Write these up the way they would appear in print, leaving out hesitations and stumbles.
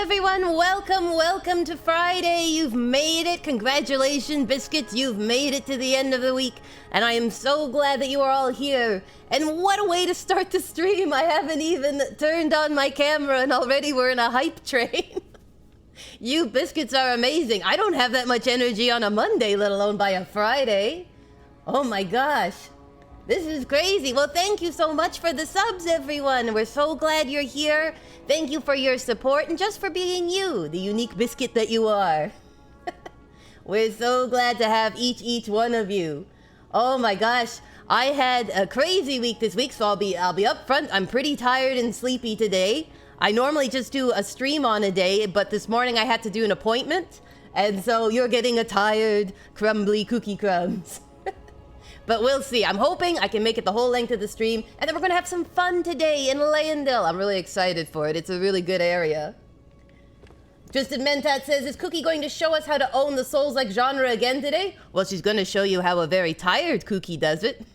everyone? Welcome to Friday. You've made it. Congratulations, Biscuits. You've made it to the end of the week. And I am so glad that you are all here. And what a way to start the stream. I haven't even turned on my camera and already we're in a hype train. You Biscuits are amazing. I don't have that much energy on a Monday, let alone by a Friday. Oh my gosh. This is crazy. Well, thank you so much for the subs, everyone. We're so glad you're here. Thank you for your support and just for being you, the unique biscuit that you are. We're so glad to have each one of you. Oh my gosh, I had a crazy week this week, so I'll be up front. I'm pretty tired and sleepy today. I normally just do a stream on a day, but this morning I had to do an appointment, and so you're getting a tired, crumbly cookie crumbs. But we'll see. I'm hoping I can make it the whole length of the stream. And then we're going to have some fun today in Leyendell. I'm really excited for it. It's a really good area. Tristan Mentat says, is Kooky going to show us how to own the Souls-like genre again today? Well, she's going to show you how a very tired Kooky does it.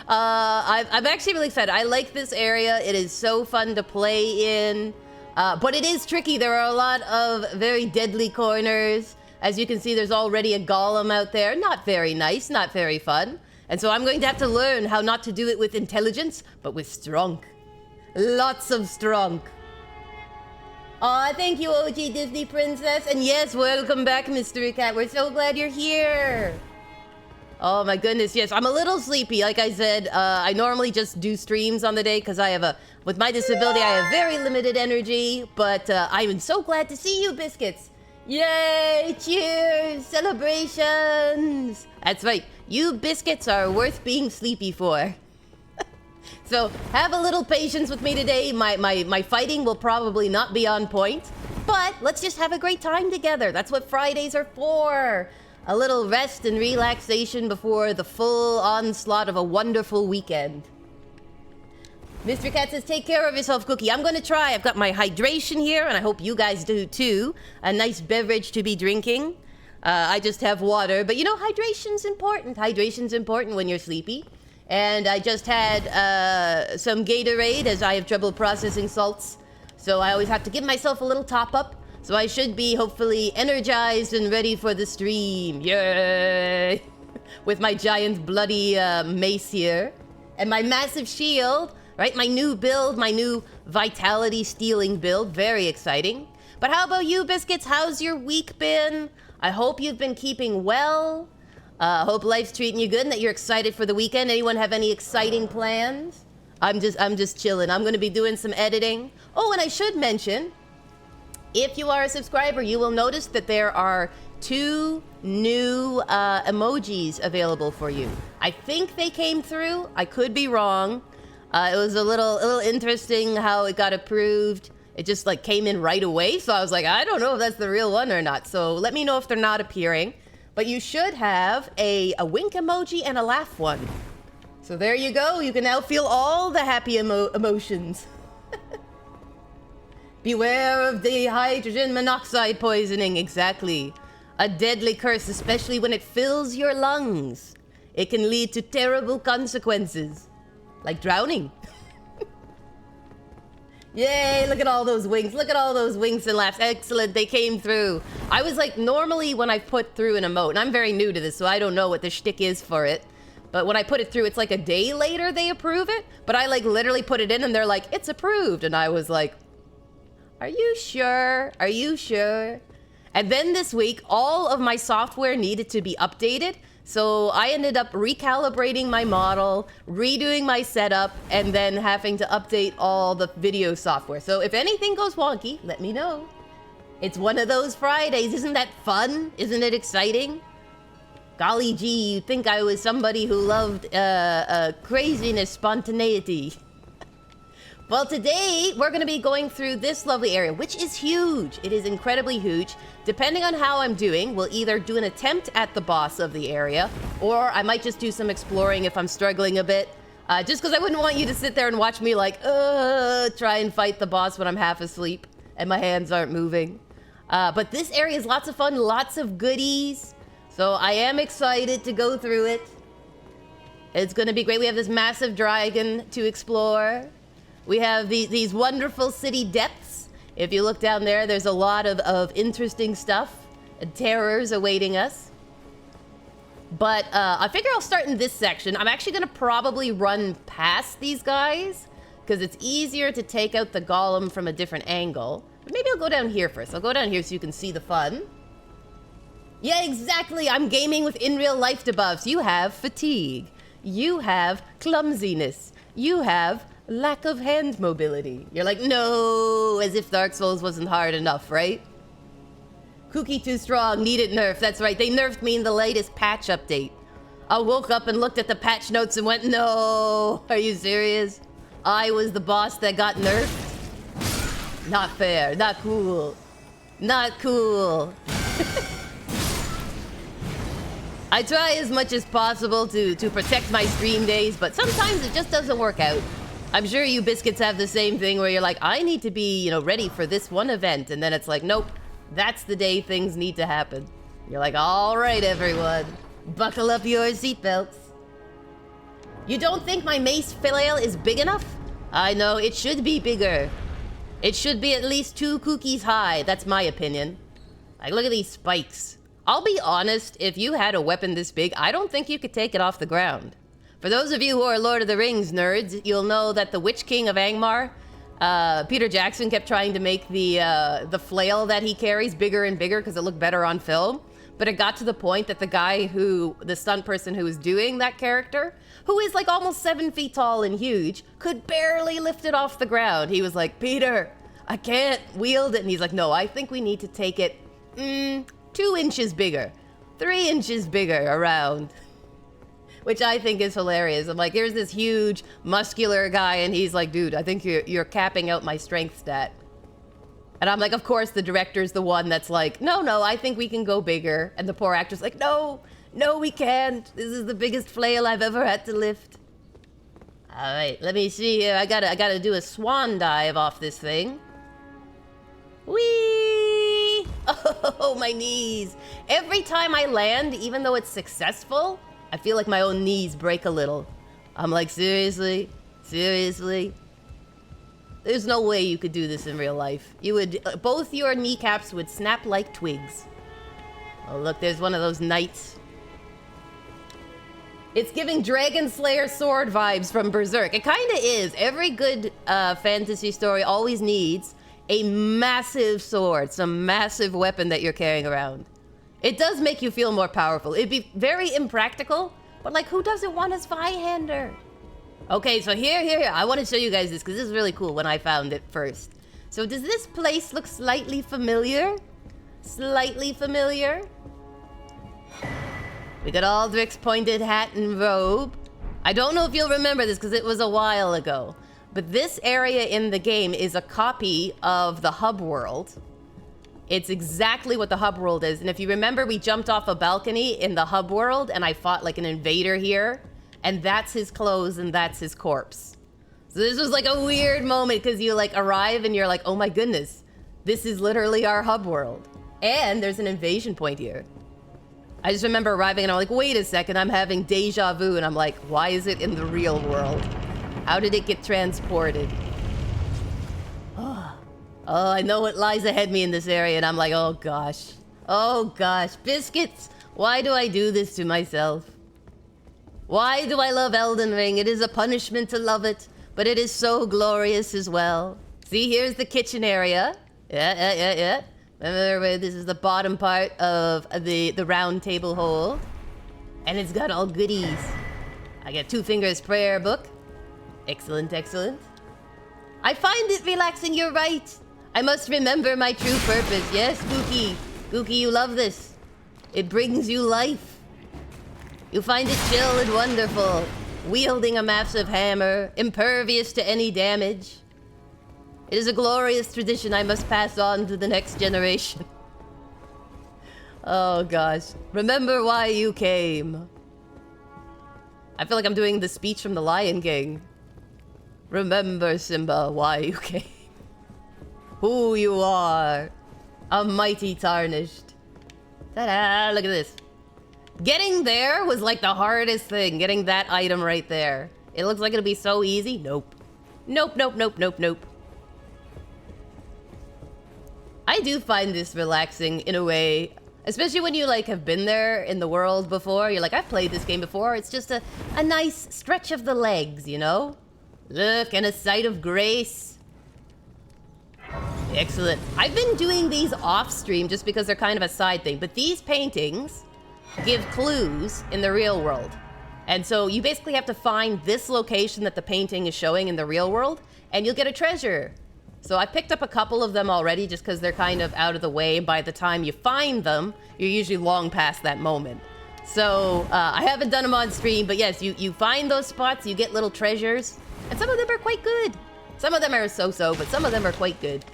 I'm actually really excited. I like this area. It is so fun to play in. But it is tricky. There are a lot of very deadly corners. As you can see, there's already a Golem out there. Not very nice, not very fun. And so I'm going to have to learn how not to do it with intelligence, but with strong. Lots of strong. Aw, thank you, OG Disney Princess. And yes, welcome back, Mystery Cat. We're so glad you're here. Oh my goodness, yes. I'm a little sleepy. Like I said, I normally just do streams on the day because with my disability, I have very limited energy. But I am so glad to see you, Biscuits. Yay! Cheers! Celebrations! That's right. You Biscuits are worth being sleepy for. So have a little patience with me today. My fighting will probably not be on point. But let's just have a great time together. That's what Fridays are for. A little rest and relaxation before the full onslaught of a wonderful weekend. Mr. Cat says, take care of yourself, Kooky. I'm going to try. I've got my hydration here, and I hope you guys do too. A nice beverage to be drinking. I just have water. But you know, hydration's important. Hydration's important when you're sleepy. And I just had some Gatorade, as I have trouble processing salts. So I always have to give myself a little top-up. So I should be, hopefully, energized and ready for the stream. Yay! With my giant bloody mace here. And my massive shield. Right, my new build, my new vitality stealing build, very exciting. But how about you, Biscuits? How's your week been? I hope you've been keeping well. Hope life's treating you good and that you're excited for the weekend. Anyone have any exciting plans? I'm just chilling. I'm going to be doing some editing. Oh, and I should mention, if you are a subscriber, you will notice that there are 2 new emojis available for you. I think they came through. I could be wrong. It was a little interesting how it got approved. It just like came in right away. So I was like, I don't know if that's the real one or not. So let me know if they're not appearing. But you should have a wink emoji and a laugh one. So there you go. You can now feel all the happy emotions. Beware of the hydrogen monoxide poisoning. Exactly. A deadly curse, especially when it fills your lungs. It can lead to terrible consequences. Like drowning. Yay, look at all those winks. Look at all those winks and laughs. Excellent, they came through. I was like, normally when I put through an emote, and I'm very new to this, so I don't know what the shtick is for it. But when I put it through, it's like a day later they approve it. But I like literally put it in and they're like, it's approved. And I was like, are you sure? Are you sure? And then this week, all of my software needed to be updated. So I ended up recalibrating my model, redoing my setup, and then having to update all the video software. So if anything goes wonky, let me know. It's one of those Fridays. Isn't that fun? Isn't it exciting? Golly gee, you'd think I was somebody who loved craziness, spontaneity. Well, today we're going to be going through this lovely area, which is huge. It is incredibly huge. Depending on how I'm doing, we'll either do an attempt at the boss of the area, or I might just do some exploring if I'm struggling a bit. Just because I wouldn't want you to sit there and watch me like, try and fight the boss when I'm half asleep and my hands aren't moving. But this area is lots of fun, lots of goodies. So I am excited to go through it. It's going to be great. We have this massive dragon to explore. We have these wonderful city depths. If you look down there, there's a lot of interesting stuff and terrors awaiting us. But I figure I'll start in this section. I'm actually going to probably run past these guys because it's easier to take out the golem from a different angle. But maybe I'll go down here first. I'll go down here so you can see the fun. Yeah, exactly. I'm gaming with in real life debuffs. You have fatigue. You have clumsiness. You have lack of hand mobility. You're like, no, as if Dark Souls wasn't hard enough, right? Kooky too strong, needed nerf. That's right, they nerfed me in the latest patch update. I woke up and looked at the patch notes and went, no, are you serious? I was the boss that got nerfed? Not fair, not cool. Not cool. I try as much as possible to protect my stream days, but sometimes it just doesn't work out. I'm sure you biscuits have the same thing where you're like, I need to be, ready for this one event. And then it's like, nope, that's the day things need to happen. You're like, all right, everyone, buckle up your seatbelts. You don't think my mace flail is big enough? I know, it should be bigger. It should be at least 2 cookies high. That's my opinion. Like, look at these spikes. I'll be honest, if you had a weapon this big, I don't think you could take it off the ground. For those of you who are Lord of the Rings nerds, you'll know that the Witch King of Angmar, Peter Jackson kept trying to make the flail that he carries bigger and bigger because it looked better on film. But it got to the point that the stunt person who was doing that character, who is like almost 7 feet tall and huge, could barely lift it off the ground. He was like, Peter, I can't wield it. And he's like, no, I think we need to take it 2 inches bigger, 3 inches bigger around. Which I think is hilarious. I'm like, here's this huge, muscular guy, and he's like, dude, I think you're capping out my strength stat. And I'm like, of course, the director's the one that's like, no, I think we can go bigger. And the poor actor's like, no, we can't. This is the biggest flail I've ever had to lift. All right, let me see here. I gotta do a swan dive off this thing. Whee! Oh, my knees. Every time I land, even though it's successful, I feel like my own knees break a little. I'm like, seriously? Seriously? There's no way you could do this in real life. You would, both your kneecaps would snap like twigs. Oh, look, there's one of those knights. It's giving Dragon Slayer sword vibes from Berserk. It kind of is. Every good fantasy story always needs a massive sword, some massive weapon that you're carrying around. It does make you feel more powerful. It'd be very impractical, but like, who doesn't want a Zweihander? Okay, so here. I want to show you guys this because this is really cool when I found it first. So does this place look slightly familiar? Slightly familiar? We got Aldrich's pointed hat and robe. I don't know if you'll remember this because it was a while ago, but this area in the game is a copy of the hub world. It's exactly what the hub world is. And if you remember, we jumped off a balcony in the hub world and I fought like an invader here. And that's his clothes and that's his corpse. So this was like a weird moment because you like arrive and you're like, oh my goodness, this is literally our hub world. And there's an invasion point here. I just remember arriving and I'm like, wait a second, I'm having deja vu. And I'm like, why is it in the real world? How did it get transported? Oh, I know what lies ahead me in this area, and I'm like, oh gosh. Oh gosh, biscuits! Why do I do this to myself? Why do I love Elden Ring? It is a punishment to love it, but it is so glorious as well. See, here's the kitchen area. Yeah. Remember, this is the bottom part of the round table hole. And it's got all goodies. I got 2 Fingers prayer book. Excellent. I find it relaxing, you're right. I must remember my true purpose. Yes, Kooky. Kooky, you love this. It brings you life. You find it chill and wonderful. Wielding a massive hammer, impervious to any damage. It is a glorious tradition I must pass on to the next generation. Oh gosh. Remember why you came. I feel like I'm doing the speech from the Lion King. Remember, Simba, why you came. Who you are. A mighty tarnished. Ta-da! Look at this. Getting there was like the hardest thing. Getting that item right there. It looks like it'll be so easy. Nope. Nope. I do find this relaxing in a way, especially when you like have been there in the world before. You're like, I've played this game before. It's just a nice stretch of the legs, you know? Look, and a sight of grace. Excellent. I've been doing these off stream just because they're kind of a side thing, but these paintings give clues in the real world. And so you basically have to find this location that the painting is showing in the real world, and you'll get a treasure. So I picked up a couple of them already just because they're kind of out of the way. By the time you find them, you're usually long past that moment. So I haven't done them on stream, but yes, you find those spots, you get little treasures, and some of them are quite good. Some of them are so-so, but some of them are quite good.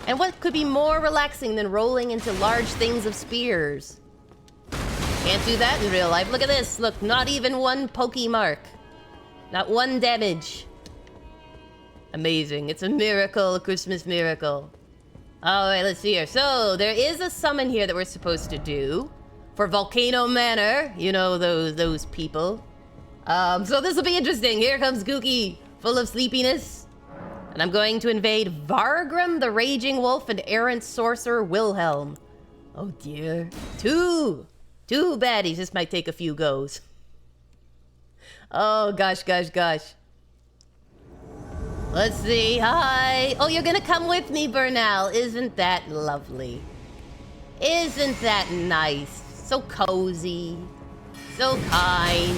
And what could be more relaxing than rolling into large things of spears? Can't do that in real life. Look at this. Look, not even one pokey mark. Not one damage. Amazing. It's a miracle, a Christmas miracle. Alright, let's see here. So, there is a summon here that we're supposed to do for Volcano Manor. You know, those people. So this will be interesting. Here comes Kooky, full of sleepiness. And I'm going to invade Vagram, the Raging Wolf, and Errant Sorcerer Wilhelm. Oh dear. Two baddies. This might take a few goes. Oh gosh. Let's see. Hi. Oh, you're gonna come with me, Bernal. Isn't that lovely? Isn't that nice? So cozy. So kind.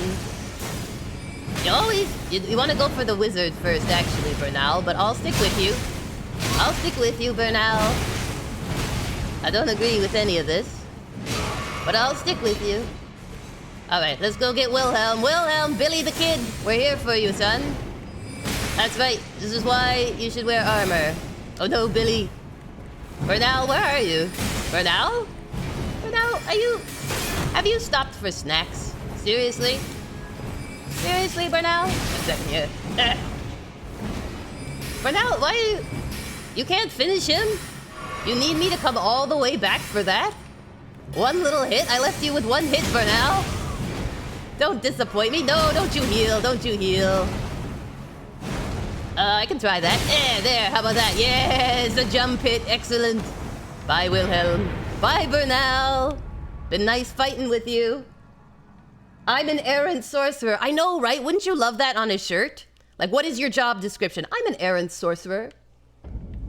You want to go for the wizard first, actually, Bernal, but I'll stick with you. I'll stick with you, Bernal. I don't agree with any of this, but I'll stick with you. Alright, let's go get Wilhelm. Wilhelm, Billy the Kid, we're here for you, son. That's right, this is why you should wear armor. Oh no, Billy. Bernal, where are you? Bernal? Bernal, have you stopped for snacks? Seriously? Seriously, Bernal? One second here. Bernal, why you can't finish him? You need me to come all the way back for that? One little hit? I left you with one hit, Bernal. Don't disappoint me. No, don't you heal. Don't you heal. I can try that. There, how about that? Yes, a jump hit. Excellent. Bye, Wilhelm. Bye, Bernal. Been nice fighting with you. I'm an errant sorcerer. I know, right? Wouldn't you love that on a shirt? Like, what is your job description? I'm an errant sorcerer.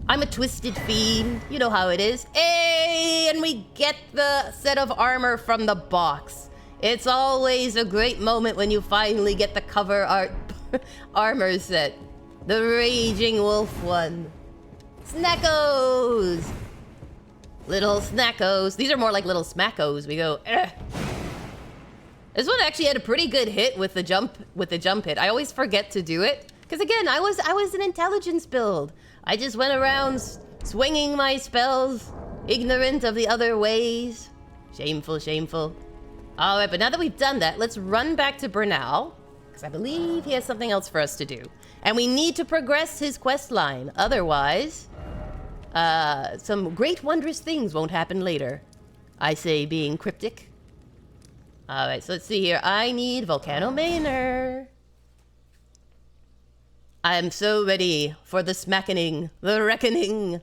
I'm a twisted fiend. You know how it is. Hey, and we get the set of armor from the box. It's always a great moment when you finally get the cover art armor set. The Raging Wolf one. Snackos! Little snackos. These are more like little smackos. We go, eh. This one actually had a pretty good hit with the jump hit. I always forget to do it because again, I was an intelligence build. I just went around swinging my spells, ignorant of the other ways. Shameful, shameful. All right, but now that we've done that, let's run back to Bernal because I believe he has something else for us to do, and we need to progress his quest line. Otherwise, some great wondrous things won't happen later. I say, being cryptic. Alright, so let's see here. I need Volcano Manor. I'm so ready for the smackening, the reckoning.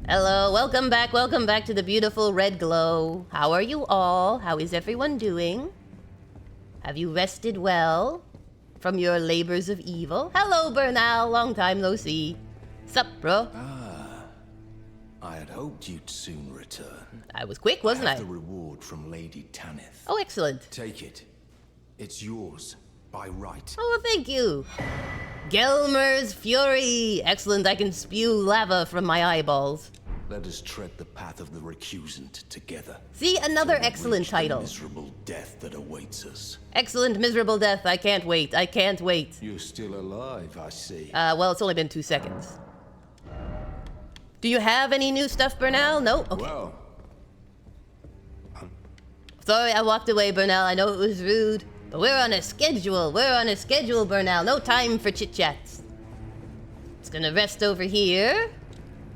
Hello, welcome back to the beautiful red glow. How are you all? How is everyone doing? Have you rested well from your labors of evil? Hello, Bernal, long time no see. Sup, bro? I had hoped you'd soon return. I was quick, wasn't I? The reward from Lady Tanith. Oh, excellent. Take it. It's yours by right. Oh, thank you. Gelmer's Fury. Excellent. I can spew lava from my eyeballs. Let us tread the path of the recusant together. See, another excellent title. The miserable death that awaits us. Excellent, miserable death. I can't wait. I can't wait. You're still alive, I see. Well, it's only been 2 seconds. Do you have any new stuff, Bernal? No? Okay. Well. Sorry, I walked away, Bernal. I know it was rude, but we're on a schedule. We're on a schedule, Bernal. No time for chit-chats. Just gonna rest over here.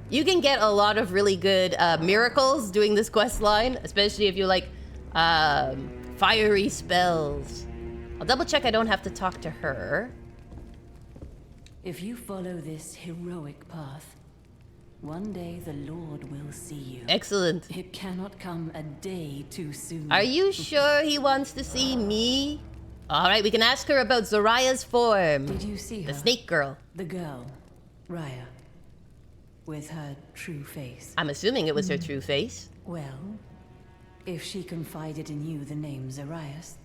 You can get a lot of really good miracles doing this quest line, especially if you like fiery spells. I'll double check I don't have to talk to her. If you follow this heroic path, one day the Lord will see you. Excellent. It cannot come a day too soon. Are you sure he wants to see me? Alright, we can ask her about Zoraya's form. Did you see her? The snake girl. The girl, Raya. With her true face. I'm assuming it was her true face. Well, if she confided in you the name Zarias,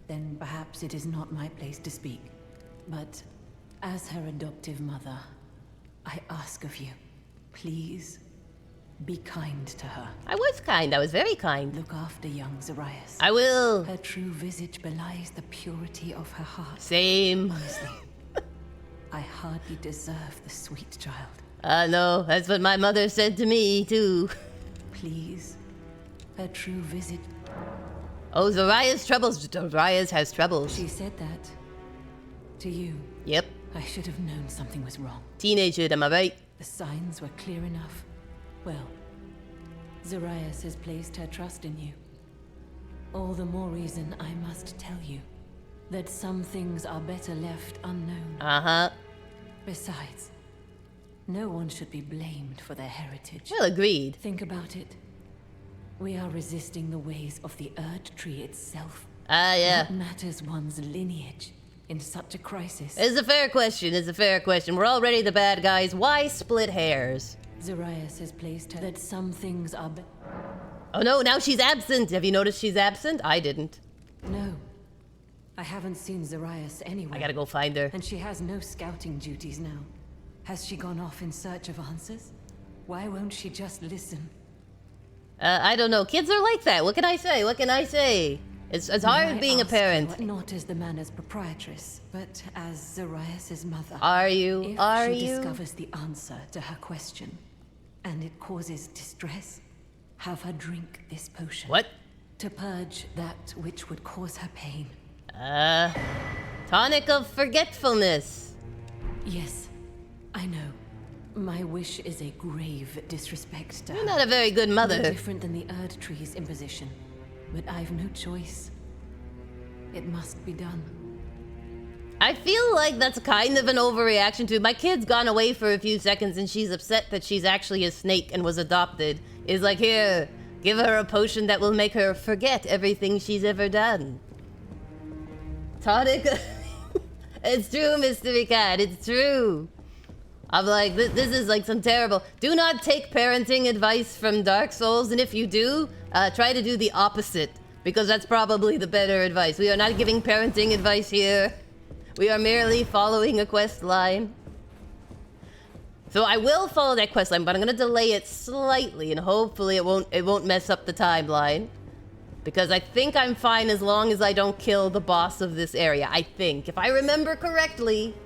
then perhaps it is not my place to speak. But as her adoptive mother, I ask of you, please be kind to her. I was kind. I was very kind. Look after young Zarias. I will. Her true visage belies the purity of her heart. Same. Honestly, I hardly deserve the sweet child. No, that's what my mother said to me, too. Please, her true visage. Oh, Zoraya's troubles. Zoraya's has troubles. She said that to you. Yep. I should have known something was wrong. Teenagehood, am I right? The signs were clear enough. Well, Zarias has placed her trust in you. All the more reason I must tell you that some things are better left unknown. Uh-huh. Besides, no one should be blamed for their heritage. Well, agreed. Think about it. We are resisting the ways of the Erd Tree itself. Ah, yeah. What matters one's lineage in such a crisis? It's a fair question. It's a fair question. We're already the bad guys. Why split hairs? Zarias has placed her that some things are Oh no, now she's absent. Have you noticed she's absent? I didn't. No. I haven't seen Zarias anywhere. I gotta go find her. And she has no scouting duties now. Has she gone off in search of answers? Why won't she just listen? I don't know. Kids are like that. What can I say? What can I say? It's hard being a parent. Not as the manor's proprietress, but as Zarias' mother. Are you? If Are she you? discovers the answer to her question, and it causes distress, have her drink this potion. What? To purge that which would cause her pain. Tonic of forgetfulness. Yes, I know. My wish is a grave disrespect to her. You're not a very good No mother. different than the Erd Tree's imposition. But I've no choice. It must be done. I feel like that's kind of an overreaction to my kid's gone away for a few seconds and she's upset that she's actually a snake and was adopted. Is like, here, give her a potion that will make her forget everything she's ever done. Tonic. It's true, Mystery Cat. It's true. I'm like, this is like some terrible... Do not take parenting advice from Dark Souls, and if you do, try to do the opposite, because that's probably the better advice. We are not giving parenting advice here. We are merely following a quest line. So I will follow that quest line, but I'm gonna delay it slightly, and hopefully it won't mess up the timeline. Because I think I'm fine as long as I don't kill the boss of this area, I think. If I remember correctly...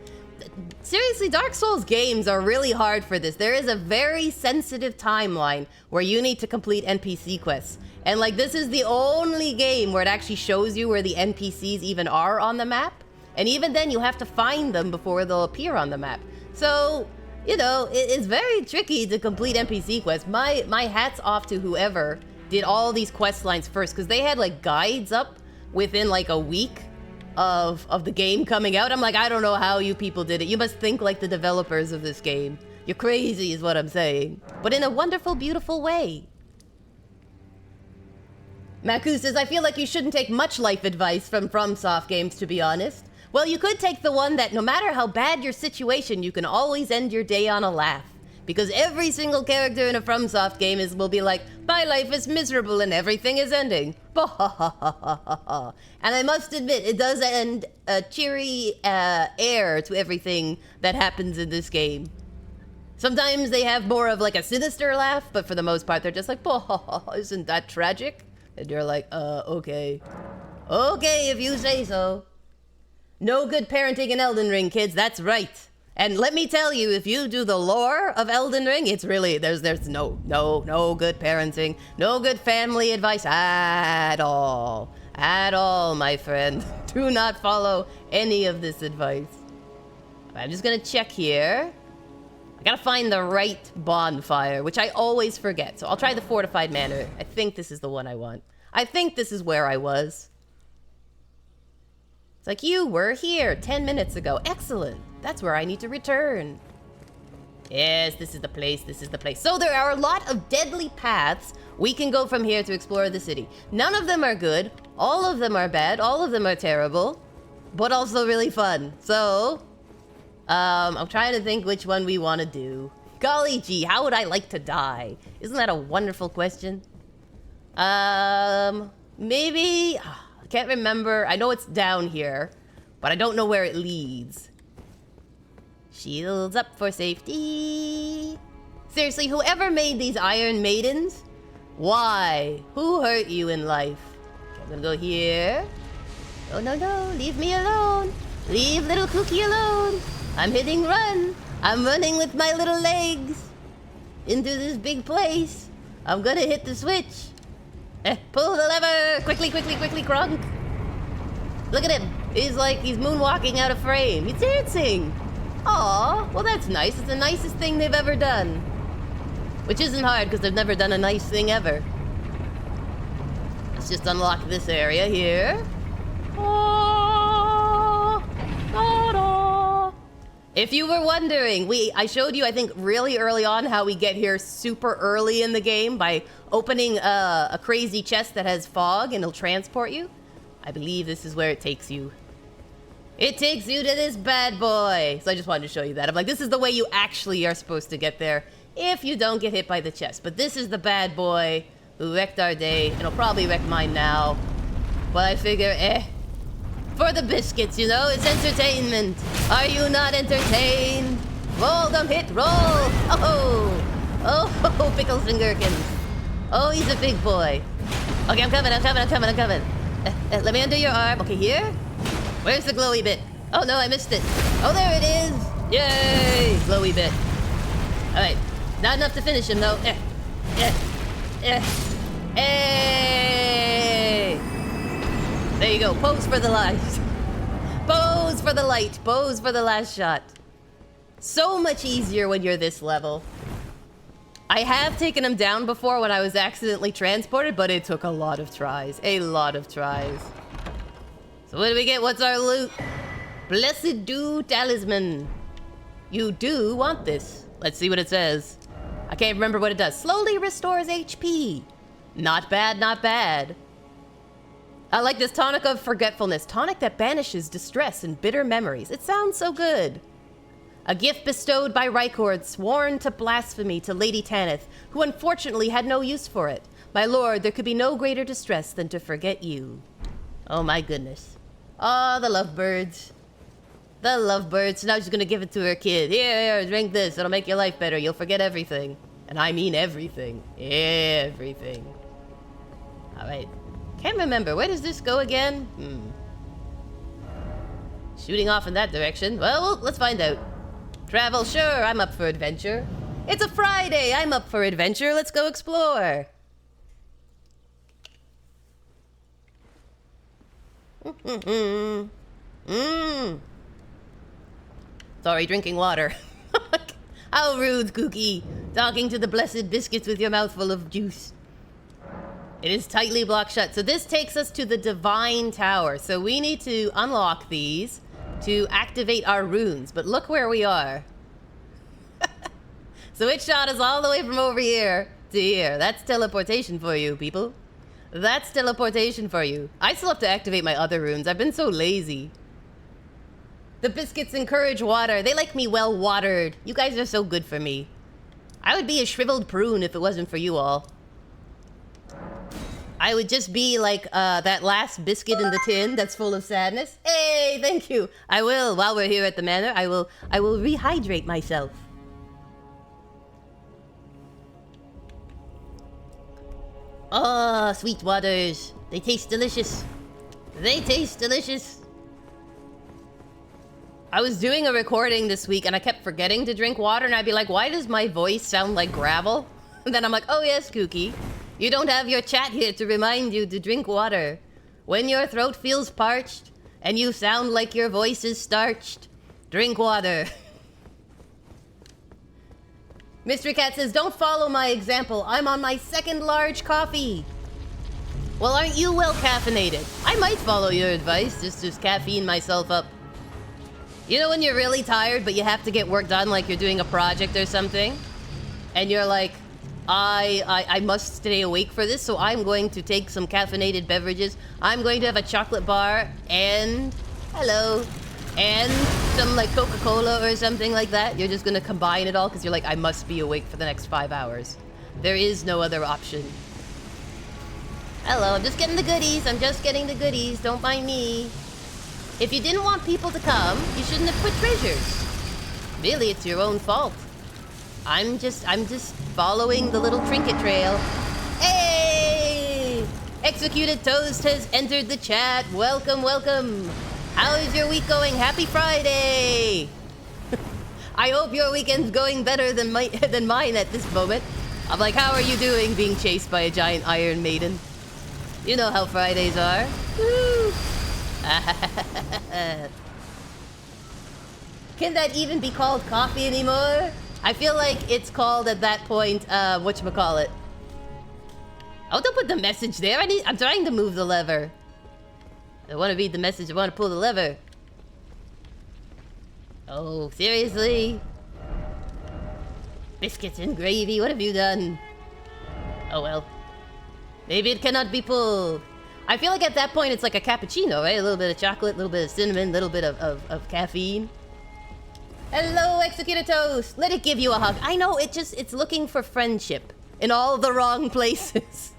Seriously, Dark Souls games are really hard for this. There is a very sensitive timeline where you need to complete NPC quests. And like, this is the only game where it actually shows you where the NPCs even are on the map. And even then, you have to find them before they'll appear on the map. So, you know, it's very tricky to complete NPC quests. My hat's off to whoever did all these quest lines first, because they had like guides up within like a week of the game coming out. I'm like, I don't know how you people did it. You must think like the developers of this game. You're crazy is what I'm saying. But in a wonderful, beautiful way. Maku says, I feel like you shouldn't take much life advice from FromSoft games, to be honest. Well, you could take the one that no matter how bad your situation, you can always end your day on a laugh. Because every single character in a FromSoft game will be like, my life is miserable and everything is ending. And I must admit, it does end a cheery air to everything that happens in this game. Sometimes they have more of like a sinister laugh, but for the most part, they're just like, isn't that tragic? And you're like, okay. Okay, if you say so. No good parenting in Elden Ring, kids, that's right. And let me tell you, if you do the lore of Elden Ring, it's really, there's no good parenting, no good family advice at all. At all, my friend. Do not follow any of this advice. I'm just gonna check here. I gotta find the right bonfire, which I always forget. So I'll try the Fortified Manor. I think this is the one I want. I think this is where I was. It's like, you were here 10 minutes ago. Excellent. That's where I need to return. Yes, this is the place, this is the place. So there are a lot of deadly paths we can go from here to explore the city. None of them are good, all of them are bad, all of them are terrible, but also really fun. So, I'm trying to think which one we want to do. Golly gee, how would I like to die? Isn't that a wonderful question? Maybe, I can't remember. I know it's down here, but I don't know where it leads. Shields up for safety. Seriously, whoever made these Iron Maidens, why? Who hurt you in life? Okay, I'm gonna go here. Oh, no, no, leave me alone. Leave little Kooky alone. I'm hitting run. I'm running with my little legs into this big place. I'm gonna hit the switch. Pull the lever. Quickly, quickly, quickly, Crunk. Look at him. He's moonwalking out of frame. He's dancing. Aw, well that's nice. It's the nicest thing they've ever done. Which isn't hard because they've never done a nice thing ever. Let's just unlock this area here. If you were wondering, I showed you, I think, really early on how we get here super early in the game by opening a crazy chest that has fog and it'll transport you. I believe this is where it takes you. It takes you to this bad boy. So I just wanted to show you that. I'm like, this is the way you actually are supposed to get there if you don't get hit by the chest. But this is the bad boy who wrecked our day. It'll probably wreck mine now. But I figure, for the biscuits, you know, it's entertainment. Are you not entertained? Roll them, hit, roll. Oh, pickles and gherkins. Oh, he's a big boy. Okay, I'm coming. Let me undo your arm. Okay, here. Where's the glowy bit? Oh no, I missed it. Oh, there it is. Yay, glowy bit. All right, not enough to finish him though. Hey. There you go. Pose for the light. Pose for the light. Pose for the last shot. So much easier when you're this level. I have taken him down before when I was accidentally transported, but it took a lot of tries. A lot of tries. So what do we get? What's our loot? Blessed Dew Talisman. You do want this. Let's see what it says. I can't remember what it does. Slowly restores HP. Not bad, not bad. I like this tonic of forgetfulness. Tonic that banishes distress and bitter memories. It sounds so good. A gift bestowed by Rycord, sworn to blasphemy to Lady Tanith, who unfortunately had no use for it. My lord, there could be no greater distress than to forget you. Oh my goodness. Oh, the lovebirds. The lovebirds. Now she's gonna give it to her kid. Here, drink this. It'll make your life better. You'll forget everything. And I mean everything. Everything. Alright. Can't remember. Where does this go again? Shooting off in that direction. Well, let's find out. Travel, sure. I'm up for adventure. It's a Friday. I'm up for adventure. Let's go explore. Sorry, drinking water. How rude, Kooky. Talking to the blessed biscuits with your mouth full of juice. It is tightly blocked shut. So this takes us to the Divine Tower. So we need to unlock these to activate our runes. But look where we are. So it shot us all the way from over here to here. That's teleportation for you, people. That's teleportation for you. I still have to activate my other runes. I've been so lazy. The biscuits encourage water. They like me well watered. You guys are so good for me. I would be a shriveled prune if it wasn't for you all. I would just be like that last biscuit in the tin that's full of sadness. Hey, thank you. I will, while we're here at the manor, I will rehydrate myself. Oh, sweet waters. They taste delicious. They taste delicious. I was doing a recording this week and I kept forgetting to drink water and I'd be like, why does my voice sound like gravel? And then I'm like, oh yes, Kooky. You don't have your chat here to remind you to drink water. When your throat feels parched and you sound like your voice is starched, drink water. Mystery Cat says, don't follow my example. I'm on my second large coffee. Well, aren't you well caffeinated? I might follow your advice, just caffeine myself up. You know when you're really tired, but you have to get work done, like you're doing a project or something, and you're like, I must stay awake for this, so I'm going to take some caffeinated beverages. I'm going to have a chocolate bar and and some like Coca-Cola or something like that. You're just gonna combine it all because you're like, I must be awake for the next 5 hours. There is no other option. Hello, I'm just getting the goodies. I'm just getting the goodies. Don't mind me. If you didn't want people to come, you shouldn't have put treasures. Really, it's your own fault. I'm just following the little trinket trail. Hey! Executed Toast has entered the chat. Welcome, welcome. How is your week going? Happy Friday! I hope your weekend's going better than mine at this moment. I'm like, how are you doing being chased by a giant Iron Maiden? You know how Fridays are. Woo! Can that even be called coffee anymore? I feel like it's called at that point, whatchamacallit. Oh, don't put the message there. I'm trying to move the lever. I want to read the message. I want to pull the lever. Oh, seriously? Biscuits and gravy, what have you done? Oh well. Maybe it cannot be pulled. I feel like at that point it's like a cappuccino, right? A little bit of chocolate, a little bit of cinnamon, a little bit of caffeine. Hello, Executed Toast. Let it give you a hug. I know, it's looking for friendship in all the wrong places.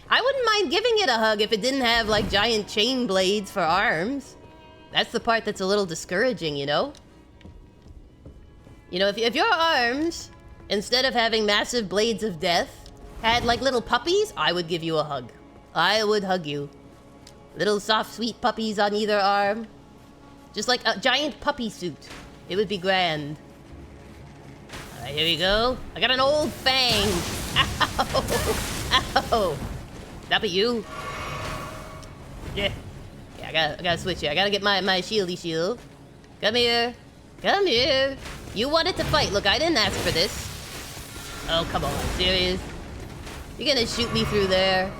I wouldn't mind giving it a hug if it didn't have like giant chain blades for arms. That's the part that's a little discouraging, you know? You know, if your arms, instead of having massive blades of death, had like little puppies, I would give you a hug. I would hug you. Little soft, sweet puppies on either arm. Just like a giant puppy suit. It would be grand. Alright, here we go. I got an old fang. Ow! Ow! That be you? Yeah. Yeah, I gotta switch here. I gotta get my shieldy shield. Come here. Come here. You wanted to fight. Look, I didn't ask for this. Oh, come on. Serious? You're gonna shoot me through there?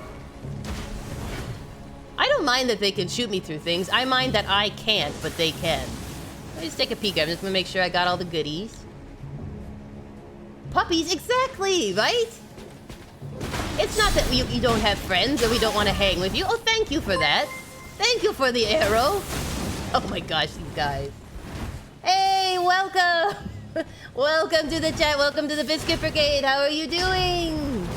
I don't mind that they can shoot me through things. I mind that I can't, but they can. Let me just take a peek. I'm just gonna make sure I got all the goodies. Puppies, exactly, right? It's not that you don't have friends or we don't want to hang with you. Oh, thank you for that. Thank you for the arrow. Oh my gosh, these guys. Hey, welcome. Welcome to the chat. Welcome to the Biscuit Brigade. How are you doing?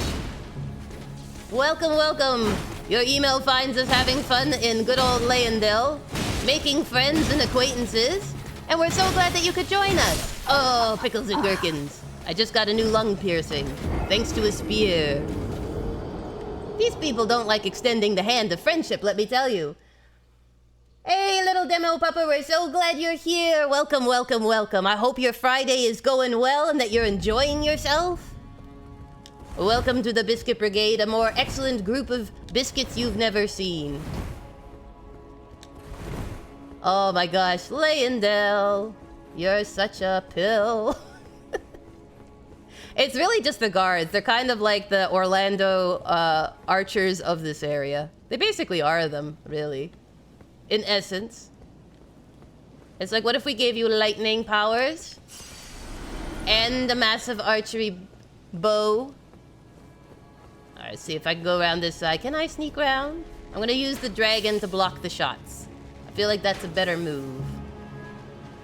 Welcome, welcome. Your email finds us having fun in good old Leyendell, making friends and acquaintances, and we're so glad that you could join us. Oh, pickles and gherkins. I just got a new lung piercing, thanks to a spear. These people don't like extending the hand of friendship, let me tell you. Hey, little demo puppa, we're so glad you're here. Welcome, welcome, welcome. I hope your Friday is going well and that you're enjoying yourself. Welcome to the Biscuit Brigade, a more excellent group of biscuits you've never seen. Oh my gosh, Leyendell, you're such a pill. It's really just the guards. They're kind of like the Orlando archers of this area. They basically are them, really. In essence. It's like, what if we gave you lightning powers? And a massive archery bow? Alright, see if I can go around this side. Can I sneak around? I'm gonna use the dragon to block the shots. I feel like that's a better move.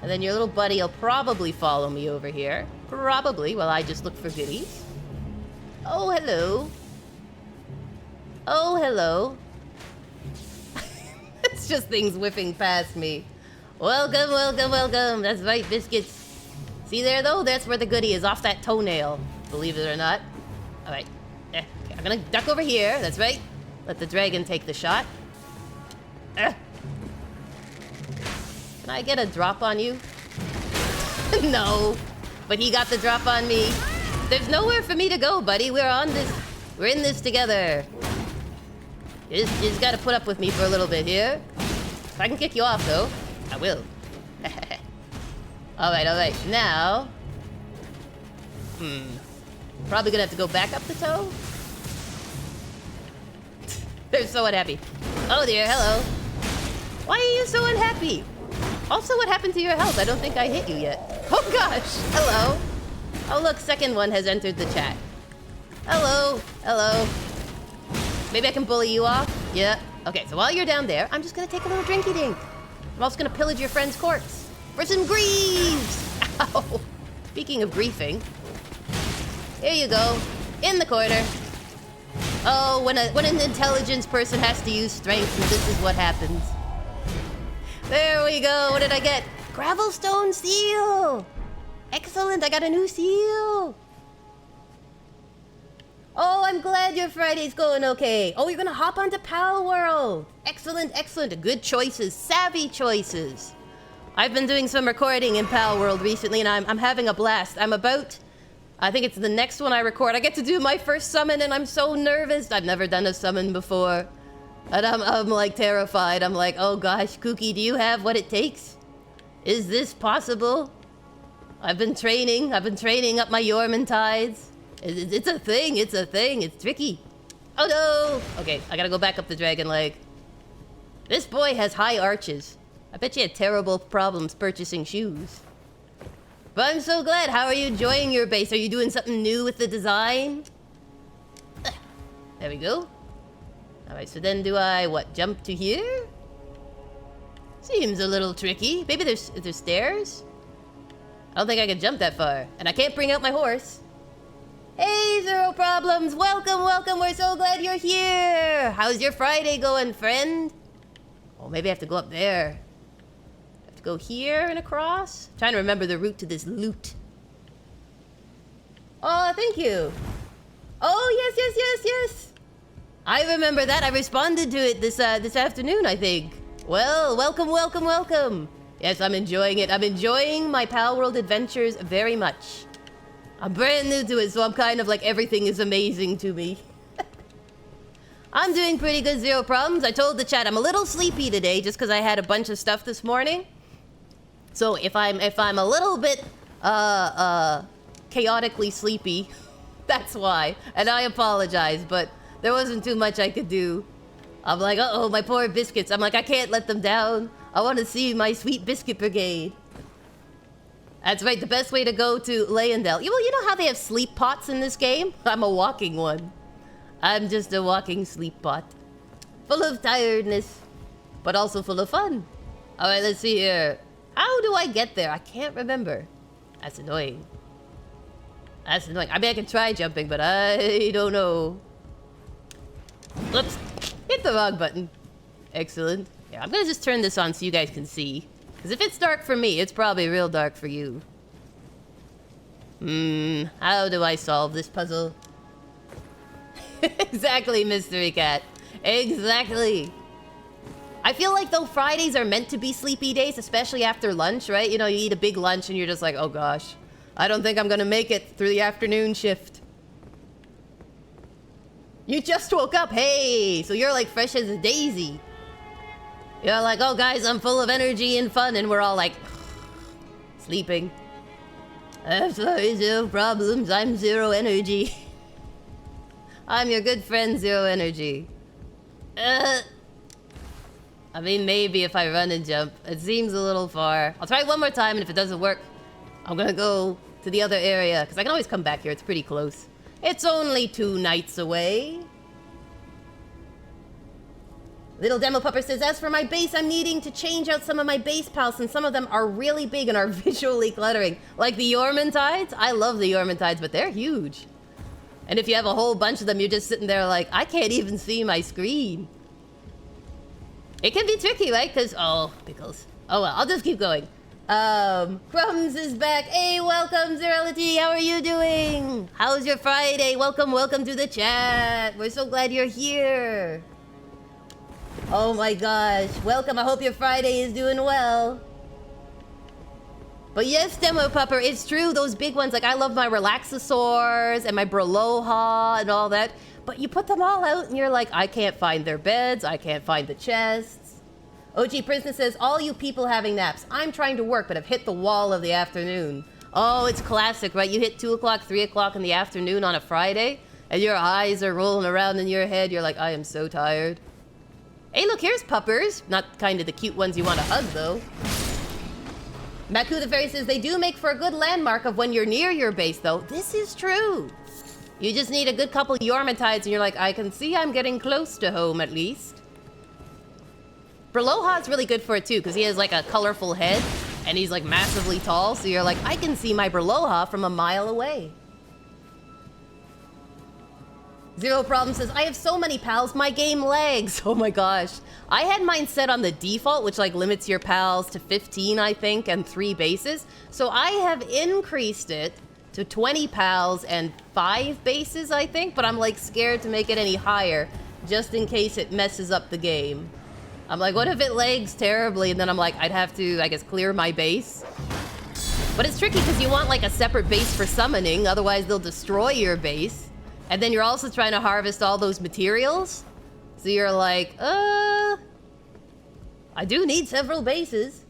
And then your little buddy will probably follow me over here. Probably, while I just look for goodies. Oh, hello. Oh, hello. It's just things whiffing past me. Welcome, welcome, welcome. That's right, biscuits. See there, though? That's where the goodie is, off that toenail. Believe it or not. All right. Okay, I'm gonna duck over here. That's right. Let the dragon take the shot. Can I get a drop on you? No. But he got the drop on me. There's nowhere for me to go, buddy. We're on this. We're in this together. You just gotta put up with me for a little bit here. If I can kick you off, though, I will. Alright, alright. Now... Probably gonna have to go back up the toe? They're so unhappy. Oh dear, hello. Why are you so unhappy? Also, what happened to your health? I don't think I hit you yet. Oh gosh, hello. Oh look, second one has entered the chat. Hello, hello. Maybe I can bully you off? Yeah. Okay, so while you're down there, I'm just gonna take a little drinky dink. I'm also gonna pillage your friend's corpse for some greaves. Ow. Speaking of griefing, here you go, in the corner. Oh, when an intelligence person has to use strength, this is what happens. There we go. What did I get? Gravelstone seal. Excellent. I got a new seal. Oh, I'm glad your Friday's going okay. Oh, you're gonna hop onto Pal World. Excellent, excellent. Good choices. Savvy choices. I've been doing some recording in Pal World recently, and I'm having a blast. I think it's the next one I record. I get to do my first summon, and I'm so nervous. I've never done a summon before. And I'm like terrified. I'm like, oh gosh, Kooky, do you have what it takes? Is this possible? I've been training up my Yorman tides. It's a thing, it's tricky. Oh no! Okay, I gotta go back up the dragon leg. This boy has high arches. I bet you had terrible problems purchasing shoes. But I'm so glad. How are you enjoying your base? Are you doing something new with the design? There we go. Alright, so then do I, jump to here? Seems a little tricky. Maybe there's stairs? I don't think I can jump that far. And I can't bring out my horse. Hey, Zero Problems! Welcome, welcome! We're so glad you're here! How's your Friday going, friend? Oh, maybe I have to go up there. I have to go here and across? I'm trying to remember the route to this loot. Oh, thank you. Oh, yes. I remember that. I responded to it this afternoon, I think. Well, welcome. Yes, I'm enjoying it. I'm enjoying my Pal World adventures very much. I'm brand new to it, so I'm kind of like everything is amazing to me. I'm doing pretty good, Zero Problems. I told the chat I'm a little sleepy today just because I had a bunch of stuff this morning. So if I'm a little bit chaotically sleepy, that's why. And I apologize, but there wasn't too much I could do. I'm like, uh-oh, my poor biscuits. I'm like, I can't let them down. I want to see my sweet biscuit brigade. That's right, the best way to go to Leyendell. You know how they have sleep pots in this game? I'm a walking one. I'm just a walking sleep pot. Full of tiredness, but also full of fun. All right, let's see here. How do I get there? I can't remember. That's annoying. I mean, I can try jumping, but I don't know. Whoops. Hit the wrong button. Excellent. Yeah, I'm gonna just turn this on so you guys can see. Because if it's dark for me, it's probably real dark for you. How do I solve this puzzle? Exactly, Mystery Cat. Exactly. I feel like though Fridays are meant to be sleepy days, especially after lunch, right? You know, you eat a big lunch and you're just like, oh gosh, I don't think I'm gonna make it through the afternoon shift. You just woke up, hey! So you're like fresh as a daisy. You're like, oh guys, I'm full of energy and fun, and we're all like, sleeping. I'm sorry, Zero Problems, I'm Zero Energy. I'm your good friend, Zero Energy. I mean, maybe if I run and jump. It seems a little far. I'll try one more time, and if it doesn't work, I'm gonna go to the other area, because I can always come back here, it's pretty close. It's only 2 nights away. Little Demo Pupper says, as for my base, I'm needing to change out some of my base pals, and some of them are really big and are visually cluttering. Like the Yormantides? I love the Yormantides, but they're huge. And if you have a whole bunch of them, you're just sitting there like, I can't even see my screen. It can be tricky, right? Because, oh, pickles. Oh well, I'll just keep going. Crumbs is back. Hey, welcome, Zerality. How are you doing? How's your Friday? Welcome to the chat. We're so glad you're here. Oh my gosh. Welcome. I hope your Friday is doing well. But yes, Demo Pupper, it's true. Those big ones, like I love my Relaxosaurs and my Braloha and all that. But you put them all out and you're like, I can't find their beds. I can't find the chests. OG Princess says, all you people having naps. I'm trying to work, but I've hit the wall of the afternoon. Oh, it's classic, right? You hit 2 o'clock, 3 o'clock in the afternoon on a Friday, and your eyes are rolling around in your head. You're like, I am so tired. Hey, look, here's puppers. Not kind of the cute ones you want to hug, though. Maku the Fairy says, they do make for a good landmark of when you're near your base, though. This is true. You just need a good couple Yormatides, and you're like, I can see I'm getting close to home, at least. Berloha's really good for it, too, because he has, like, a colorful head, and he's, like, massively tall, so you're like, I can see my Berloha from a mile away. Zero Problem says, I have so many pals, my game lags. Oh my gosh. I had mine set on the default, which like limits your pals to 15, I think, and 3 bases. So I have increased it to 20 pals and 5 bases, I think, but I'm like scared to make it any higher, just in case it messes up the game. I'm like, what if it lags terribly? And then I'm like, I'd have to, I guess, clear my base. But it's tricky because you want like a separate base for summoning, otherwise they'll destroy your base. And then you're also trying to harvest all those materials. So you're like, I do need several bases.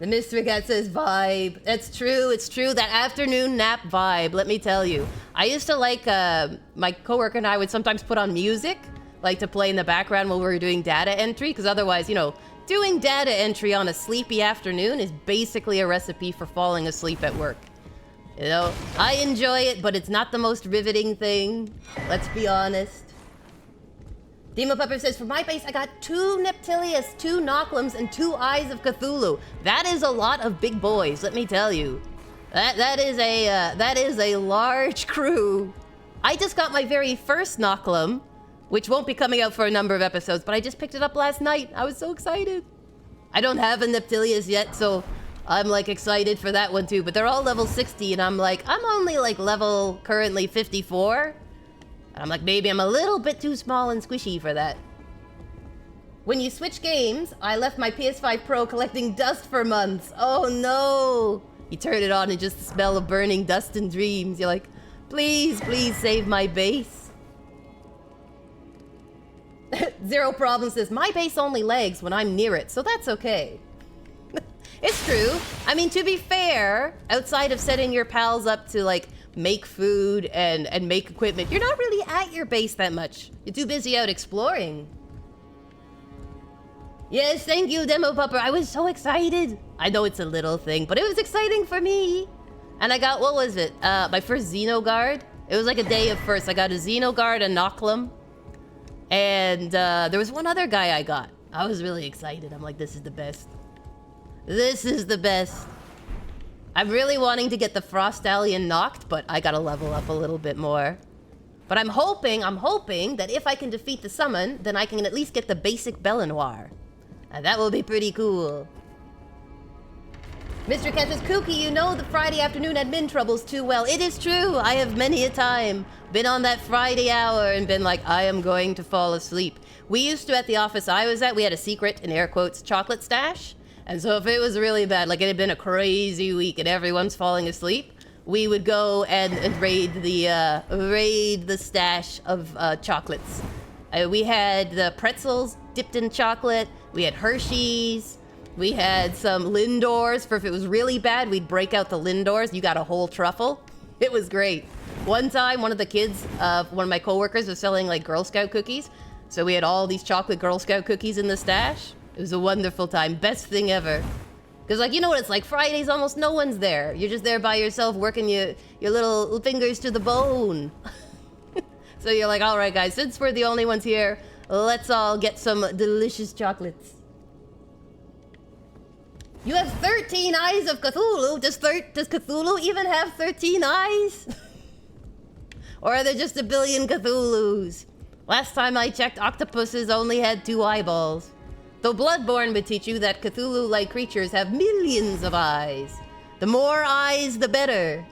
The Mystery Cat says vibe. That's true, it's true. That afternoon nap vibe, let me tell you. I used to like, my coworker and I would sometimes put on music, like to play in the background while we were doing data entry, because otherwise, you know, doing data entry on a sleepy afternoon is basically a recipe for falling asleep at work. You know, I enjoy it, but it's not the most riveting thing. Let's be honest. Demo Pepper says, for my base, I got 2 Neptilius, 2 Noclums, and 2 Eyes of Cthulhu. That is a lot of big boys, let me tell you. That is a large crew. I just got my very first Noclum, which won't be coming out for a number of episodes, but I just picked it up last night. I was so excited. I don't have a Neptilius yet, so I'm like excited for that one too, but they're all level 60 and I'm like, I'm only like level currently 54. And I'm like, maybe I'm a little bit too small and squishy for that. When you switch games, I left my PS5 Pro collecting dust for months. Oh no. You turn it on and just the smell of burning dust and dreams. You're like, please, please save my base. Zero Problem says, my base only lags when I'm near it, so that's okay. It's true. I mean, to be fair, outside of setting your pals up to like make food and make equipment, you're not really at your base that much. You're too busy out exploring. Yes, thank you, Demo Pupper. I was so excited. I know it's a little thing, but it was exciting for me. And I got, what was it? My first Xenoguard. It was like a day of first. I got a Xenoguard, a Noclum. And there was one other guy I got. I was really excited. I'm like, this is the best. This is the best. I'm really wanting to get the Frost Alien knocked, but I gotta level up a little bit more. But I'm hoping that if I can defeat the summon, then I can at least get the basic Belenoir. And that will be pretty cool. Mr. Cat says, Kooky, you know the Friday afternoon admin troubles too well. It is true. I have many a time been on that Friday hour and been like, I am going to fall asleep. We used to, at the office I was at, we had a secret, in air quotes, chocolate stash. And so if it was really bad, like it had been a crazy week and everyone's falling asleep, we would go and raid the stash of chocolates. We had the pretzels dipped in chocolate. We had Hershey's. We had some Lindors. For if it was really bad, we'd break out the Lindors. You got a whole truffle. It was great. One time, one of the kids, one of my coworkers was selling like Girl Scout cookies. So we had all these chocolate Girl Scout cookies in the stash. It was a wonderful time. Best thing ever. Because, like, you know what it's like? Fridays, almost no one's there. You're just there by yourself working your little fingers to the bone. So you're like, all right, guys, since we're the only ones here, let's all get some delicious chocolates. You have 13 eyes of Cthulhu. Does Cthulhu even have 13 eyes? Or are there just a billion Cthulhus? Last time I checked, octopuses only had 2 eyeballs. Though Bloodborne would teach you that Cthulhu-like creatures have millions of eyes. The more eyes, the better.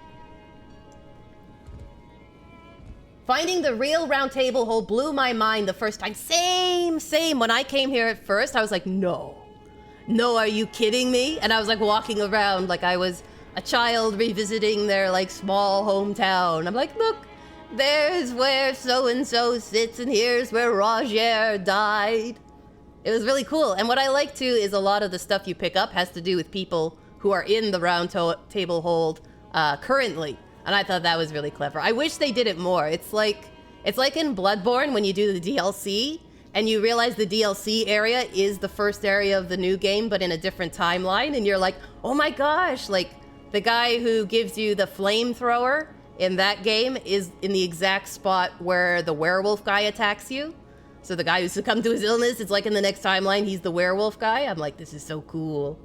Finding the real round table hole blew my mind the first time. Same. When I came here at first, I was like, no. No, are you kidding me? And I was like walking around like I was a child revisiting their like small hometown. I'm like, look, there's where so-and-so sits and here's where Roger died. It was really cool. And what I like too is a lot of the stuff you pick up has to do with people who are in the round table hold currently. And I thought that was really clever. I wish they did it more. It's like in Bloodborne when you do the DLC and you realize the DLC area is the first area of the new game, but in a different timeline, and you're like, oh my gosh, like, the guy who gives you the flamethrower in that game is in the exact spot where the werewolf guy attacks you. So the guy who succumbed to his illness, it's like in the next timeline, he's the werewolf guy. I'm like, this is so cool.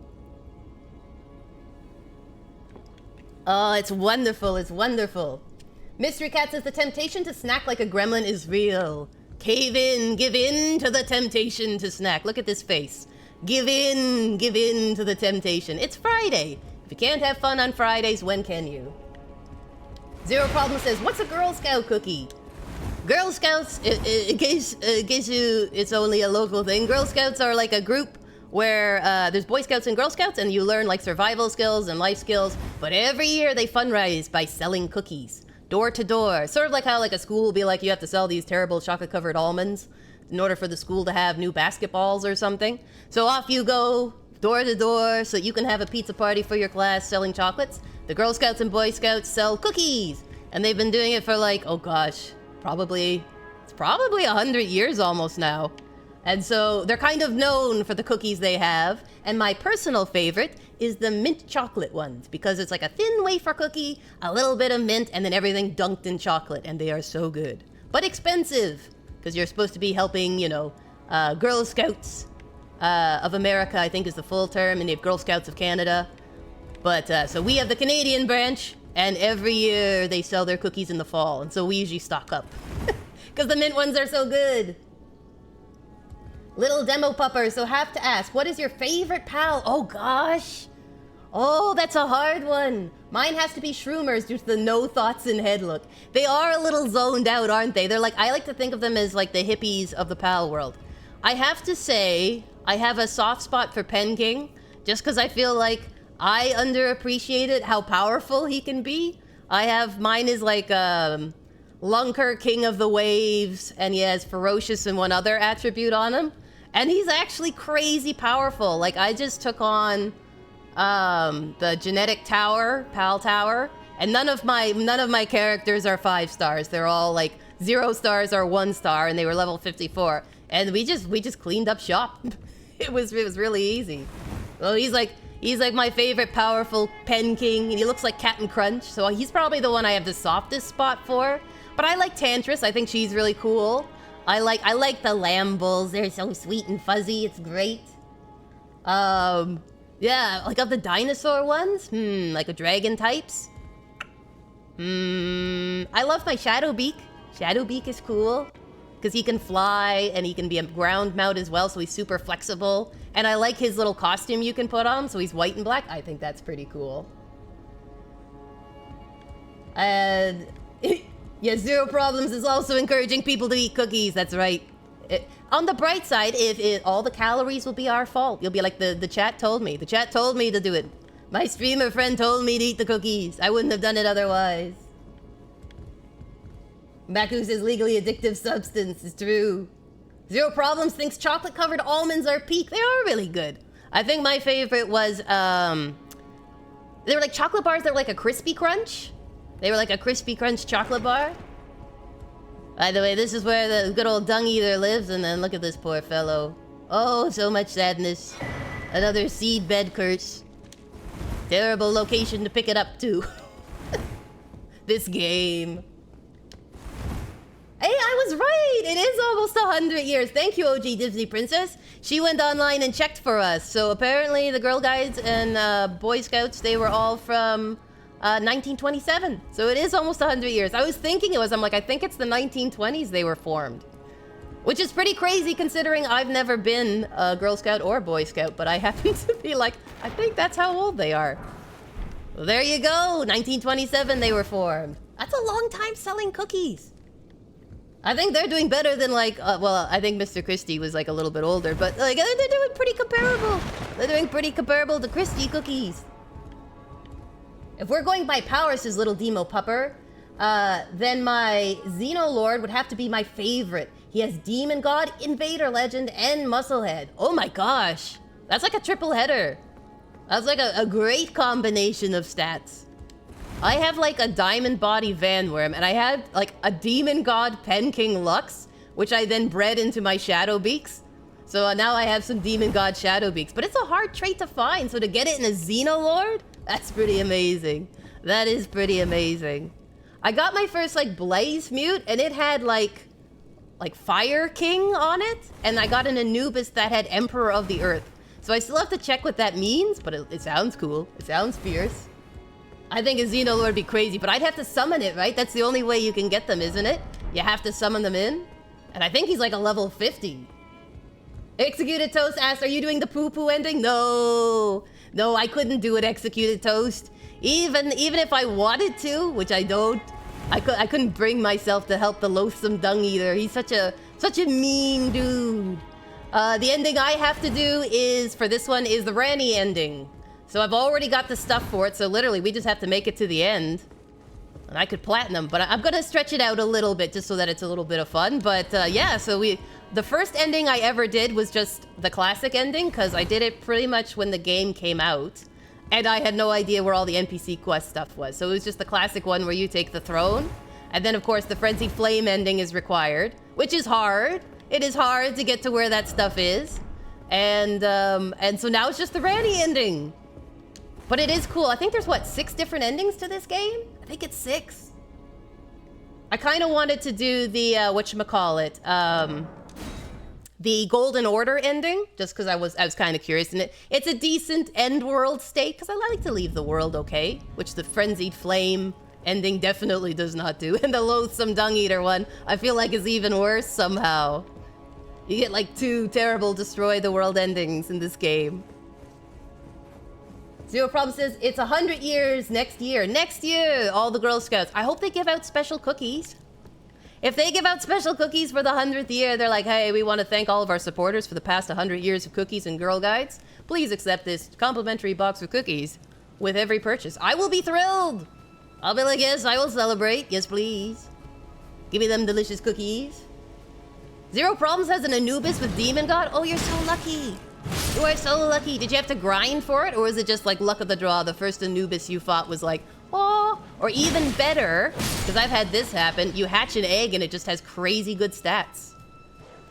Oh, it's wonderful, it's wonderful. Mystery Cat says the temptation to snack like a gremlin is real. Cave in, give in to the temptation to snack. Look at this face. Give in to the temptation. It's Friday. If you can't have fun on Fridays, when can you? Zero Problem says, what's a Girl Scout cookie? Girl Scouts, in case you, it's only a local thing. Girl Scouts are like a group where there's Boy Scouts and Girl Scouts, and you learn like survival skills and life skills. But every year they fundraise by selling cookies, door to door. Sort of like how like a school will be like, you have to sell these terrible chocolate-covered almonds in order for the school to have new basketballs or something. So off you go, door to door, so you can have a pizza party for your class selling chocolates. The Girl Scouts and Boy Scouts sell cookies, and they've been doing it for like, oh gosh, it's probably 100 years almost now. And so they're kind of known for the cookies they have. And my personal favorite is the mint chocolate ones, because it's like a thin wafer cookie, a little bit of mint, and then everything dunked in chocolate, and they are so good. But expensive, because you're supposed to be helping, you know, Girl Scouts of America, I think is the full term, and you have Girl Scouts of Canada. But so we have the Canadian branch, and every year they sell their cookies in the fall, and so we usually stock up. Because the mint ones are so good. Little Demo Pupper, so have to ask, what is your favorite pal? Oh gosh. Oh, that's a hard one. Mine has to be Shroomers due to the no thoughts in head look. They are a little zoned out, aren't they? They're like, I like to think of them as like the hippies of the pal world. I have to say, I have a soft spot for Pen King, just because I feel like I underappreciated how powerful he can be. Mine is like Lunker, King of the Waves, and he has Ferocious and one other attribute on him. And he's actually crazy powerful. Like, I just took on the Genetic Tower, Pal Tower, and none of my characters are 5 stars. They're all like 0 stars or 1 star, and they were level 54. And we just cleaned up shop. It was really easy. Well, he's like my favorite powerful Pen King, and he looks like Captain Crunch, so he's probably the one I have the softest spot for. But I like Tantris. I think she's really cool. I like the Lambulls. They're so sweet and fuzzy. It's great. Yeah, like of the dinosaur ones, like a dragon types. I love my Shadowbeak. Shadowbeak is cool because he can fly and he can be a ground mount as well, so he's super flexible. And I like his little costume you can put on him, so he's white and black. I think that's pretty cool. And yeah, Zero Problems is also encouraging people to eat cookies. That's right. On the bright side, if all the calories will be our fault. You'll be like, the chat told me. The chat told me to do it. My streamer friend told me to eat the cookies. I wouldn't have done it otherwise. Maku says legally addictive substance. It's true. Zero Problems thinks chocolate-covered almonds are peak. They are really good. I think my favorite was, they were like chocolate bars that were like a crispy crunch. They were like a crispy crunch chocolate bar. By the way, this is where the good old dung eater lives, and then look at this poor fellow. Oh, so much sadness. Another seed bed curse. Terrible location to pick it up to. This game. Hey, I was right! It is almost 100 years. Thank you, OG Disney Princess. She went online and checked for us. So apparently the Girl Guides and Boy Scouts, they were all from 1927. So it is almost 100 years. I was thinking I'm like, I think it's the 1920s they were formed. Which is pretty crazy considering I've never been a Girl Scout or Boy Scout, but I happen to be like, I think that's how old they are. Well, there you go. 1927 they were formed. That's a long time selling cookies. I think they're doing better than like, well, I think Mr. Christie was like a little bit older, but like they're doing pretty comparable. They're doing pretty comparable to Christie cookies. If we're going by power, says Little Demo Pupper, then my Lord would have to be my favorite. He has Demon God, Invader Legend, and Musclehead. Oh my gosh. That's like a triple header. That's like a great combination of stats. I have like a Diamond Body Vanworm, and I had like a Demon God Pen King Lux which I then bred into my Shadow Beaks. So now I have some Demon God Shadow Beaks, but it's a hard trait to find. So to get it in a Xenolord, that's pretty amazing. That is pretty amazing. I got my first like Blaze Mute, and it had like Fire King on it, and I got an Anubis that had Emperor of the Earth. So I still have to check what that means, but it sounds cool. It sounds fierce. I think a Xenolord would be crazy, but I'd have to summon it, right? That's the only way you can get them, isn't it? You have to summon them in. And I think he's like a level 50. Executed Toast asked, are you doing the poo-poo ending? No. No, I couldn't do it, Executed Toast. Even if I wanted to, which I don't, I couldn't bring myself to help the loathsome dung eater. He's such a mean dude. The ending I have to do is, for this one, is the Ranny ending. So I've already got the stuff for it, so literally we just have to make it to the end. And I could platinum, but I'm gonna stretch it out a little bit just so that it's a little bit of fun. But yeah, so the first ending I ever did was just the classic ending, because I did it pretty much when the game came out. And I had no idea where all the NPC quest stuff was. So it was just the classic one where you take the throne. And then, of course, the Frenzy Flame ending is required, which is hard. It is hard to get to where that stuff is. And so now it's just the Ranny ending. But it is cool. I think there's, what, 6 different endings to this game? I think it's 6. I kind of wanted to do the, whatchamacallit, the Golden Order ending, just because I was kind of curious. And it's a decent end world state, because I like to leave the world okay, which the Frenzied Flame ending definitely does not do. And the Loathsome Dung Eater one, I feel like is even worse somehow. You get like 2 terrible destroy the world endings in this game. Zero Problem says, it's 100 years next year. Next year, all the Girl Scouts. I hope they give out special cookies. If they give out special cookies for the 100th year, they're like, hey, we want to thank all of our supporters for the past 100 years of cookies and Girl Guides. Please accept this complimentary box of cookies with every purchase. I will be thrilled. I'll be like, yes, I will celebrate. Yes, please. Give me them delicious cookies. Zero Problems has an Anubis with Demon God. Oh, you're so lucky. You are so lucky. Did you have to grind for it? Or was it just like luck of the draw? The first Anubis you fought was like, oh, or even better, because I've had this happen, you hatch an egg and it just has crazy good stats.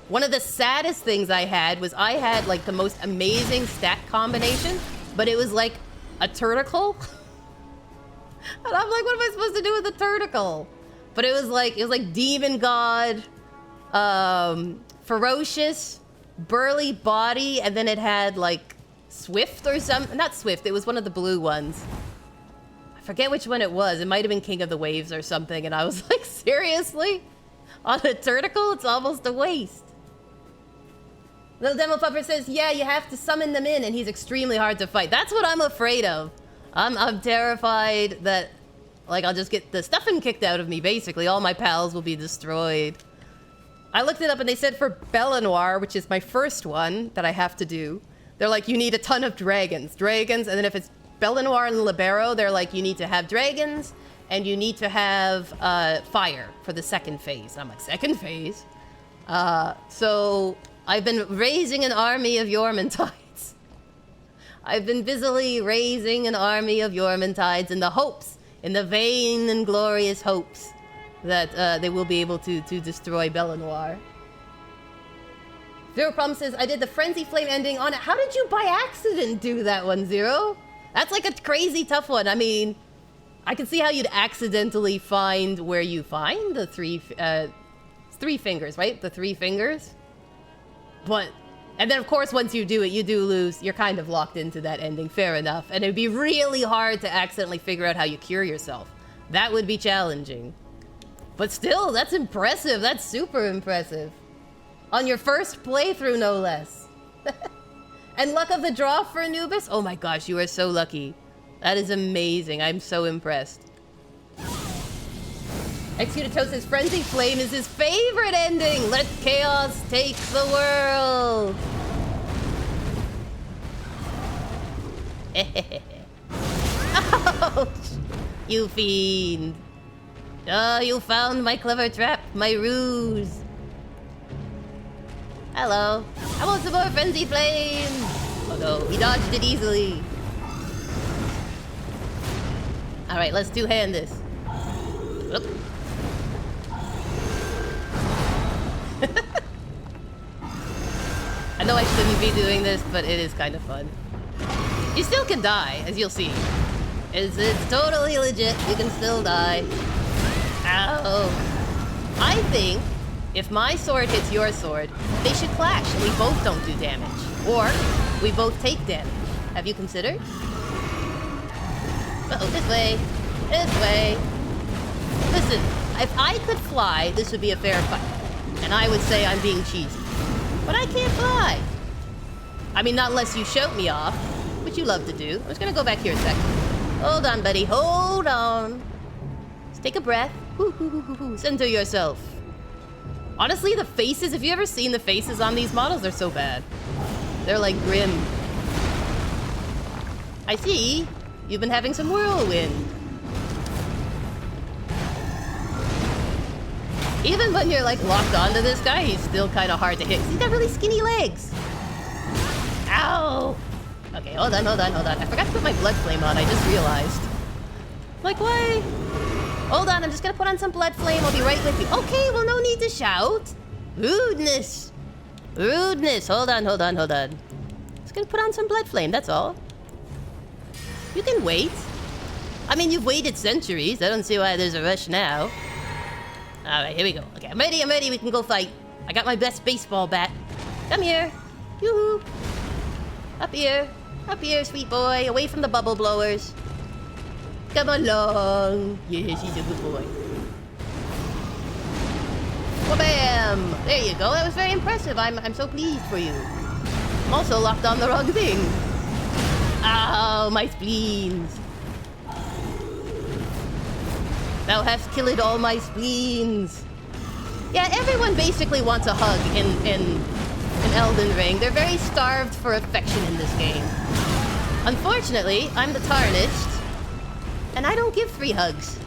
One of the saddest things I had was I had like the most amazing stat combination, but it was like a turticle. And I'm like, what am I supposed to do with a turticle? But it was like Demon God, ferocious, burly body, and then it had like Swift or something. Not Swift, it was one of the blue ones. I forget which one it was. It might have been King of the Waves or something, and I was like, seriously? On a turticle? It's almost a waste. Little Demo Pupper says, yeah, you have to summon them in, and he's extremely hard to fight. That's what I'm afraid of. I'm terrified that, like, I'll just get the stuffing kicked out of me, basically. All my pals will be destroyed. I looked it up, and they said for Belenoir, which is my first one that I have to do, they're like, you need a ton of dragons. Dragons, and then if it's Belenoir and Libero, they're like, you need to have dragons, and you need to have fire for the second phase. I'm like, second phase? So I've been raising an army of Yormantides. I've been busily raising an army of Yormantides in the hopes, in the vain and glorious hopes, that they will be able to destroy Belenoir. Zero Problem says, I did the Frenzy Flame ending on it. How did you by accident do that one, Zero? That's like a crazy tough one. I mean, I can see how you'd accidentally find where you find the three fingers, right? The 3 fingers. But, and then of course, once you do it, you do lose. You're kind of locked into that ending, fair enough. And it'd be really hard to accidentally figure out how you cure yourself. That would be challenging. But still, that's impressive. That's super impressive. On your first playthrough, no less. And luck of the draw for Anubis? Oh my gosh, you are so lucky. That is amazing. I'm so impressed. Executed Toast says Frenzy Flame is his favorite ending. Let chaos take the world. Ouch! You fiend. Oh, you found my clever trap, my ruse. Hello. I want some more Frenzy Flame. Oh no, he dodged it easily. Alright, let's two-hand this. Oop. I know I shouldn't be doing this, but it is kind of fun. You still can die, as you'll see. It's totally legit. You can still die. Ow. I think if my sword hits your sword, they should clash and we both don't do damage. Or we both take damage. Have you considered? Uh-oh, this way. This way. Listen, if I could fly, this would be a fair fight. And I would say I'm being cheesy. But I can't fly. I mean, not unless you shout me off, which you love to do. I'm just gonna go back here a second. Hold on, buddy. Hold on. Just take a breath. Center yourself. Honestly, the faces, if you ever seen the faces on these models, they're so bad. They're like grim. I see. You've been having some whirlwind. Even when you're like locked onto this guy, he's still kind of hard to hit. He's got really skinny legs. Ow! Okay, hold on. I forgot to put my blood flame on, I just realized. Like, why? Hold on, I'm just gonna put on some blood flame. I'll be right with you. Okay, well, no need to shout. Rudeness. Rudeness. Hold on. Just gonna put on some blood flame, that's all. You can wait. I mean, you've waited centuries. I don't see why there's a rush now. Alright, here we go. Okay, I'm ready. We can go fight. I got my best baseball bat. Come here. Yoo-hoo. Up here, sweet boy. Away from the bubble blowers. Come along. Yes, he's a good boy. Wha-bam! There you go. That was very impressive. I'm so pleased for you. I'm also locked on the wrong thing. Ow, my spleens. Thou hast killed all my spleens. Yeah, everyone basically wants a hug in Elden Ring. They're very starved for affection in this game. Unfortunately, I'm the Tarnished, and I don't give free hugs.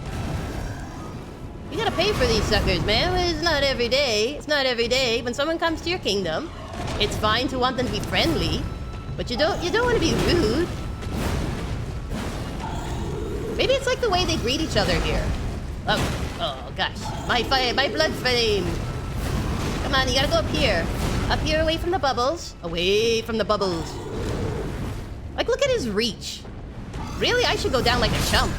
You gotta pay for these suckers, man. It's not every day. It's not every day. When someone comes to your kingdom, it's fine to want them to be friendly, but you don't want to be rude. Maybe it's like the way they greet each other here. Oh gosh, my blood flame. Come on, you gotta go up here. Up here, away from the bubbles. Away from the bubbles. Like, look at his reach. Really, I should go down like a chump.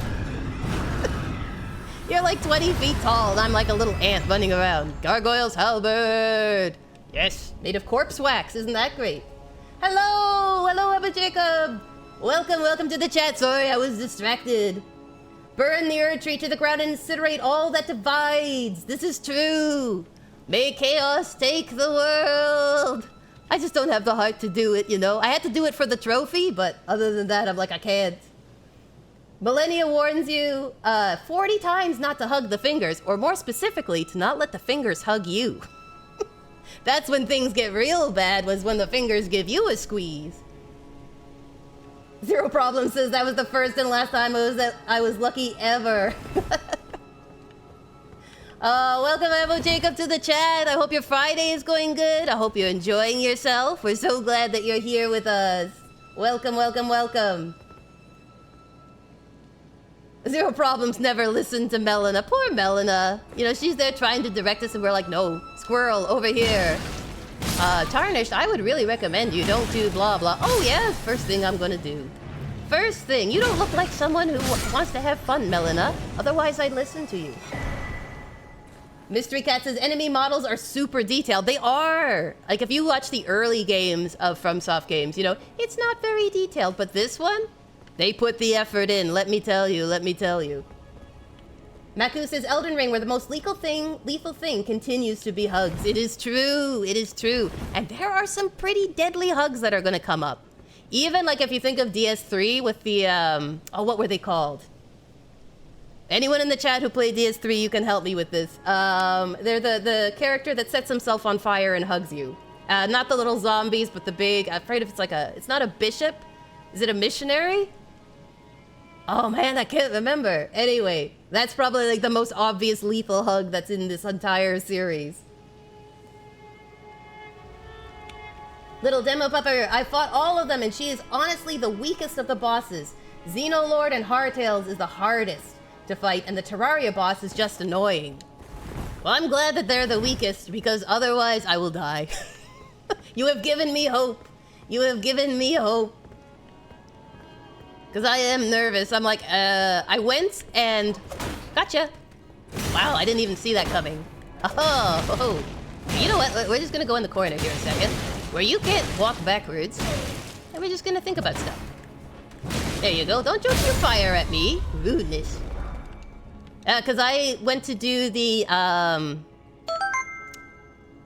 You're like 20 feet tall, and I'm like a little ant running around. Gargoyle's halberd. Yes, made of corpse wax. Isn't that great? Hello, Emma Jacob. Welcome to the chat. Sorry, I was distracted. Burn the earth tree to the ground and incinerate all that divides. This is true. May chaos take the world. I just don't have the heart to do it, you know. I had to do it for the trophy, but other than that, I'm like, I can't. Millennia warns you 40 times not to hug the fingers, or more specifically, to not let the fingers hug you. That's when things get real bad, was when the fingers give you a squeeze. Zero Problem says that was the first and last time I was lucky ever. Welcome, Evo Jacob, to the chat. I hope your Friday is going good. I hope you're enjoying yourself. We're so glad that you're here with us. Welcome. Zero Problems never listened to Melina. Poor Melina. You know, she's there trying to direct us and we're like, no, squirrel, over here. Tarnished, I would really recommend you don't do blah blah. Oh yeah, first thing I'm gonna do. First thing, you don't look like someone who wants to have fun, Melina. Otherwise, I'd listen to you. Mystery Cat says enemy models are super detailed. They are. Like, if you watch the early games of FromSoft games, you know, it's not very detailed. But this one, they put the effort in. Let me tell you. Maku says Elden Ring, where the most lethal thing continues to be hugs. It is true. And there are some pretty deadly hugs that are going to come up. Even, like, if you think of DS3 with the, what were they called? Anyone in the chat who played DS3, you can help me with this. They're the character that sets himself on fire and hugs you. Not the little zombies, but the big, I'm afraid if it's like it's not a bishop. Is it a missionary? Oh man, I can't remember. Anyway, that's probably like the most obvious lethal hug that's in this entire series. Little Demo Pupper, I fought all of them and she is honestly the weakest of the bosses. Lord and Hardtails is the hardest to fight, and the Terraria boss is just annoying. Well, I'm glad that they're the weakest, because otherwise I will die. You have given me hope. You have given me hope. Because I am nervous. I'm like, I went and... Gotcha. Wow, I didn't even see that coming. Oh. You know what? We're just going to go in the corner here a second, where you can't walk backwards. And we're just going to think about stuff. There you go. Don't joke your fire at me. Rudeness. Because I went to do the,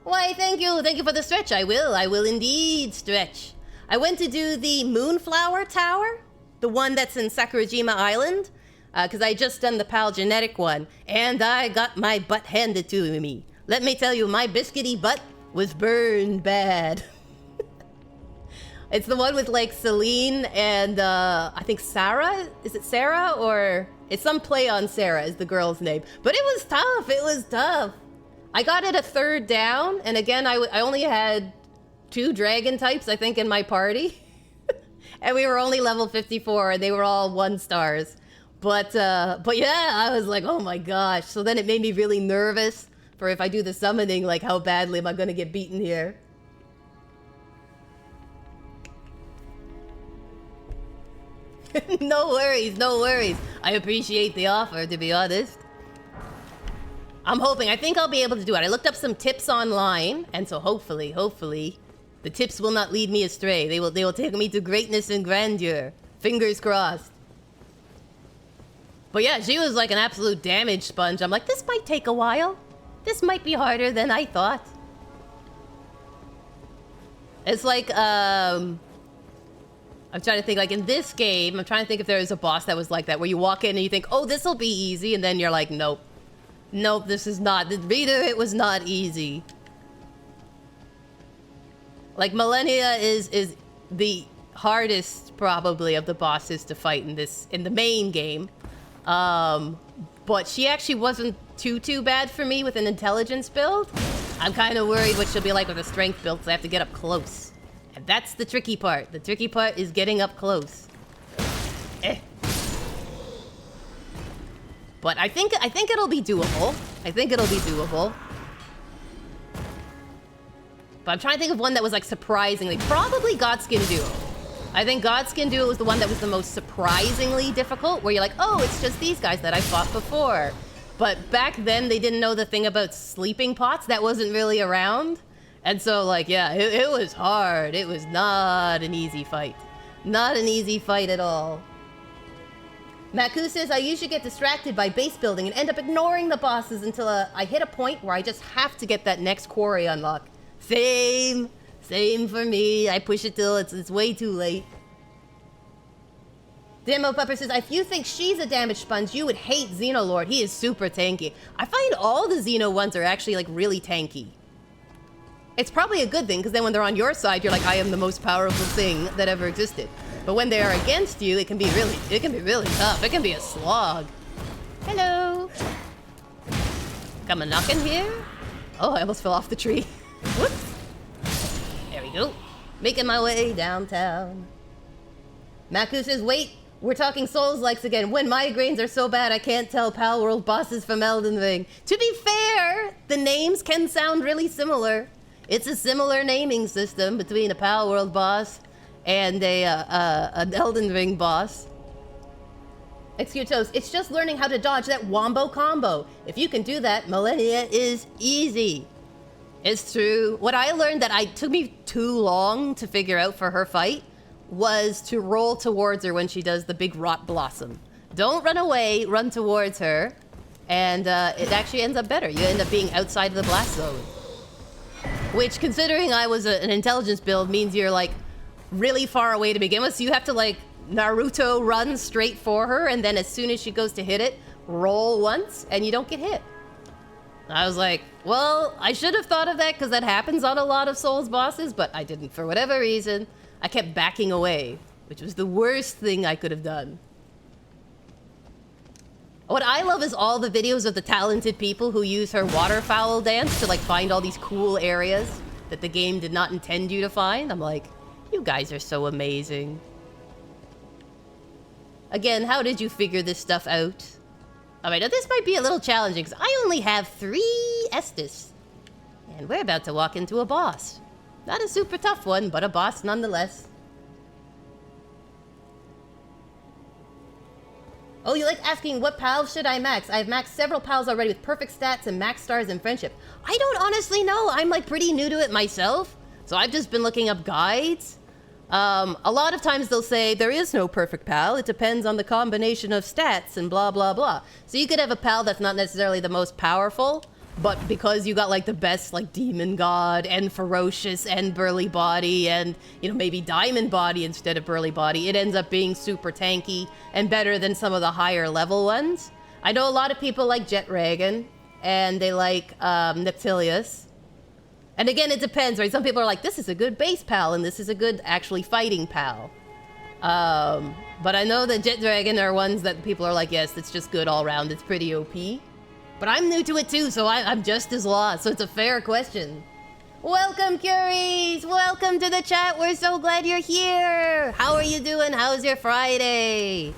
Why, thank you. Thank you for the stretch. I will indeed stretch. I went to do the Moonflower Tower, the one that's in Sakurajima Island, because I just done the PAL genetic one, and I got my butt handed to me. Let me tell you, my biscuity butt was burned bad. It's the one with like Celine and I think Sarah? Is it Sarah? Or it's some play on Sarah is the girl's name. But it was tough, it was tough. I got it a third down, and again, I only had 2 dragon types, I think, in my party. And we were only level 54, and they were all 1 stars. But yeah, I was like, oh my gosh. So then it made me really nervous for if I do the summoning, like how badly am I gonna get beaten here? No worries, no worries. I appreciate the offer, to be honest. I'm hoping, I think I'll be able to do it. I looked up some tips online, and so hopefully, the tips will not lead me astray. They will take me to greatness and grandeur. Fingers crossed. But yeah, she was like an absolute damage sponge. I'm like, this might take a while. This might be harder than I thought. It's like, I'm trying to think, like in this game, I'm trying to think if there is a boss that was like that, where you walk in and you think, oh, this'll be easy, and then you're like, nope. Nope, this is not. The reader, it was not easy. Like, Millennia is the hardest, probably, of the bosses to fight in the main game. But she actually wasn't too bad for me with an intelligence build. I'm kind of worried what she'll be like with a strength build, because I have to get up close. And that's the tricky part. The tricky part is getting up close. But I think it'll be doable. I think it'll be doable. But I'm trying to think of one that was like surprisingly, probably Godskin Duo. I think Godskin Duo was the one that was the most surprisingly difficult, where you're like, oh, it's just these guys that I fought before. But back then, they didn't know the thing about sleeping pots. That wasn't really around. And so, like, yeah, it was hard. It was not an easy fight. Not an easy fight at all. Maku says, I usually get distracted by base building and end up ignoring the bosses until I hit a point where I just have to get that next quarry unlock. Same for me. I push it till it's way too late. Demo Pupper says, if you think she's a damage sponge, you would hate Xenolord. He is super tanky. I find all the Xeno ones are actually, like, really tanky. It's probably a good thing, because then when they're on your side, you're like, I am the most powerful thing that ever existed. But when they are against you, it can be really tough. It can be a slog. Hello. Come a knockin' here? Oh, I almost fell off the tree. Whoops. There we go. Making my way downtown. Maku says, wait, we're talking Souls-likes again. When migraines are so bad, I can't tell Pal World bosses from Elden Ring. To be fair, the names can sound really similar. It's a similar naming system between a Pal World boss and an Elden Ring boss. Excutos, it's just learning how to dodge that wombo combo. If you can do that, Millennia is easy. It's true. What I learned that took me too long to figure out for her fight was to roll towards her when she does the big rot blossom. Don't run away, run towards her, and it actually ends up better. You end up being outside of the blast zone. Which, considering I was an intelligence build, means you're like really far away to begin with, so you have to like Naruto run straight for her, and then as soon as she goes to hit it, roll once, and you don't get hit. I was like, well, I should have thought of that, because that happens on a lot of Souls bosses, but I didn't for whatever reason. I kept backing away, which was the worst thing I could have done. What I love is all the videos of the talented people who use her waterfowl dance to like find all these cool areas that the game did not intend you to find. I'm like, you guys are so amazing. Again, how did you figure this stuff out? I mean, this might be a little challenging because I only have 3 Estus. And we're about to walk into a boss. Not a super tough one, but a boss nonetheless. Oh, you like asking what pals should I max? I've maxed several pals already with perfect stats and max stars and friendship. I don't honestly know. I'm like pretty new to it myself. So I've just been looking up guides. A lot of times they'll say there is no perfect pal. It depends on the combination of stats and blah, blah, blah. So you could have a pal that's not necessarily the most powerful, but because you got like the best like demon god and ferocious and burly body and, you know, maybe diamond body instead of burly body, it ends up being super tanky and better than some of the higher level ones. I know a lot of people like Jet Dragon and they like Neptilius. And again, it depends, right? Some people are like, this is a good base pal and this is a good actually fighting pal. But I know that Jet Dragon are ones that people are like, yes, it's just good all around. It's pretty OP. But I'm new to it too, so I'm just as lost. So it's a fair question. Welcome, Curies! Welcome to the chat. We're so glad you're here. How are you doing? How's your Friday?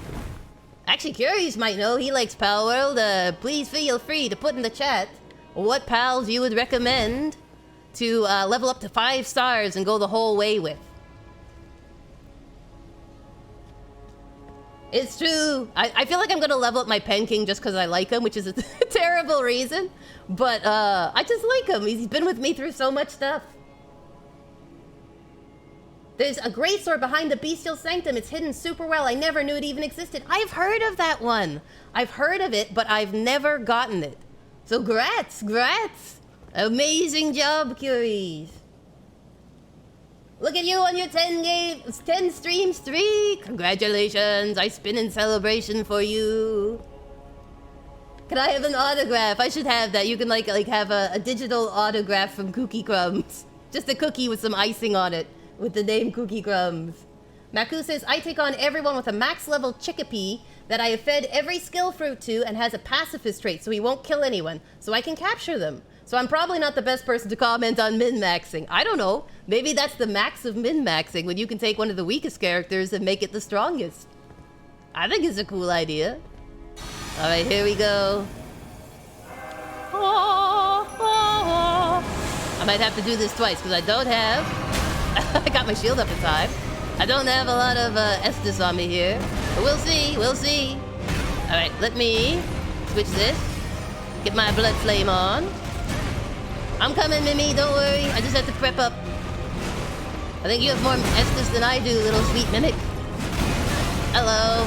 Actually, Curies might know. He likes Pal World. Please feel free to put in the chat what pals you would recommend to level up to 5 stars and go the whole way with. It's true. I feel like I'm gonna level up my Pen King just because I like him, which is a terrible reason. But I just like him. He's been with me through so much stuff. There's a great sword behind the Bestial Sanctum. It's hidden super well. I never knew it even existed. I've heard of that one. I've heard of it, but I've never gotten it. So grats. Amazing job, Curies. Look at you on your 10 stream streak. Congratulations. I spin in celebration for you. Can I have an autograph? I should have that. You can like have a digital autograph from Kooky Crumbs. Just a cookie with some icing on it with the name Kooky Crumbs. Maku says, I take on everyone with a max level Chickapee that I have fed every skill fruit to and has a pacifist trait so he won't kill anyone, so I can capture them. So I'm probably not the best person to comment on min-maxing. I don't know. Maybe that's the max of min-maxing, when you can take one of the weakest characters and make it the strongest. I think it's a cool idea. Alright, here we go. I might have to do this twice, because I don't have... I got my shield up in time. I don't have a lot of Estus on me here. But we'll see. Alright, let me switch this. Get my blood flame on. I'm coming, Mimi, don't worry. I just have to prep up. I think you have more Estus than I do, little sweet mimic. Hello.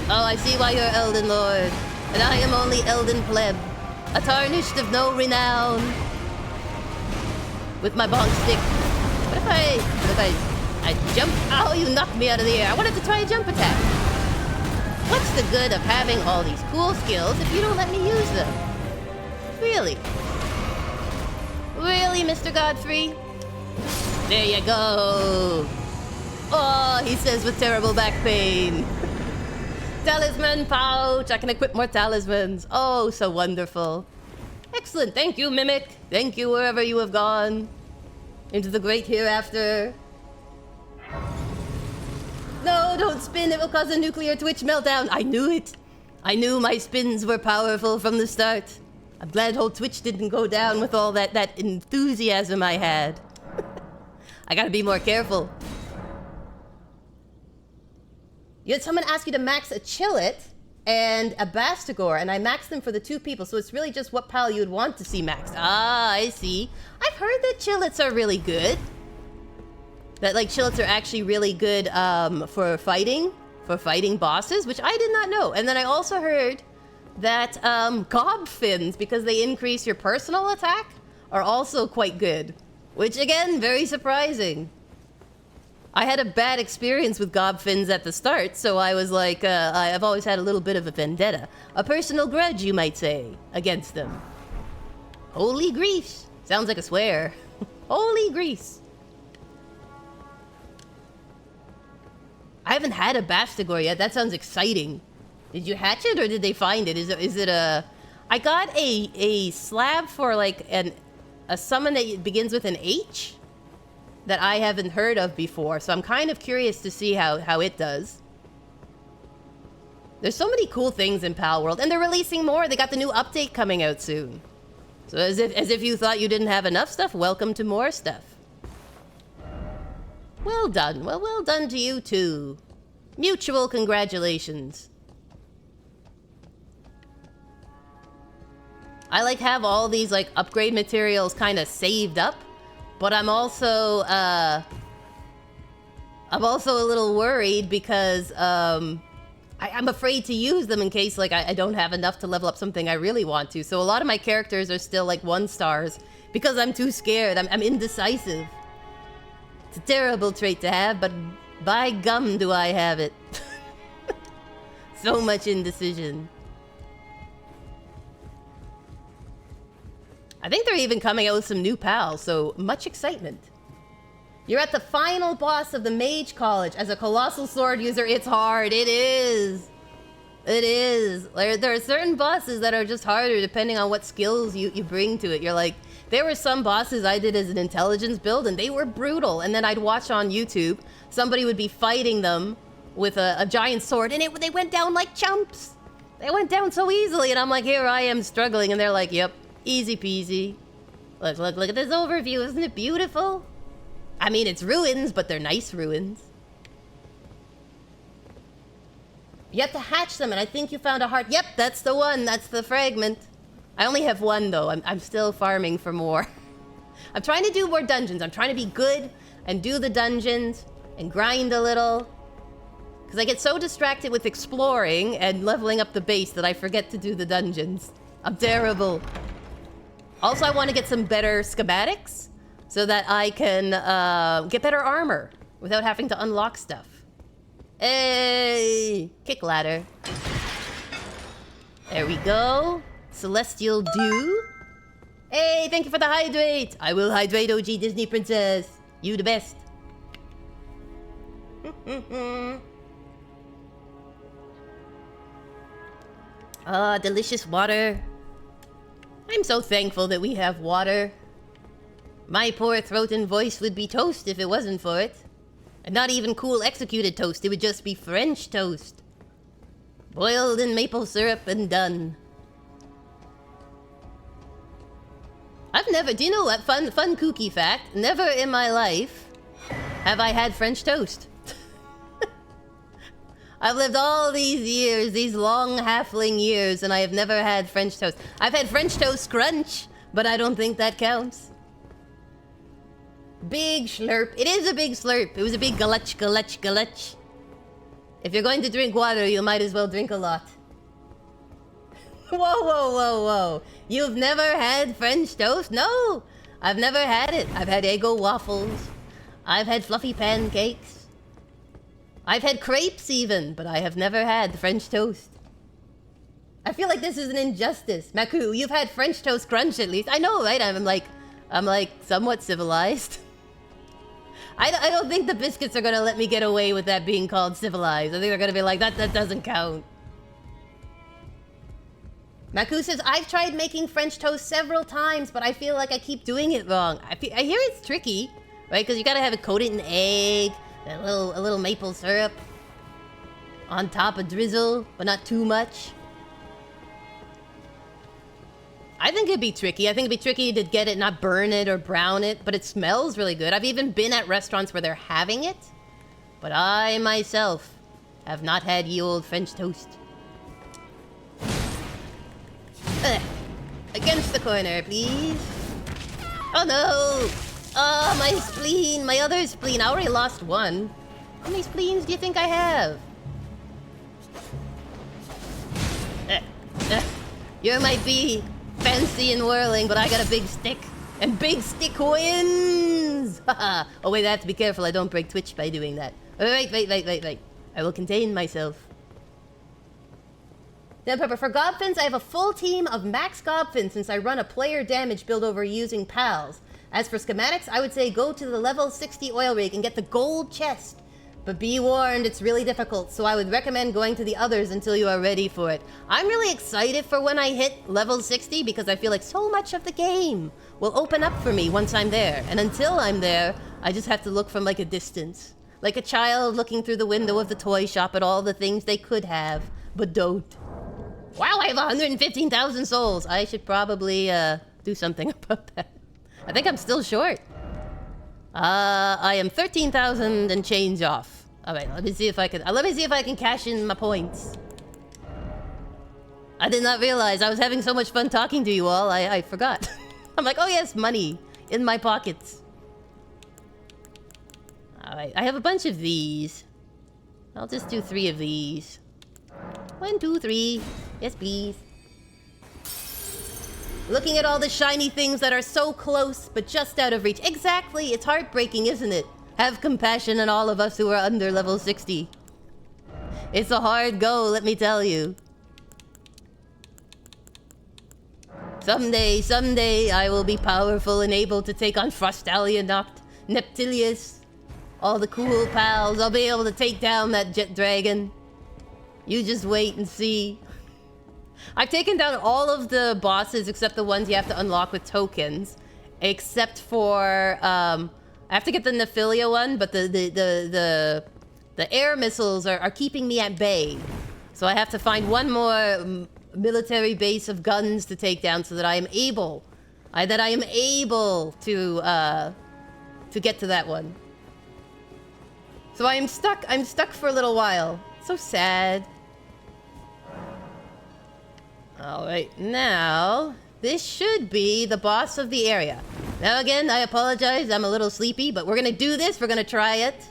Oh, I see why you're Elden Lord. And I am only Elden Pleb. A tarnished of no renown. With my bonk stick. What if I jump? Oh, you knocked me out of the air. I wanted to try a jump attack. What's the good of having all these cool skills if you don't let me use them? Really? Really, Mr. Godfrey? There you go. Oh, he says with terrible back pain. Talisman pouch. I can equip more talismans. Oh, so wonderful. Excellent. Thank you, Mimic. Thank you wherever you have gone. Into the great hereafter. No, don't spin. It will cause a nuclear Twitch meltdown. I knew it. I knew my spins were powerful from the start. I'm glad whole Twitch didn't go down with all that enthusiasm I had. I gotta be more careful. You had someone ask you to max a Chillet and a Bastigor, and I maxed them for the 2 people, so it's really just what pal you would want to see maxed. Ah, I see. I've heard that Chillets are really good. That, like, Chillets are actually really good for fighting bosses, which I did not know. And then I also heard that gob fins, because they increase your personal attack, are also quite good. Which, again, very surprising. I had a bad experience with gob fins at the start, so I was like, I've always had a little bit of a vendetta. A personal grudge, you might say, against them. Holy grease. Sounds like a swear. Holy grease. I haven't had a Bastigor yet. That sounds exciting. Did you hatch it or did they find it? Is it a... I got a slab for like a summon that begins with an H that I haven't heard of before. So I'm kind of curious to see how it does. There's so many cool things in Pal World, and they're releasing more. They got the new update coming out soon. So as if you thought you didn't have enough stuff, welcome to more stuff. Well done. Well done to you too. Mutual congratulations. I like have all these like upgrade materials kind of saved up, but I'm also a little worried because I'm afraid to use them in case like I don't have enough to level up something I really want to. So a lot of my characters are still like 1 stars because I'm too scared. I'm indecisive. It's a terrible trait to have, but by gum do I have it. So much indecision. I think they're even coming out with some new pals, so much excitement. You're at the final boss of the Mage College. As a Colossal Sword user, it's hard. It is. It is. There are certain bosses that are just harder depending on what skills you bring to it. You're like, there were some bosses I did as an intelligence build and they were brutal. And then I'd watch on YouTube, somebody would be fighting them with a giant sword and they went down like chumps. They went down so easily and I'm like, here I am struggling. And they're like, yep, easy peasy. Look at this overview. Isn't it beautiful? I mean, it's ruins, but they're nice ruins. You have to hatch them, and I think you found a heart. Yep, that's the one. That's the fragment. I only have 1, though. I'm still farming for more. I'm trying to do more dungeons. I'm trying to be good and do the dungeons and grind a little. Because I get so distracted with exploring and leveling up the base that I forget to do the dungeons. I'm terrible. Also, I want to get some better schematics so that I can get better armor without having to unlock stuff. Hey! Kick ladder. There we go. Celestial Dew. Hey, thank you for the hydrate. I will hydrate, OG Disney Princess. You the best. Ah, delicious water. I'm so thankful that we have water. My poor throat and voice would be toast if it wasn't for it. And not even cool executed toast, it would just be French toast. Boiled in maple syrup and done. I've never, do you know what, fun kooky fact, never in my life have I had French toast. I've lived all these years, these long halfling years, and I have never had French toast. I've had French toast crunch, but I don't think that counts. Big slurp. It is a big slurp. It was a big gulch, gulch, gulch. If you're going to drink water, you might as well drink a lot. Whoa, whoa, whoa, whoa. You've never had French toast? No, I've never had it. I've had Eggo waffles. I've had fluffy pancakes. I've had crepes even, but I have never had French toast. I feel like this is an injustice. Maku, you've had French toast crunch at least. I know, right? I'm like somewhat civilized. I don't think the biscuits are gonna let me get away with that being called civilized. I think they're gonna be like, that doesn't count. Maku says, I've tried making French toast several times, but I feel like I keep doing it wrong. I hear it's tricky, right? Because you gotta have it coated in egg, a little maple syrup on top of drizzle, but not too much. I think it'd be tricky. I think it'd be tricky to get it, not burn it or brown it, but it smells really good. I've even been at restaurants where they're having it, but I myself have not had ye old French toast. Against the corner, please. Oh no! Oh, my spleen, my other spleen. I already lost 1. How many spleens do you think I have? You might be fancy and whirling, but I got a big stick. And big stick wins! Oh wait, I have to be careful I don't break Twitch by doing that. Wait. I will contain myself. Now, Pepper, for Godfins, I have a full team of max Godfins since I run a player damage build over using pals. As for schematics, I would say go to the level 60 oil rig and get the gold chest. But be warned, it's really difficult, so I would recommend going to the others until you are ready for it. I'm really excited for when I hit level 60 because I feel like so much of the game will open up for me once I'm there. And until I'm there, I just have to look from like a distance. Like a child looking through the window of the toy shop at all the things they could have, but don't. Wow, I have 115,000 souls. I should probably do something about that. I think I'm still short. I am 13,000 and change off. All right, let me see if I can cash in my points. I did not realize I was having so much fun talking to you all. I forgot. I'm like, oh yes, money in my pockets. All right, I have a bunch of these. I'll just do 3 of these. 1, 2, 3. Yes, please. Looking at all the shiny things that are so close, but just out of reach. Exactly, it's heartbreaking, isn't it? Have compassion on all of us who are under level 60. It's a hard go, let me tell you. Someday, I will be powerful and able to take on Frostalia Noct, Neptilius, all the cool pals. I'll be able to take down that jet dragon. You just wait and see. I've taken down all of the bosses except the ones you have to unlock with tokens. Except for, I have to get the Nephilia one, but the air missiles are keeping me at bay. So I have to find one more military base of guns to take down so that I am able to get to that one. So I'm stuck for a little while. So sad. Alright, now this should be the boss of the area. Now again, I apologize, I'm a little sleepy, but we're gonna do this, we're gonna try it.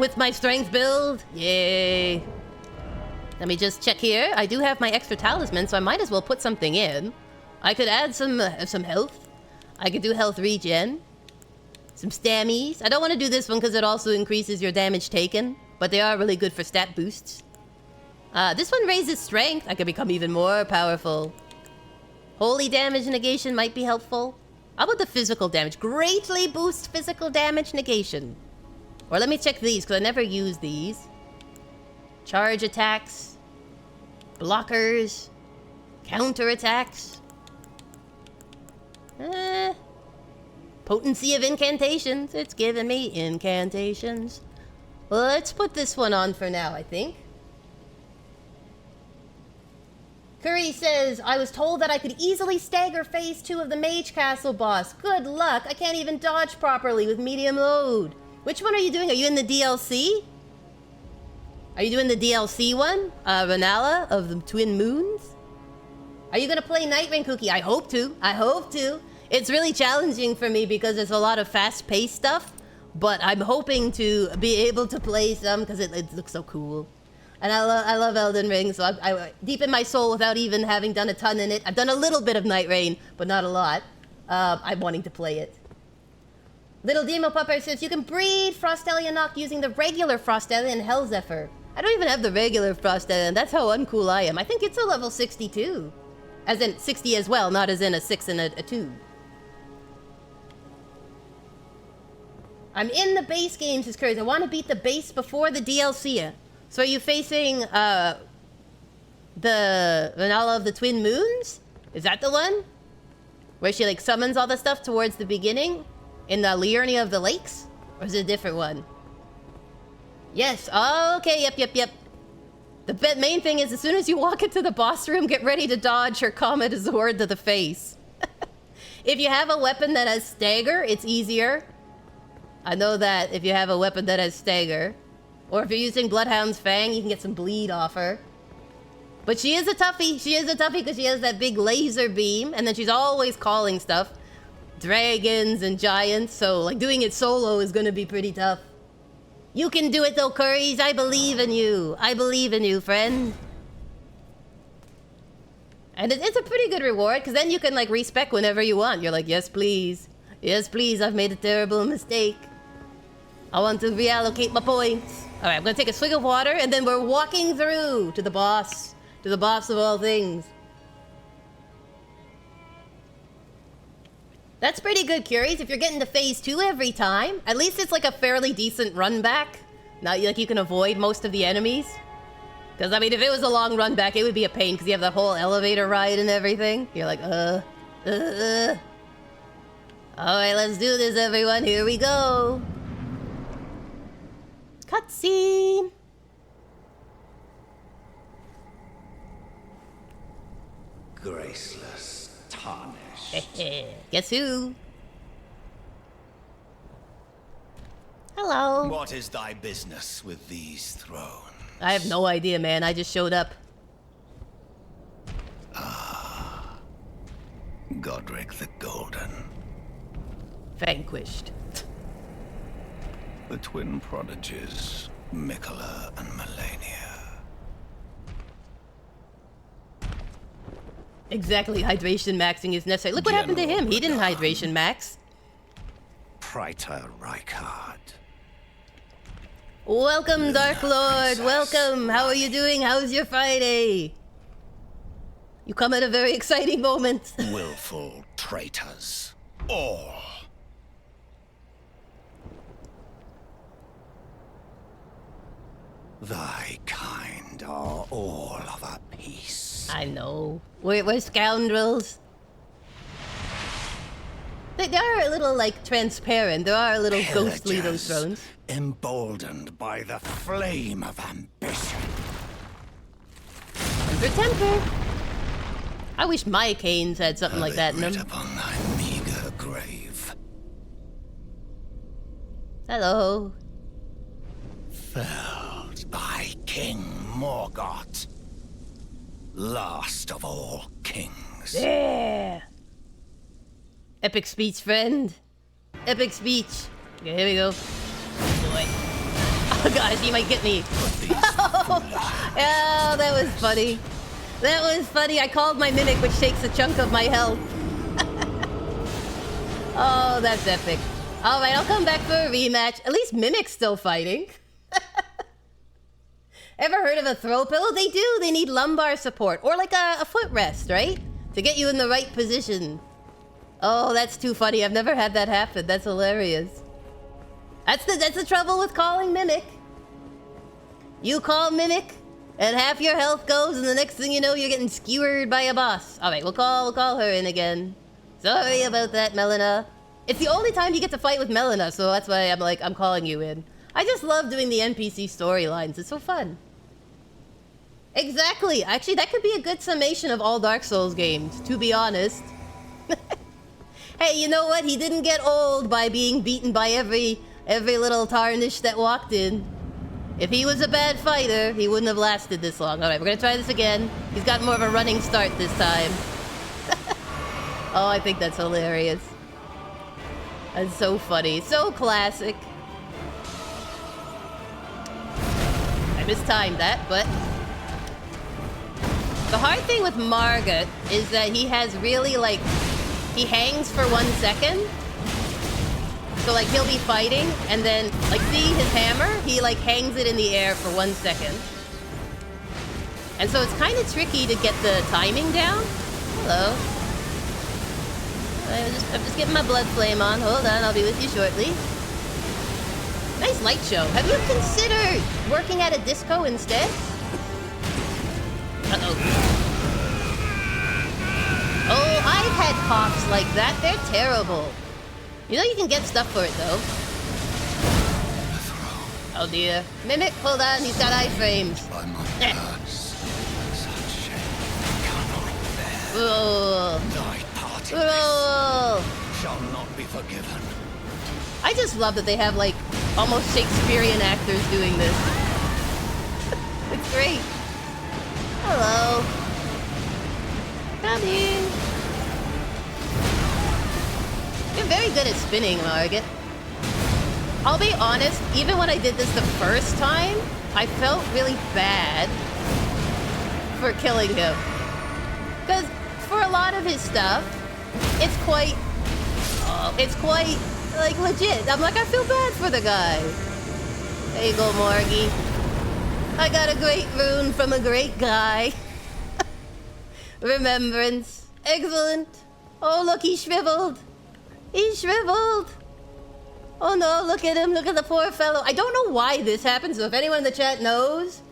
With my strength build. Yay. Let me just check here. I do have my extra talisman, so I might as well put something in. I could add some health. I could do health regen. Some stammies. I don't want to do this one because it also increases your damage taken, but they are really good for stat boosts. This one raises strength. I could become even more powerful. Holy damage negation might be helpful. How about the physical damage? Greatly boost physical damage negation. Or let me check these, because I never use these. Charge attacks. Blockers. Counter attacks. Potency of incantations. It's giving me incantations. Well, let's put this one on for now, I think. Curry says, I was told that I could easily stagger phase 2 of the Mage Castle boss. Good luck. I can't even dodge properly with medium load. Which one are you doing? Are you in the DLC? Are you doing the DLC one? Renala of the Twin Moons? Are you gonna play Night Rain, Kooky? I hope to. I hope to. It's really challenging for me because there's a lot of fast-paced stuff. But I'm hoping to be able to play some because it looks so cool. And I love Elden Ring, so I deep in my soul, without even having done a ton in it. I've done a little bit of Night Rain, but not a lot. I'm wanting to play it. Little Demo Pupper says, you can breed Frostalia Noct using the regular Frostalia and Hell Zephyr. I don't even have the regular Frostalia, and that's how uncool I am. I think it's a level 62. As in 60 as well, not as in a 6 and a 2. I'm in the base game, says Curry. I want to beat the base before the DLC. So are you facing the Renala of the Twin Moons? Is that the one? Where she like summons all the stuff towards the beginning? In the Liurnia of the Lakes? Or is it a different one? Yes, okay, yep. The main thing is as soon as you walk into the boss room, get ready to dodge her Cometh Sword to the face. If you have a weapon that has stagger, it's easier. I know that if you have a weapon that has stagger. Or if you're using Bloodhound's Fang, you can get some bleed off her. But she is a toughie. She is a toughie because she has that big laser beam. And then she's always calling stuff. Dragons and giants. So, like, doing it solo is going to be pretty tough. You can do it, though, Curries. I believe in you. I believe in you, friend. And it's a pretty good reward. Because then you can, like, respec whenever you want. You're like, yes, please. Yes, please. I've made a terrible mistake. I want to reallocate my points. Alright, I'm gonna take a swig of water, and then we're walking through to the boss. To the boss of all things. That's pretty good, Curies. If you're getting to phase 2 every time, at least it's like a fairly decent run back. Not like you can avoid most of the enemies. Because, I mean, if it was a long run back, it would be a pain, because you have that whole elevator ride and everything. You're like, Alright, let's do this, everyone. Here we go. Cutscene! Graceless tarnished. Guess who? Hello. What is thy business with these thrones? I have no idea, man. I just showed up. Godric the Golden. Vanquished. The twin prodigies, Mikola and Melania. Exactly, hydration maxing is necessary. Look what happened to him. He didn't hydration max. Praetor Rykard. Welcome, Dark Lord. Welcome. How are you doing? How's your Friday? You come at a very exciting moment. Willful traitors. All. Thy kind are all of a piece. I know. We're scoundrels. They are a little, like, transparent. There are a little ghostly, those thrones. Emboldened by the flame of ambition. Under temper. I wish my canes had something like that in them. Upon thy meager grave. Hello. Felled by King Morgott. Last of all kings. Yeah. Epic speech, friend. Epic speech. Okay, here we go. Oh, boy. Oh gosh, he might get me. Yeah, that was funny. That was funny. I called my Mimic, which takes a chunk of my health. Oh, that's epic. Alright, I'll come back for a rematch. At least Mimic's still fighting. Ever heard of a throw pillow? They do. They need lumbar support. Or like a footrest, right? To get you in the right position. Oh, that's too funny. I've never had that happen. That's hilarious. That's the trouble with calling Mimic. You call Mimic, and half your health goes, and the next thing you know, you're getting skewered by a boss. All right, we'll call her in again. Sorry about that, Melina. It's the only time you get to fight with Melina, so that's why I'm calling you in. I just love doing the NPC storylines. It's so fun. Exactly. Actually, that could be a good summation of all Dark Souls games, to be honest. Hey, you know what? He didn't get old by being beaten by every little tarnish that walked in. If he was a bad fighter, he wouldn't have lasted this long. All right, we're gonna try this again. He's got more of a running start this time. Oh, I think that's hilarious. That's so funny. So classic. I mistimed that, but... The hard thing with Morgott is that he has really, like... He hangs for 1 second. So, like, he'll be fighting, and then, like, see his hammer? He, like, hangs it in the air for 1 second. And so it's kind of tricky to get the timing down. Hello. I'm just getting my blood flame on. Hold on, I'll be with you shortly. Nice light show. Have you considered working at a disco instead? Uh-oh. Oh, I've had coughs like that. They're terrible. You know you can get stuff for it, though. Oh, dear. Mimic, hold on. He's got iframes. Shall not be forgiven. I just love that they have, like, almost Shakespearean actors doing this. It's great. Hello. Coming. You're very good at spinning, Morgott. I'll be honest, even when I did this the first time, I felt really bad for killing him. Because for a lot of his stuff, it's quite, like, legit. I'm like, I feel bad for the guy. There you go, Morgie. I got a great rune from a great guy. Remembrance. Excellent. Oh, look, he's shriveled. He's shriveled. Oh no, look at him. Look at the poor fellow. I don't know why this happens, so if anyone in the chat knows,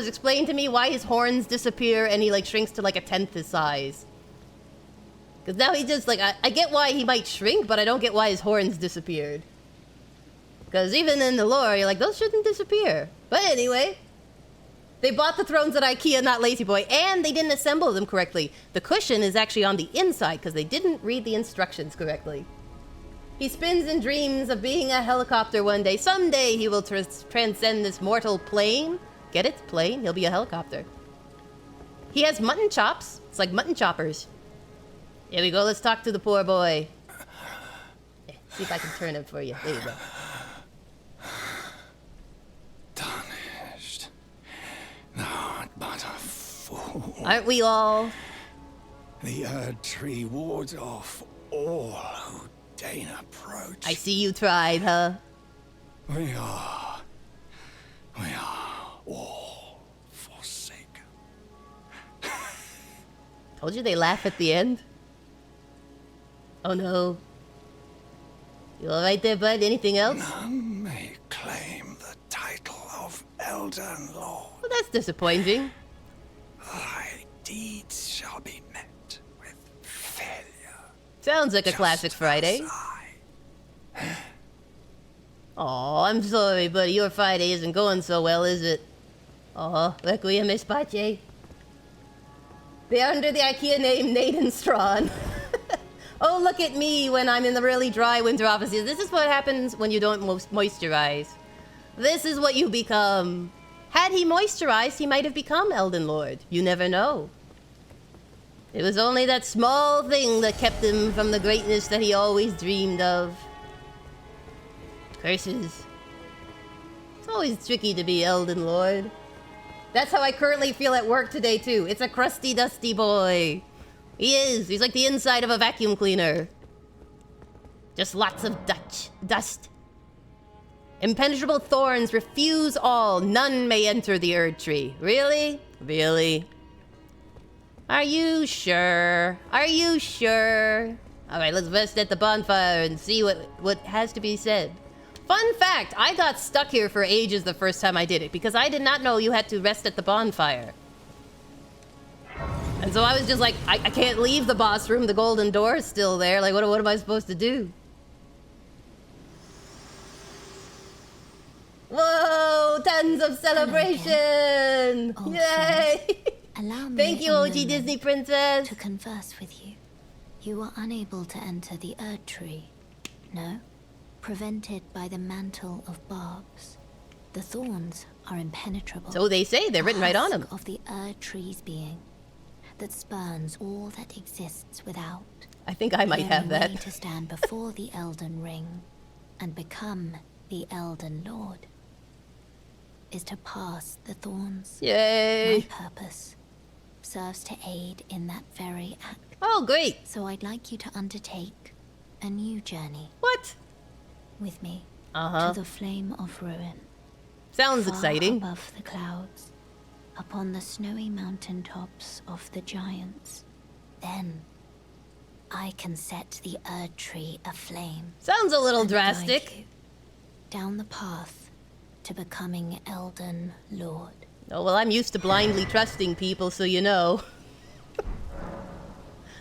explain to me why his horns disappear and he, like, shrinks to, like, a 10th his size. Because now he just, like, I get why he might shrink, but I don't get why his horns disappeared. Because even in the lore, you're like, those shouldn't disappear. But anyway. They bought the thrones at IKEA, not Lazy Boy, and they didn't assemble them correctly. The cushion is actually on the inside because they didn't read the instructions correctly. He spins and dreams of being a helicopter one day. Someday he will transcend this mortal plane. Get it? Plane? He'll be a helicopter. He has mutton chops. It's like mutton choppers. Here we go. Let's talk to the poor boy. See if I can turn him for you. There you go. Tarnished. Not but a fool. Aren't we all? The Erd Tree wards off all who deign approach. I see you tried, huh? We are all forsaken. Told you they laugh at the end. Oh no. You alright there, bud? Anything else? None may claim the title of Elden Lord. Well, that's disappointing. Thy deeds shall be met with failure. Sounds like a classic Friday. Oh, I'm sorry, buddy. Your Friday isn't going so well, is it? Oh, Requiem es Pace. They're under the IKEA name Nadenstron. Oh, look at me when I'm in the really dry winter offices. This is what happens when you don't moisturize. This is what you become. Had he moisturized, he might have become Elden Lord. You never know. It was only that small thing that kept him from the greatness that he always dreamed of. Curses. It's always tricky to be Elden Lord. That's how I currently feel at work today, too. It's a crusty, dusty boy. He is. He's like the inside of a vacuum cleaner. Just lots of dust. Impenetrable thorns refuse all. None may enter the Erd Tree. Really? Really? Are you sure? Are you sure? Alright, let's rest at the bonfire and see what has to be said. Fun fact, I got stuck here for ages the first time I did it because I did not know you had to rest at the bonfire. And so I was just like, I can't leave the boss room. The golden door is still there. Like, what am I supposed to do? Whoa! Tons of celebration! Yay! Allow me Thank you, OG Disney Princess! to converse with you. You are unable to enter the Erd Tree. No? Prevented by the mantle of barbs. The thorns are impenetrable. So they say. They're written right on them. Of the Erd Tree's being that spurns all that exists without. I think I might have that. The only way to stand before the Elden Ring and become the Elden Lord is to pass the thorns. Yay! My purpose serves to aid in that very act. Oh, great. So I'd like you to undertake a new journey. What? With me. Uh-huh. To the Flame of Ruin. Sounds Far exciting. above the clouds, upon the snowy mountain tops of the giants. Then I can set the Erd Tree aflame. Sounds a little and guide drastic. you down the path to becoming Elden Lord. Oh, well, I'm used to blindly trusting people, so you know.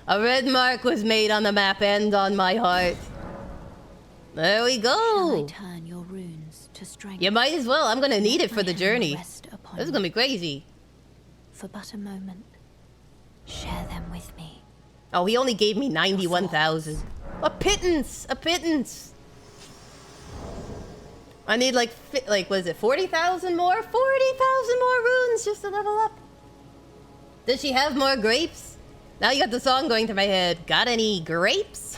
A red mark was made on the map and on my heart. There we Shall I go. turn your runes to strength? You might as well. I'm gonna need it for My the hand journey. rest upon This is you. gonna be crazy. For but a moment, share them with me. Oh, he only gave me 91,000. A pittance! A pittance! I need like, what is it, 40,000 more? 40,000 more runes just to level up. Does she have more grapes? Now you got the song going to my head. Got any grapes?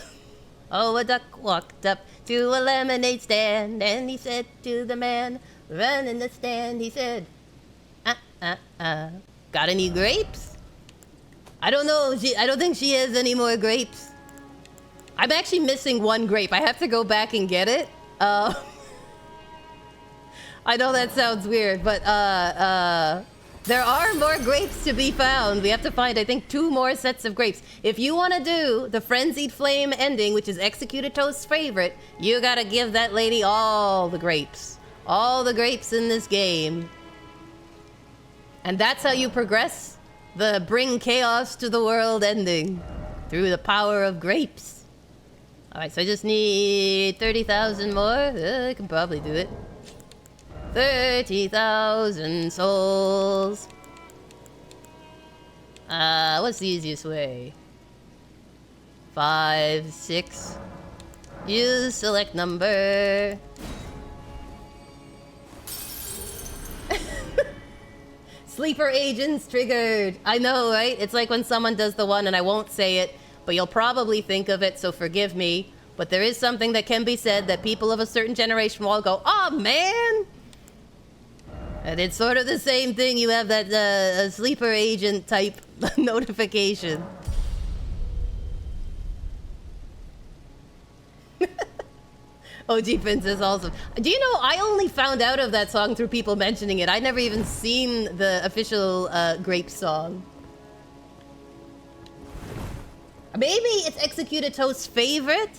Oh, a duck walked up to a lemonade stand, and he said to the man, run in the stand, he said, got any grapes? I don't know, I don't think she has any more grapes. I'm actually missing one grape. I have to go back and get it. I know that sounds weird, but there are more grapes to be found. We have to find, I think, 2 more sets of grapes. If you want to do the Frenzied Flame ending, which is Executato's favorite, you gotta give that lady all the grapes. All the grapes in this game. And that's how you progress the bring chaos to the world ending. Through the power of grapes. Alright, so I just need 30,000 more. I can probably do it. 30,000 souls. What's the easiest way? 5, 6. Use select number. Sleeper agents triggered. I know, right? It's like when someone does the one and I won't say it, but you'll probably think of it, so forgive me. But there is something that can be said that people of a certain generation will all go, oh man! And it's sort of the same thing. You have that sleeper agent type notification. OG Princess also. Do you know, I only found out of that song through people mentioning it. I never even seen the official Grape song. Maybe it's Executato's favorite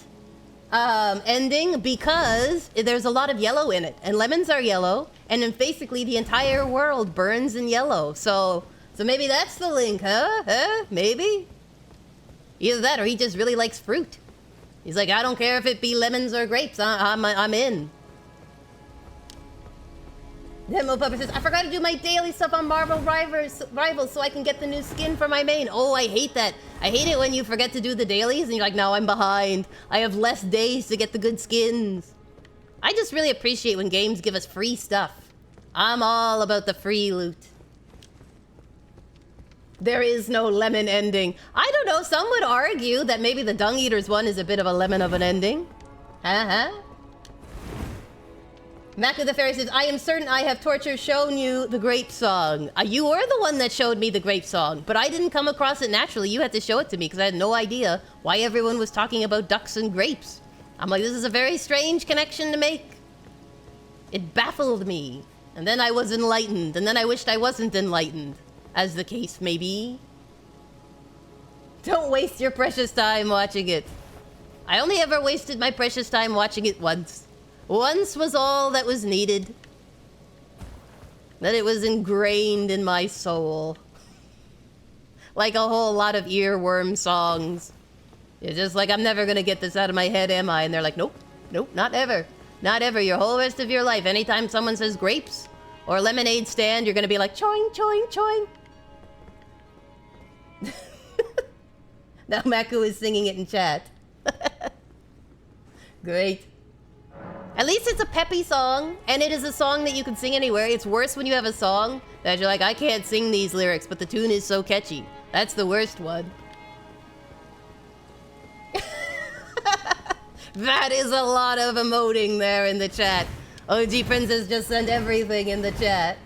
ending because there's a lot of yellow in it. And lemons are yellow. And then basically the entire world burns in yellow. So maybe that's the link, huh? Huh? Maybe? Either that or he just really likes fruit. He's like, I don't care if it be lemons or grapes. I'm in. Demo Pupper says, I forgot to do my daily stuff on Marvel Rivals so I can get the new skin for my main. Oh, I hate that. I hate it when you forget to do the dailies and you're like, no, I'm behind. I have less days to get the good skins. I just really appreciate when games give us free stuff. I'm all about the free loot. There is no lemon ending. I don't know, some would argue that maybe the Dung Eaters one is a bit of a lemon of an ending. Mac of the Fairy says, I am certain I have torture shown you the Grape song. You were the one that showed me the Grape song, but I didn't come across it naturally. You had to show it to me because I had no idea why everyone was talking about ducks and grapes. I'm like, this is a very strange connection to make. It baffled me. And then I was enlightened, and then I wished I wasn't enlightened. As the case may be. Don't waste your precious time watching it. I only ever wasted my precious time watching it once. Once was all that was needed. That it was ingrained in my soul. Like a whole lot of earworm songs. It's just like, I'm never gonna get this out of my head, am I? And they're like, nope, nope, not ever. Not ever, your whole rest of your life. Anytime someone says grapes or lemonade stand, you're gonna be like, choing, choing, choing. Now Maku is singing it in chat. Great. At least it's a peppy song, and it is a song that you can sing anywhere. It's worse when you have a song that you're like, I can't sing these lyrics, but the tune is so catchy. That's the worst one. That is a lot of emoting there in the chat. OG Princess just sent everything in the chat.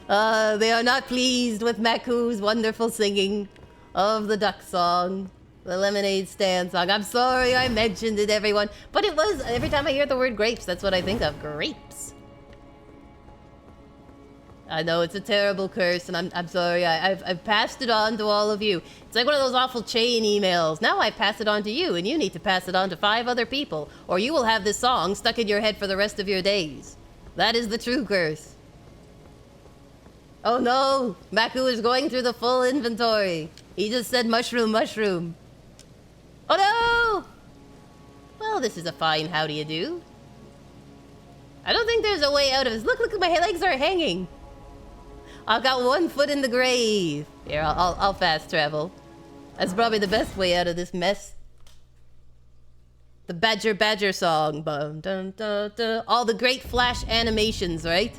They are not pleased with Maku's wonderful singing of the duck song, the lemonade stand song. I'm sorry I mentioned it, everyone. But it was, every time I hear the word grapes, that's what I think of. Grapes. I know it's a terrible curse, and I'm sorry. I've passed it on to all of you. It's like one of those awful chain emails. Now I pass it on to you, and you need to pass it on to 5 other people, or you will have this song stuck in your head for the rest of your days. That is the true curse. Oh no! Maku is going through the full inventory. He just said mushroom, mushroom. Oh no! Well, this is a fine how do you do. I don't think there's a way out of this. Look, my legs are hanging. I've got 1 foot in the grave. Here, I'll fast travel. That's probably the best way out of this mess. The Badger song. Bum, dun, dun, dun. All the great Flash animations, right?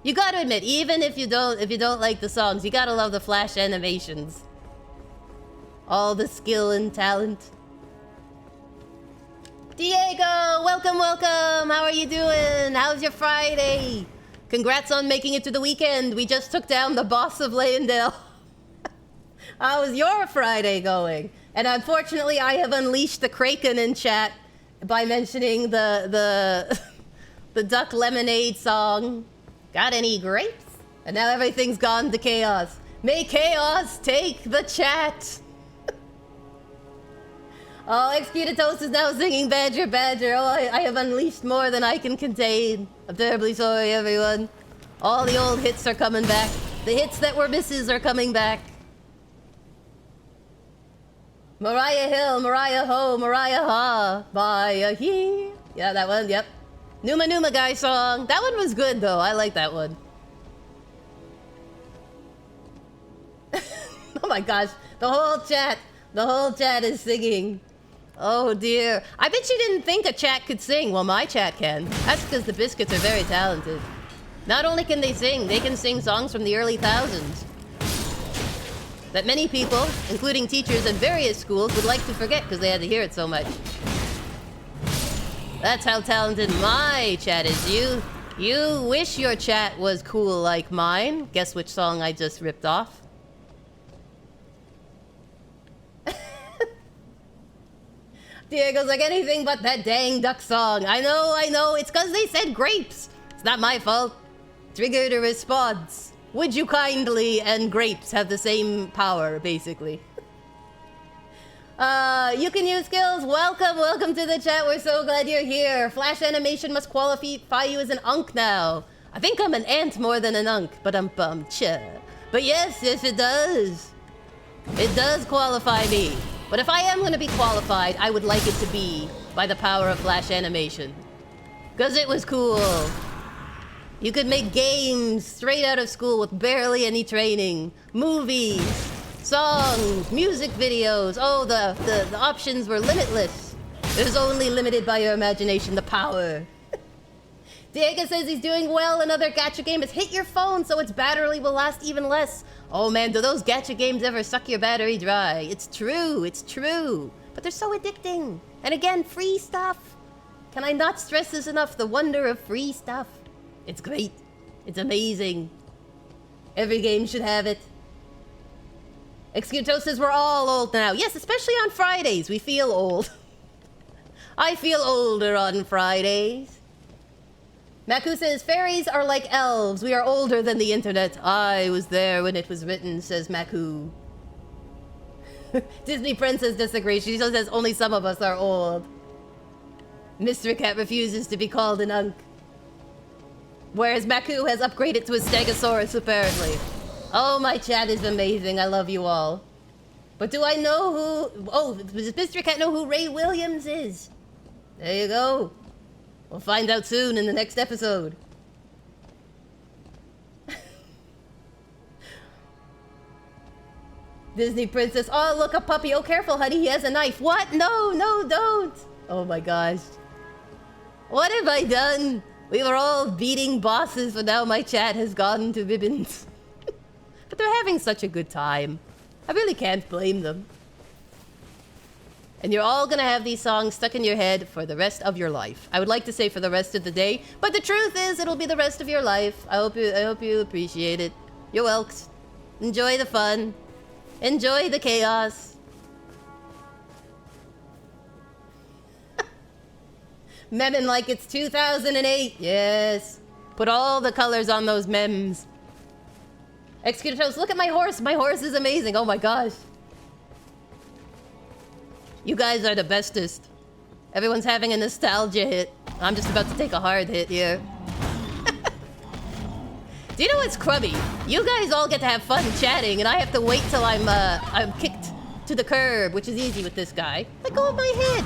You gotta admit, even if you don't like the songs, you gotta love the Flash animations. All the skill and talent. Diego, welcome, welcome. How are you doing? How's your Friday? Congrats on making it to the weekend. We just took down the boss of Leyendale. How's your Friday going? And unfortunately, I have unleashed the Kraken in chat by mentioning the Duck Lemonade song. Got any grapes? And now everything's gone to chaos. May chaos take the chat. Oh, Executatos is now singing Badger, Badger. Oh, I have unleashed more than I can contain. I'm terribly sorry, everyone. All the old hits are coming back. The hits that were misses are coming back. Mariah Hill, Mariah Ho, Mariah Ha, Mariah He. Yeah, that one, yep. Numa Numa Guy song. That one was good, though. I like that one. Oh my gosh. The whole chat is singing. Oh dear. I bet you didn't think a chat could sing. Well, my chat can. That's because the biscuits are very talented. Not only can they can sing songs from the early thousands that many people, including teachers at various schools, would like to forget because they had to hear it so much. That's how talented my chat is. You wish your chat was cool like mine. Guess which song I just ripped off? Diego's like, anything but that dang duck song. I know. It's because they said grapes. It's not my fault. Triggered a response. Would you kindly and grapes have the same power, basically. You can use skills. Welcome to the chat. We're so glad you're here. Flash animation must qualify you as an unk now. I think I'm an ant more than an unk, but I'm bummed. But yes, it does. It does qualify me. But if I am going to be qualified, I would like it to be by the power of flash animation. Because it was cool. You could make games straight out of school with barely any training. Movies, songs, music videos. Oh, the options were limitless. It was only limited by your imagination, the power. Diego says he's doing well. Another gacha game has hit your phone, so its battery will last even less. Oh man, do those gacha games ever suck your battery dry? It's true. But they're so addicting. And again, free stuff. Can I not stress this enough? The wonder of free stuff. It's great. It's amazing. Every game should have it. Excuto says we're all old now. Yes, especially on Fridays. We feel old. I feel older on Fridays. Maku says, fairies are like elves. We are older than the internet. I was there when it was written, says Maku. Disney Princess disagrees. She says only some of us are old. Mr. Cat refuses to be called an unk. Whereas Maku has upgraded to a Stegosaurus, apparently. Oh, my chat is amazing. I love you all. But do I know who... Oh, does Mr. Cat know who Ray Williams is? There you go. We'll find out soon in the next episode. Disney Princess. Oh, look, a puppy. Oh, careful, honey. He has a knife. What? No, don't. Oh, my gosh. What have I done? We were all beating bosses, but now my chat has gone to Bibbins. But they're having such a good time. I really can't blame them. And you're all gonna have these songs stuck in your head for the rest of your life. I would like to say for the rest of the day, but the truth is it'll be the rest of your life. I hope you appreciate it. You're welcome. Enjoy the fun. Enjoy the chaos. Memin like it's 2008. Yes. Put all the colors on those memes. Executor, look at my horse. My horse is amazing. Oh my gosh. You guys are the bestest. Everyone's having a nostalgia hit. I'm just about to take a hard hit here. Do you know what's crummy? You guys all get to have fun chatting, and I have to wait till I'm kicked to the curb, which is easy with this guy. Let go of my head.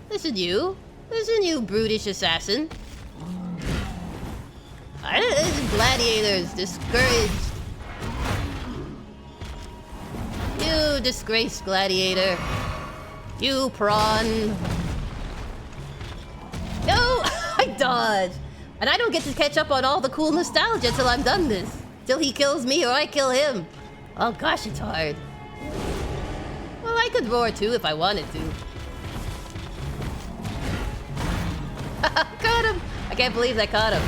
Listen, you, brutish assassin. These gladiators discouraged. You disgraced gladiator. You prawn. No! I dodged. And I don't get to catch up on all the cool nostalgia till I'm done this. Till he kills me or I kill him. Oh gosh, it's hard. Well, I could roar too if I wanted to. Caught him! I can't believe I caught him.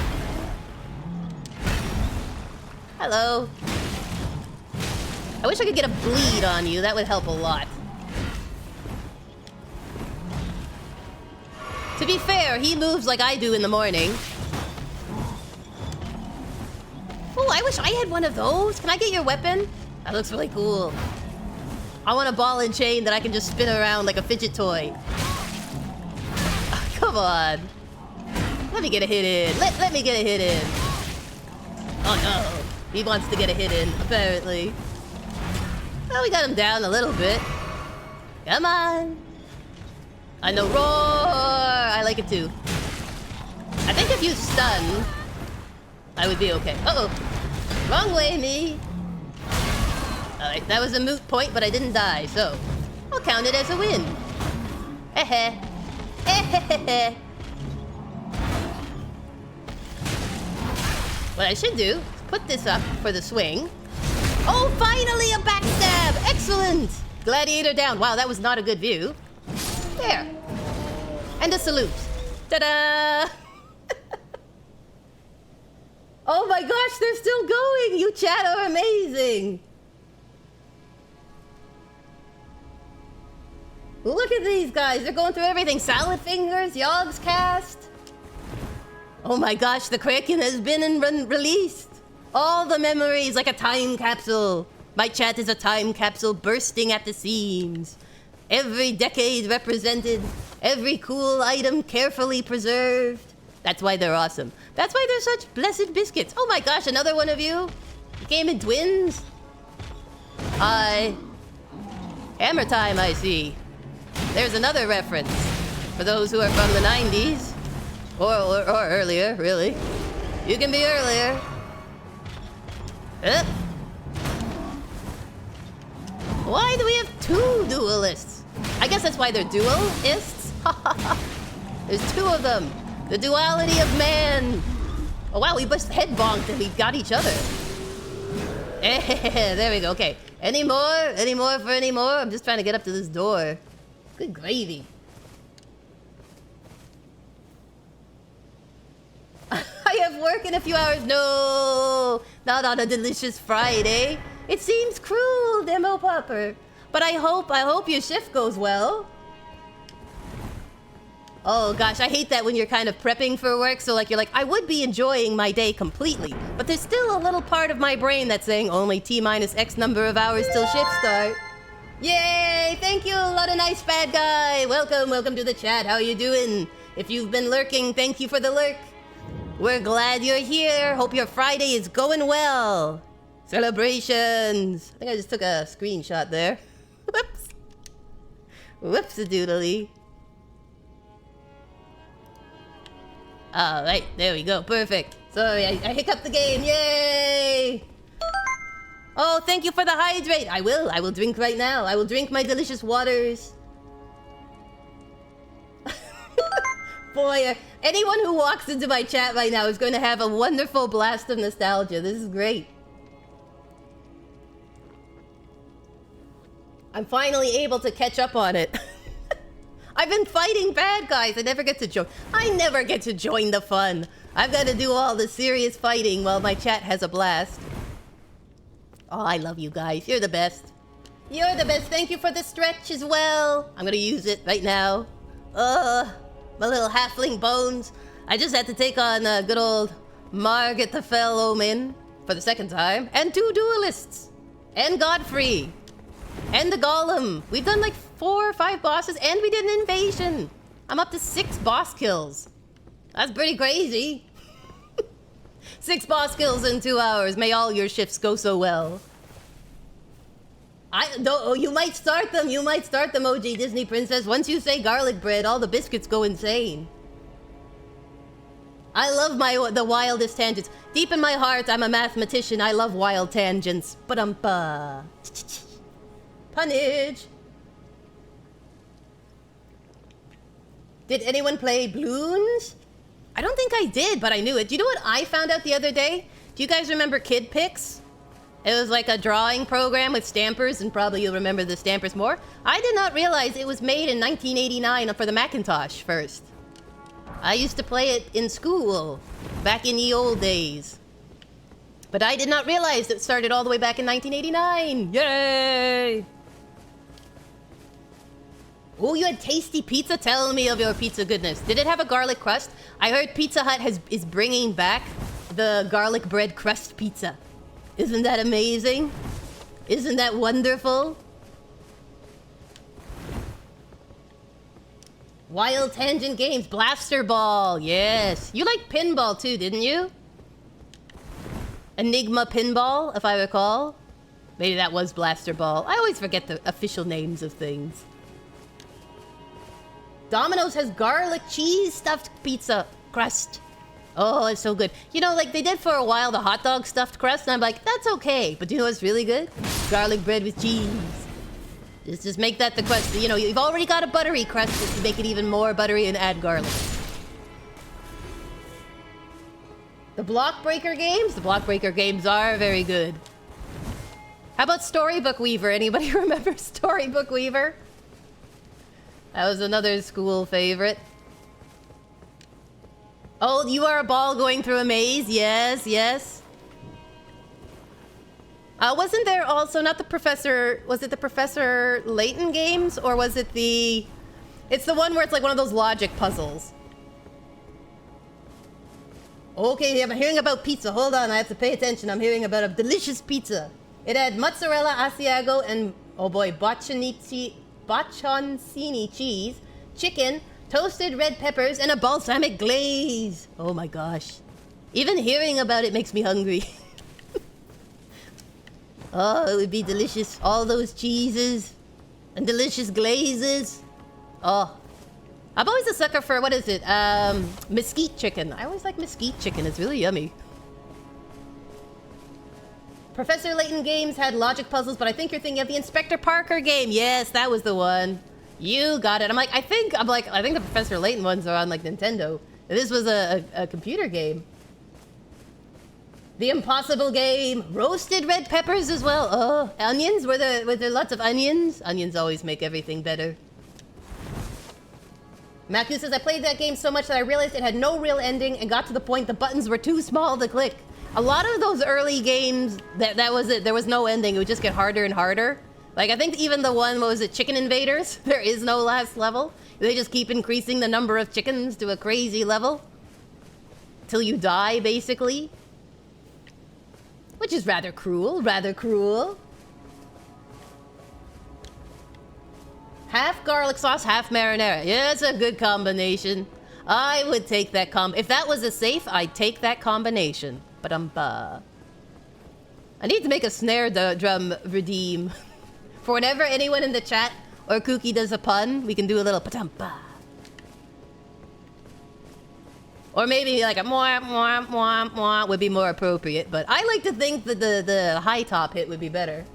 Hello. I wish I could get a bleed on you. That would help a lot. To be fair, he moves like I do in the morning. Oh, I wish I had one of those. Can I get your weapon? That looks really cool. I want a ball and chain that I can just spin around like a fidget toy. Oh, come on. Let me get a hit in. Let me get a hit in. Oh no. He wants to get a hit in, apparently. Well, we got him down a little bit. Come on. I know roar. I like it too. I think if you stun, I would be okay. Uh-oh. Wrong way, me. Alright, that was a moot point, but I didn't die, so I'll count it as a win. Eh-heh. Eh-heh-heh. What I should do is put this up for the swing. Oh, finally a backstab! Excellent! Gladiator down. Wow, that was not a good view. There. And a salute. Ta-da! Oh my gosh, they're still going! You chat are amazing! Look at these guys, they're going through everything. Salad fingers, Yogg's cast. Oh my gosh, the Kraken has been released. All the memories like a time capsule. My chat is a time capsule bursting at the seams. Every decade represented, every cool item carefully preserved. That's why they're awesome. That's why they're such blessed biscuits. Oh my gosh, another one of you? You came in twins? Hi. Hammer time, I see. There's another reference. For those who are from the 90s. Or earlier, really. You can be earlier. Why do we have two duelists? I guess that's why they're duelists. There's two of them. The duality of man. Oh wow, we just head bonked and we got each other. There we go. Okay. Any more? Any more for any more? I'm just trying to get up to this door. Good gravy. I have work in a few hours. No, not on a delicious Friday. It seems cruel, Demo Popper. But I hope your shift goes well. Oh gosh, I hate that when you're kind of prepping for work. So like you're like, I would be enjoying my day completely, but there's still a little part of my brain that's saying only T minus X number of hours till shift start. Yay! Thank you, a lot of nice bad guy. Welcome to the chat. How you doing? If you've been lurking, thank you for the lurk. We're glad you're here. Hope your Friday is going well. Celebrations. I think I just took a screenshot there. Whoops. Whoops-a-doodly. Alright, there we go. Perfect. Sorry, I hiccuped the game. Yay! Oh, thank you for the hydrate. I will drink right now. I will drink my delicious waters. Boy, anyone who walks into my chat right now is going to have a wonderful blast of nostalgia. This is great. I'm finally able to catch up on it. I've been fighting bad guys. I never get to join. I never get to join the fun. I've got to do all the serious fighting while my chat has a blast. Oh, I love you guys. You're the best. You're the best. Thank you for the stretch as well. I'm gonna use it right now. My little halfling bones. I just had to take on good old Morgott the Fell Omen for the second time. And two duelists. And Godfrey. And the Golem. We've done like 4 or 5 bosses and we did an invasion. I'm up to 6 boss kills. That's pretty crazy. 6 boss kills in 2 hours. May all your shifts go so well. You might start them. You might start them, OG Disney Princess. Once you say garlic bread, all the biscuits go insane. I love the wildest tangents. Deep in my heart, I'm a mathematician. I love wild tangents. Ba-dum-ba. Punnage. Did anyone play Bloons? I don't think I did, but I knew it. Do you know what I found out the other day? Do you guys remember Kid Pix? It was like a drawing program with stampers, and probably you'll remember the stampers more. I did not realize it was made in 1989 for the Macintosh first. I used to play it in school, back in the old days. But I did not realize it started all the way back in 1989. Yay! Oh, you had tasty pizza? Tell me of your pizza goodness. Did it have a garlic crust? I heard Pizza Hut is bringing back the garlic bread crust pizza. Isn't that amazing? Isn't that wonderful? Wild Tangent Games, Blaster Ball, yes. You liked pinball too, didn't you? Enigma Pinball, if I recall. Maybe that was Blaster Ball. I always forget the official names of things. Domino's has garlic cheese stuffed pizza crust. Oh, it's so good. You know, like they did for a while the hot dog stuffed crust, and I'm like, that's okay. But do you know what's really good? Garlic bread with cheese. Just make that the crust. You know, you've already got a buttery crust, just to make it even more buttery and add garlic. The Block Breaker games? The Block Breaker games are very good. How about Storybook Weaver? Anybody remember Storybook Weaver? That was another school favorite. Oh, you are a ball going through a maze? Yes, yes. Wasn't there also, not the Professor... Was it the Professor Layton games? Or was it the... It's the one where it's like one of those logic puzzles. Okay, I'm hearing about pizza. Hold on, I have to pay attention. I'm hearing about a delicious pizza. It had mozzarella, Asiago, and, oh boy, bocconcini cheese, chicken, toasted red peppers, and a balsamic glaze. Oh my gosh. Even hearing about it makes me hungry. Oh, it would be delicious. All those cheeses and delicious glazes. Oh. I'm always a sucker for, what is it? Mesquite chicken. I always like mesquite chicken. It's really yummy. Professor Layton games had logic puzzles, but I think you're thinking of the Inspector Parker game. Yes, that was the one. You got it. I think the Professor Layton ones are on like Nintendo. This was a computer game. The Impossible game. Roasted red peppers as well. Oh, onions? Were there lots of onions? Onions always make everything better. Maku says, I played that game so much that I realized it had no real ending and got to the point the buttons were too small to click. A lot of those early games, that was it. There was no ending. It would just get harder and harder. Like, I think even the one, what was it, Chicken Invaders? There is no last level. They just keep increasing the number of chickens to a crazy level. Till you die, basically. Which is rather cruel, rather cruel. Half garlic sauce, half marinara. Yeah, it's a good combination. I would take that if that was a safe, I'd take that combination. Ba-dum-ba. I need to make a snare drum redeem. For whenever anyone in the chat or Kooky does a pun, we can do a little pa-dum-ba. Or maybe like a mwah, mwah, mwah, mwah would be more appropriate. But I like to think that the high top hit would be better.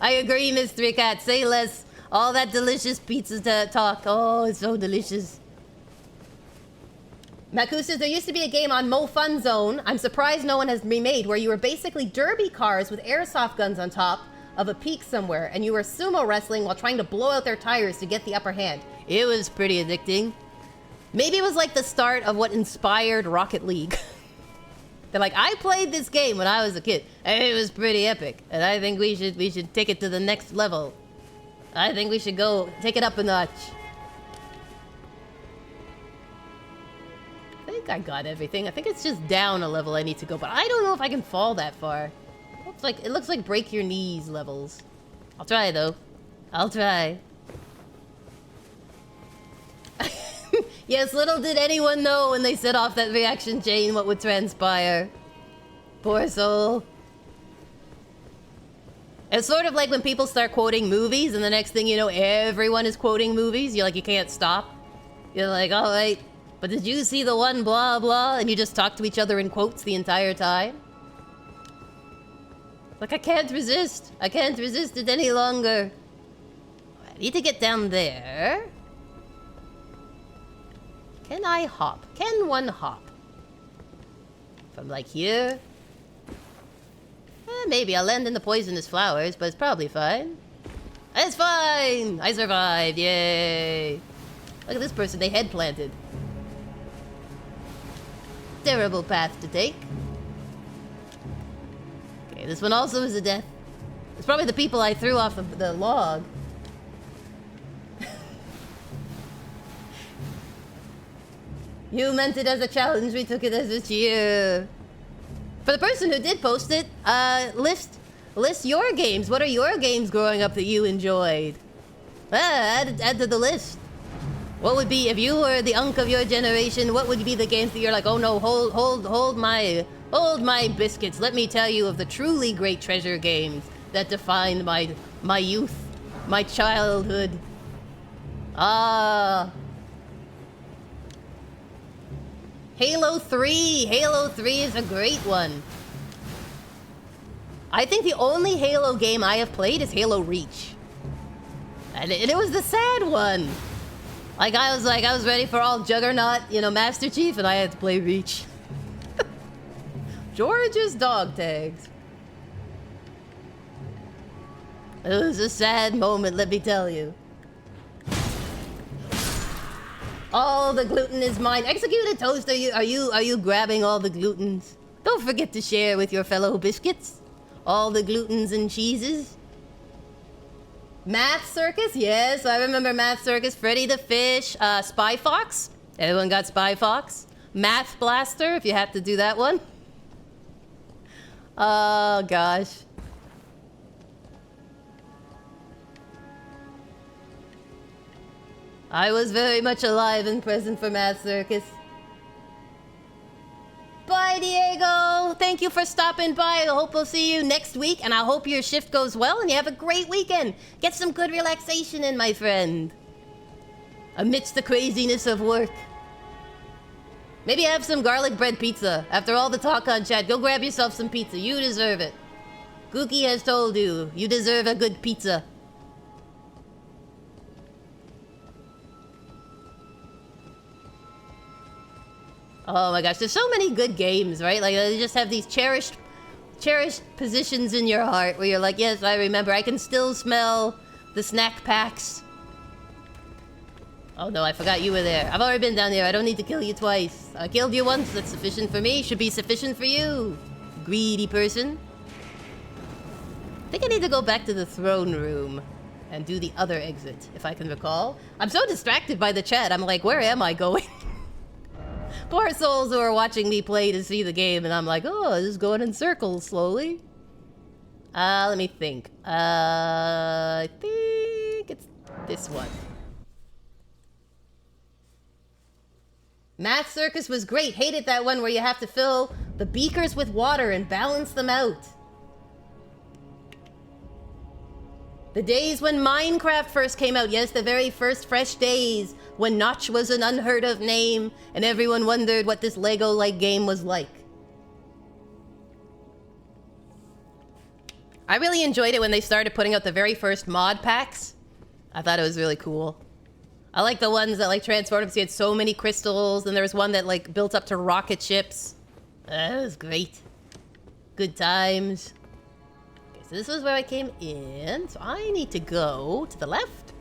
I agree, Mystery Cat. Say less. All that delicious pizza talk. Oh, it's so delicious. Maku says, there used to be a game on Mo Fun Zone. I'm surprised no one has remade, where you were basically derby cars with airsoft guns on top of a peak somewhere, and you were sumo wrestling while trying to blow out their tires to get the upper hand. It was pretty addicting. Maybe it was like the start of what inspired Rocket League. They're like, I played this game when I was a kid, and it was pretty epic, and I think we should take it to the next level. I think we should go take it up a notch. I think I got everything. I think it's just down a level I need to go, but I don't know if I can fall that far. It looks like break your knees levels. I'll try though. I'll try. Yes, little did anyone know when they set off that reaction chain what would transpire. Poor soul. It's sort of like when people start quoting movies and the next thing you know, everyone is quoting movies. You're like, you can't stop. You're like, all right, but did you see the one blah blah? And you just talk to each other in quotes the entire time. Like, I can't resist. I can't resist it any longer. I need to get down there. Can I hop? Can one hop? From like here? Maybe I'll land in the poisonous flowers, but it's probably fine. It's fine! I survived, yay! Look at this person, they head planted. Terrible path to take. Okay, this one also is a death. It's probably the people I threw off the log. You meant it as a challenge, we took it as a cheer. For the person who did post it, list your games. What are your games growing up that you enjoyed? Add to the list. What would be, if you were the unk of your generation, what would be the games that you're like, oh no, hold my biscuits. Let me tell you of the truly great treasure games that defined my youth. My childhood. Ah. Halo 3. Halo 3 is a great one. I think the only Halo game I have played is Halo Reach. And it was the sad one. Like, I was ready for all Juggernaut, you know, Master Chief, and I had to play Reach. George's dog tags. It was a sad moment, let me tell you. All the gluten is mine. Executed Toast, are you grabbing all the glutens? Don't forget to share with your fellow biscuits. All the glutens and cheeses. Math Circus, yes, I remember Math Circus. Freddy the Fish, Spy Fox. Everyone got Spy Fox. Math Blaster, if you had to do that one. Oh, gosh. I was very much alive and present for Math Circus. Bye, Diego! Thank you for stopping by. I hope we'll see you next week, and I hope your shift goes well and you have a great weekend. Get some good relaxation in, my friend. Amidst the craziness of work. Maybe have some garlic bread pizza. After all the talk on chat, go grab yourself some pizza. You deserve it. Kooky has told you, you deserve a good pizza. Oh my gosh, there's so many good games, right? Like, they just have these cherished positions in your heart where you're like, yes, I remember. I can still smell the snack packs. Oh no, I forgot you were there. I've already been down there. I don't need to kill you twice. I killed you once. That's sufficient for me. Should be sufficient for you. Greedy person. I think I need to go back to the throne room and do the other exit, if I can recall. I'm so distracted by the chat. I'm like, where am I going? Poor souls who are watching me play to see the game, and I'm like, oh, this is going in circles slowly. Let me think. I think it's this one. Math Circus was great. Hated that one where you have to fill the beakers with water and balance them out. The days when Minecraft first came out. Yes, the very first fresh days when Notch was an unheard of name and everyone wondered what this Lego-like game was like. I really enjoyed it when they started putting out the very first mod packs. I thought it was really cool. I like the ones that like transformed because you had so many crystals, and there was one that like built up to rocket ships. That was great. Good times. Okay, so this is where I came in. So I need to go to the left.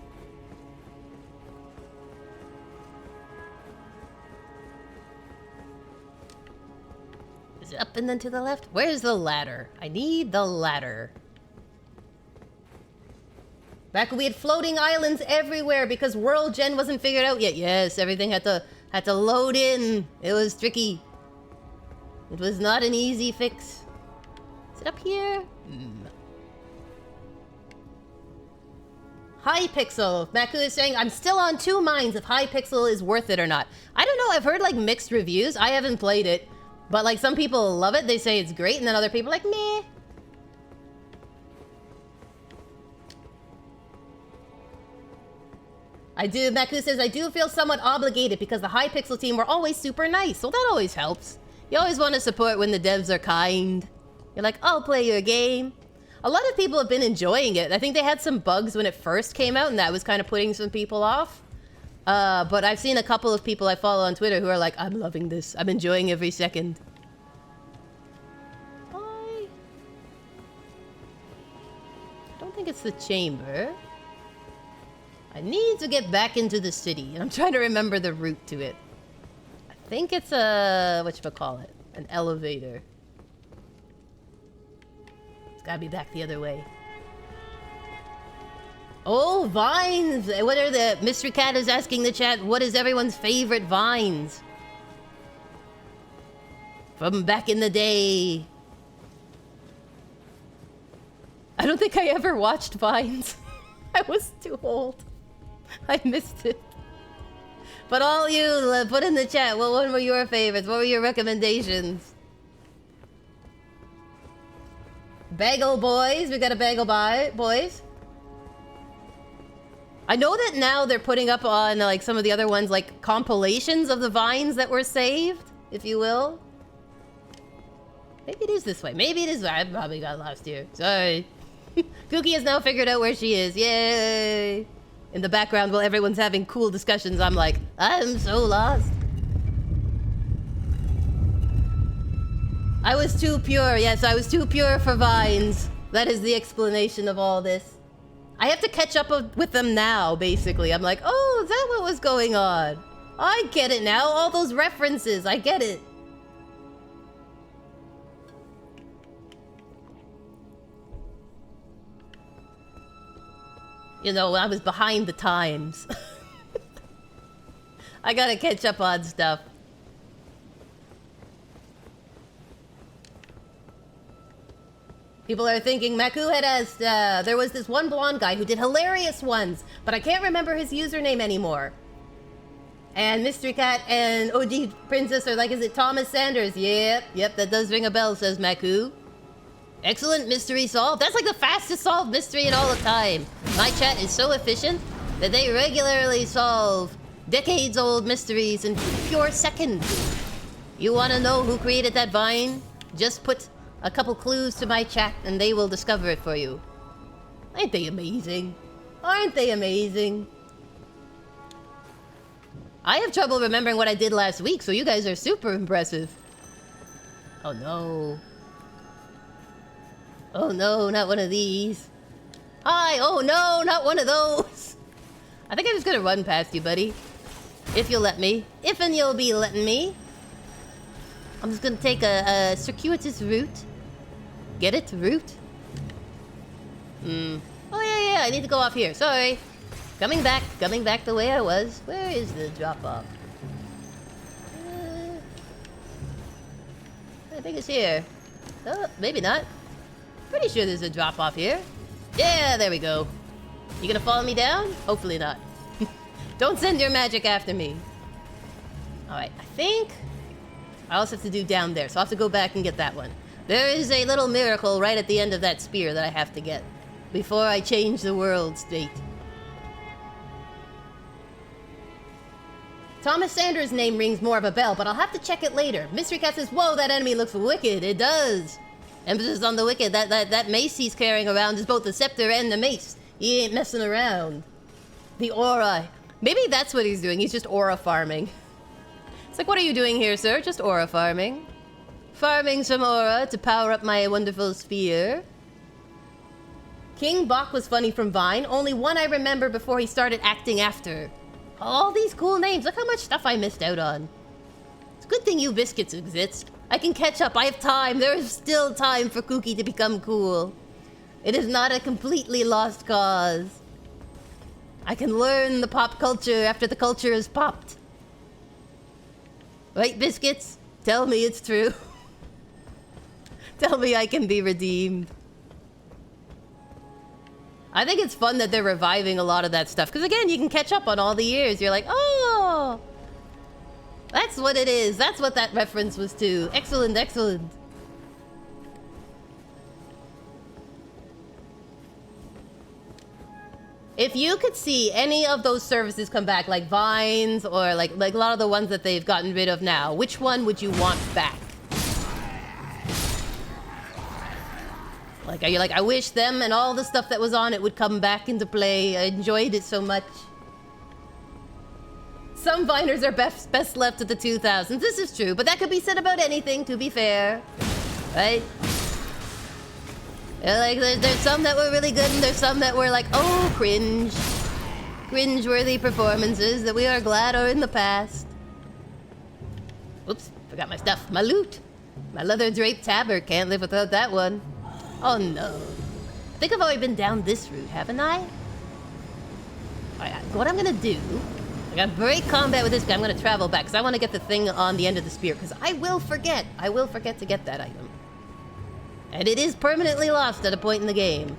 Is it up and then to the left? Where's the ladder? I need the ladder. Back when we had floating islands everywhere because World Gen wasn't figured out yet. Yes, everything had to load in. It was tricky. It was not an easy fix. Is it up here? Hypixel. Maku is saying, I'm still on two minds if Hypixel is worth it or not. I don't know. I've heard like mixed reviews. I haven't played it. But like some people love it. They say it's great. And then other people are like, meh. Maku says, I do feel somewhat obligated because the Hypixel team were always super nice. So that always helps. You always want to support when the devs are kind. You're like, I'll play your game. A lot of people have been enjoying it. I think they had some bugs when it first came out and that was kind of putting some people off. But I've seen a couple of people I follow on Twitter who are like, I'm loving this. I'm enjoying every second. I don't think it's the chamber. I need to get back into the city, and I'm trying to remember the route to it. I think it's a... whatchamacallit? An elevator. It's gotta be back the other way. Oh, vines! What are the... Mystery Cat is asking the chat, what is everyone's favorite vines? From back in the day. I don't think I ever watched Vines. I was too old. I missed it. But all you, put in the chat, what one were your favorites? What were your recommendations? Bagel boys. We got a bagel boys. I know that now they're putting up on like some of the other ones, like compilations of the vines that were saved, if you will. Maybe it is this way. Maybe it is. I probably got lost here. Sorry. Kooky has now figured out where she is. Yay! In the background, while everyone's having cool discussions, I'm like, I'm so lost. I was too pure. Yes, I was too pure for vines. That is the explanation of all this. I have to catch up with them now, basically. I'm like, oh, is that what was going on? I get it now. All those references. I get it. You know, I was behind the times. I gotta catch up on stuff. People are thinking, Maku had asked, there was this one blonde guy who did hilarious ones, but I can't remember his username anymore. And Mystery Cat and OG Princess are like, is it Thomas Sanders? Yep, that does ring a bell, says Maku. Excellent mystery solved. That's like the fastest solved mystery in all of time. My chat is so efficient that they regularly solve decades-old mysteries in pure seconds. You want to know who created that vine? Just put a couple clues to my chat and they will discover it for you. Aren't they amazing? Aren't they amazing? I have trouble remembering what I did last week, so you guys are super impressive. Oh no. Oh no, not one of these. Hi, oh no, not one of those. I think I'm just gonna run past you, buddy. If you'll let me. If and you'll be letting me. I'm just gonna take a circuitous route. Get it? Route? Oh yeah, I need to go off here. Sorry. Coming back the way I was. Where is the drop-off? I think it's here. Oh, maybe not. Pretty sure there's a drop-off here. Yeah, there we go. You gonna follow me down? Hopefully not. Don't send your magic after me. Alright, I think I also have to do down there, so I'll have to go back and get that one. There is a little miracle right at the end of that spear that I have to get before I change the world state. Thomas Sanders' name rings more of a bell, but I'll have to check it later. Mystery Cat says, whoa, that enemy looks wicked. It does. Emphasis on the wicked. That mace he's carrying around is both the scepter and the mace. He ain't messing around. The aura. Maybe that's what he's doing. He's just aura farming. It's like, what are you doing here, sir? Just aura farming. Farming some aura to power up my wonderful spear. King Bok was funny from Vine. Only one I remember before he started acting after. All these cool names. Look how much stuff I missed out on. It's a good thing you biscuits exist. I can catch up. I have time. There is still time for Kooky to become cool. It is not a completely lost cause. I can learn the pop culture after the culture is popped. Right, biscuits? Tell me it's true. Tell me I can be redeemed. I think it's fun that they're reviving a lot of that stuff. Because again, you can catch up on all the years. You're like, oh, that's what it is. That's what that reference was to. Excellent, excellent. If you could see any of those services come back, like Vines or like a lot of the ones that they've gotten rid of now, which one would you want back? Like, are you like, I wish them and all the stuff that was on it would come back into play. I enjoyed it so much. Some Viners are best left to the 2000s. This is true, but that could be said about anything, to be fair. Right? Yeah, like, there's some that were really good, and there's some that were like, oh, cringe. Cringe-worthy performances that we are glad are in the past. Oops, forgot my stuff. My loot. My leather-draped tabard. Can't live without that one. Oh, no. I think I've already been down this route, haven't I? Alright, what I'm gonna do... I gotta break combat with this guy. I'm gonna travel back, because I want to get the thing on the end of the spear, because I will forget. I will forget to get that item. And it is permanently lost at a point in the game.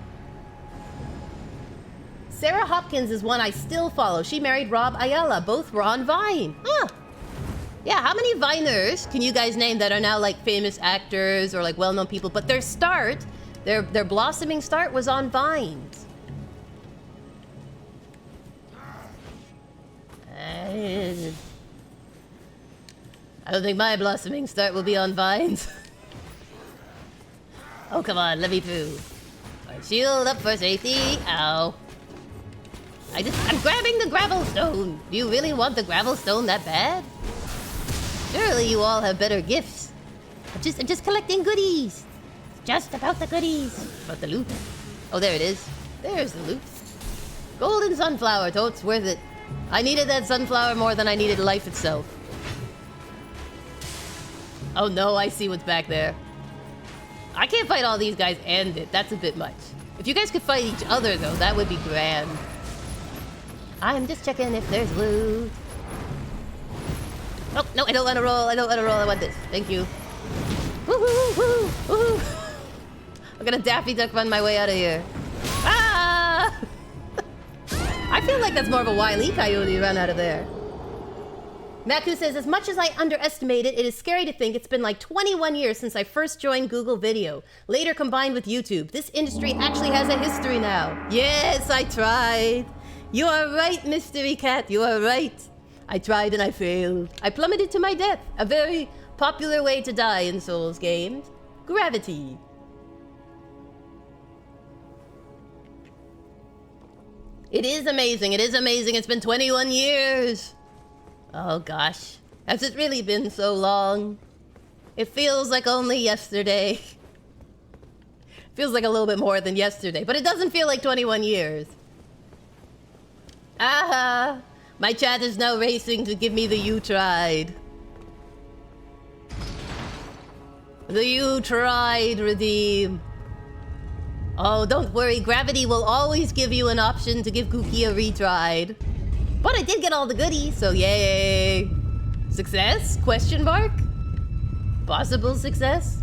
Sarah Hopkins is one I still follow. She married Rob Ayala. Both were on Vine. Huh. Yeah, how many Viners can you guys name that are now like famous actors or like well-known people? But their start, their blossoming start was on Vines. I don't think my blossoming start will be on vines. Oh, come on, let me through. Alright, shield up for safety. Ow. I'm grabbing the gravel stone. Do you really want the gravel stone that bad? Surely you all have better gifts. I'm just collecting goodies. It's just about the goodies. About the loot. Oh, there it is. There's the loot. Golden sunflower, totes worth it. I needed that sunflower more than I needed life itself. Oh no, I see what's back there. I can't fight all these guys and it. That's a bit much. If you guys could fight each other though, that would be grand. I'm just checking if there's loot. Oh, no, I don't want to roll. I don't want to roll. I want this. Thank you. Woohoo, woohoo, woohoo. I'm gonna Daffy Duck run my way out of here. Ah! I feel like that's more of a Wile E. Coyote run out of there. Maku says, as much as I underestimate it, it is scary to think it's been like 21 years since I first joined Google Video, later combined with YouTube. This industry actually has a history now. Yes, I tried. You are right, Mystery Cat, you are right. I tried and I failed. I plummeted to my death. A very popular way to die in Souls games. Gravity. It is amazing, it is amazing. It's been 21 years. Oh gosh, has it really been so long? It feels like only yesterday. Feels like a little bit more than yesterday, but it doesn't feel like 21 years. Aha! My chat is now racing to give me the "you tried." The "you tried" redeem. Oh, don't worry, gravity will always give you an option to give Kooky a retried. But I did get all the goodies, so yay! Success? Question mark? Possible success?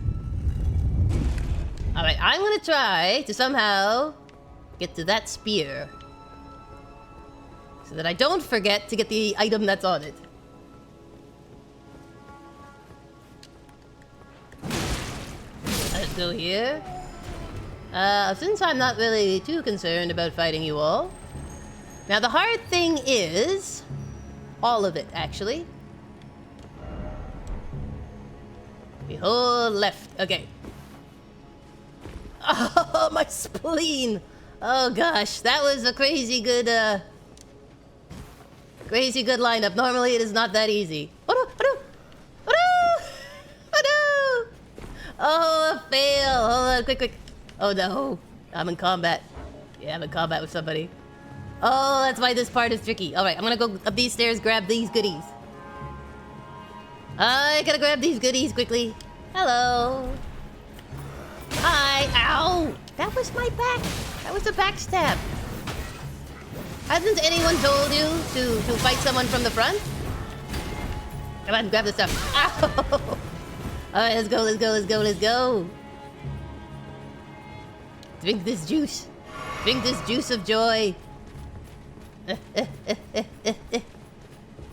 Alright, I'm gonna try to somehow get to that spear. So that I don't forget to get the item that's on it. Let's go here. Since I'm not really too concerned about fighting you all. Now the hard thing is... all of it, actually. Behold left. Okay. Oh, my spleen! Oh gosh, that was a crazy good, crazy good lineup. Normally it is not that easy. Oh no! Oh no! Oh no! Oh no! Oh, a fail! Hold on, quick, quick. Oh no, I'm in combat. Yeah, I'm in combat with somebody. Oh, that's why this part is tricky. Alright, I'm gonna go up these stairs, grab these goodies. I gotta grab these goodies quickly. Hello. Hi. Ow! That was my back. That was a backstab. Hasn't anyone told you to fight someone from the front? Come on, grab the stuff. Ow! Alright, let's go, let's go, let's go, let's go. Drink this juice. Drink this juice of joy.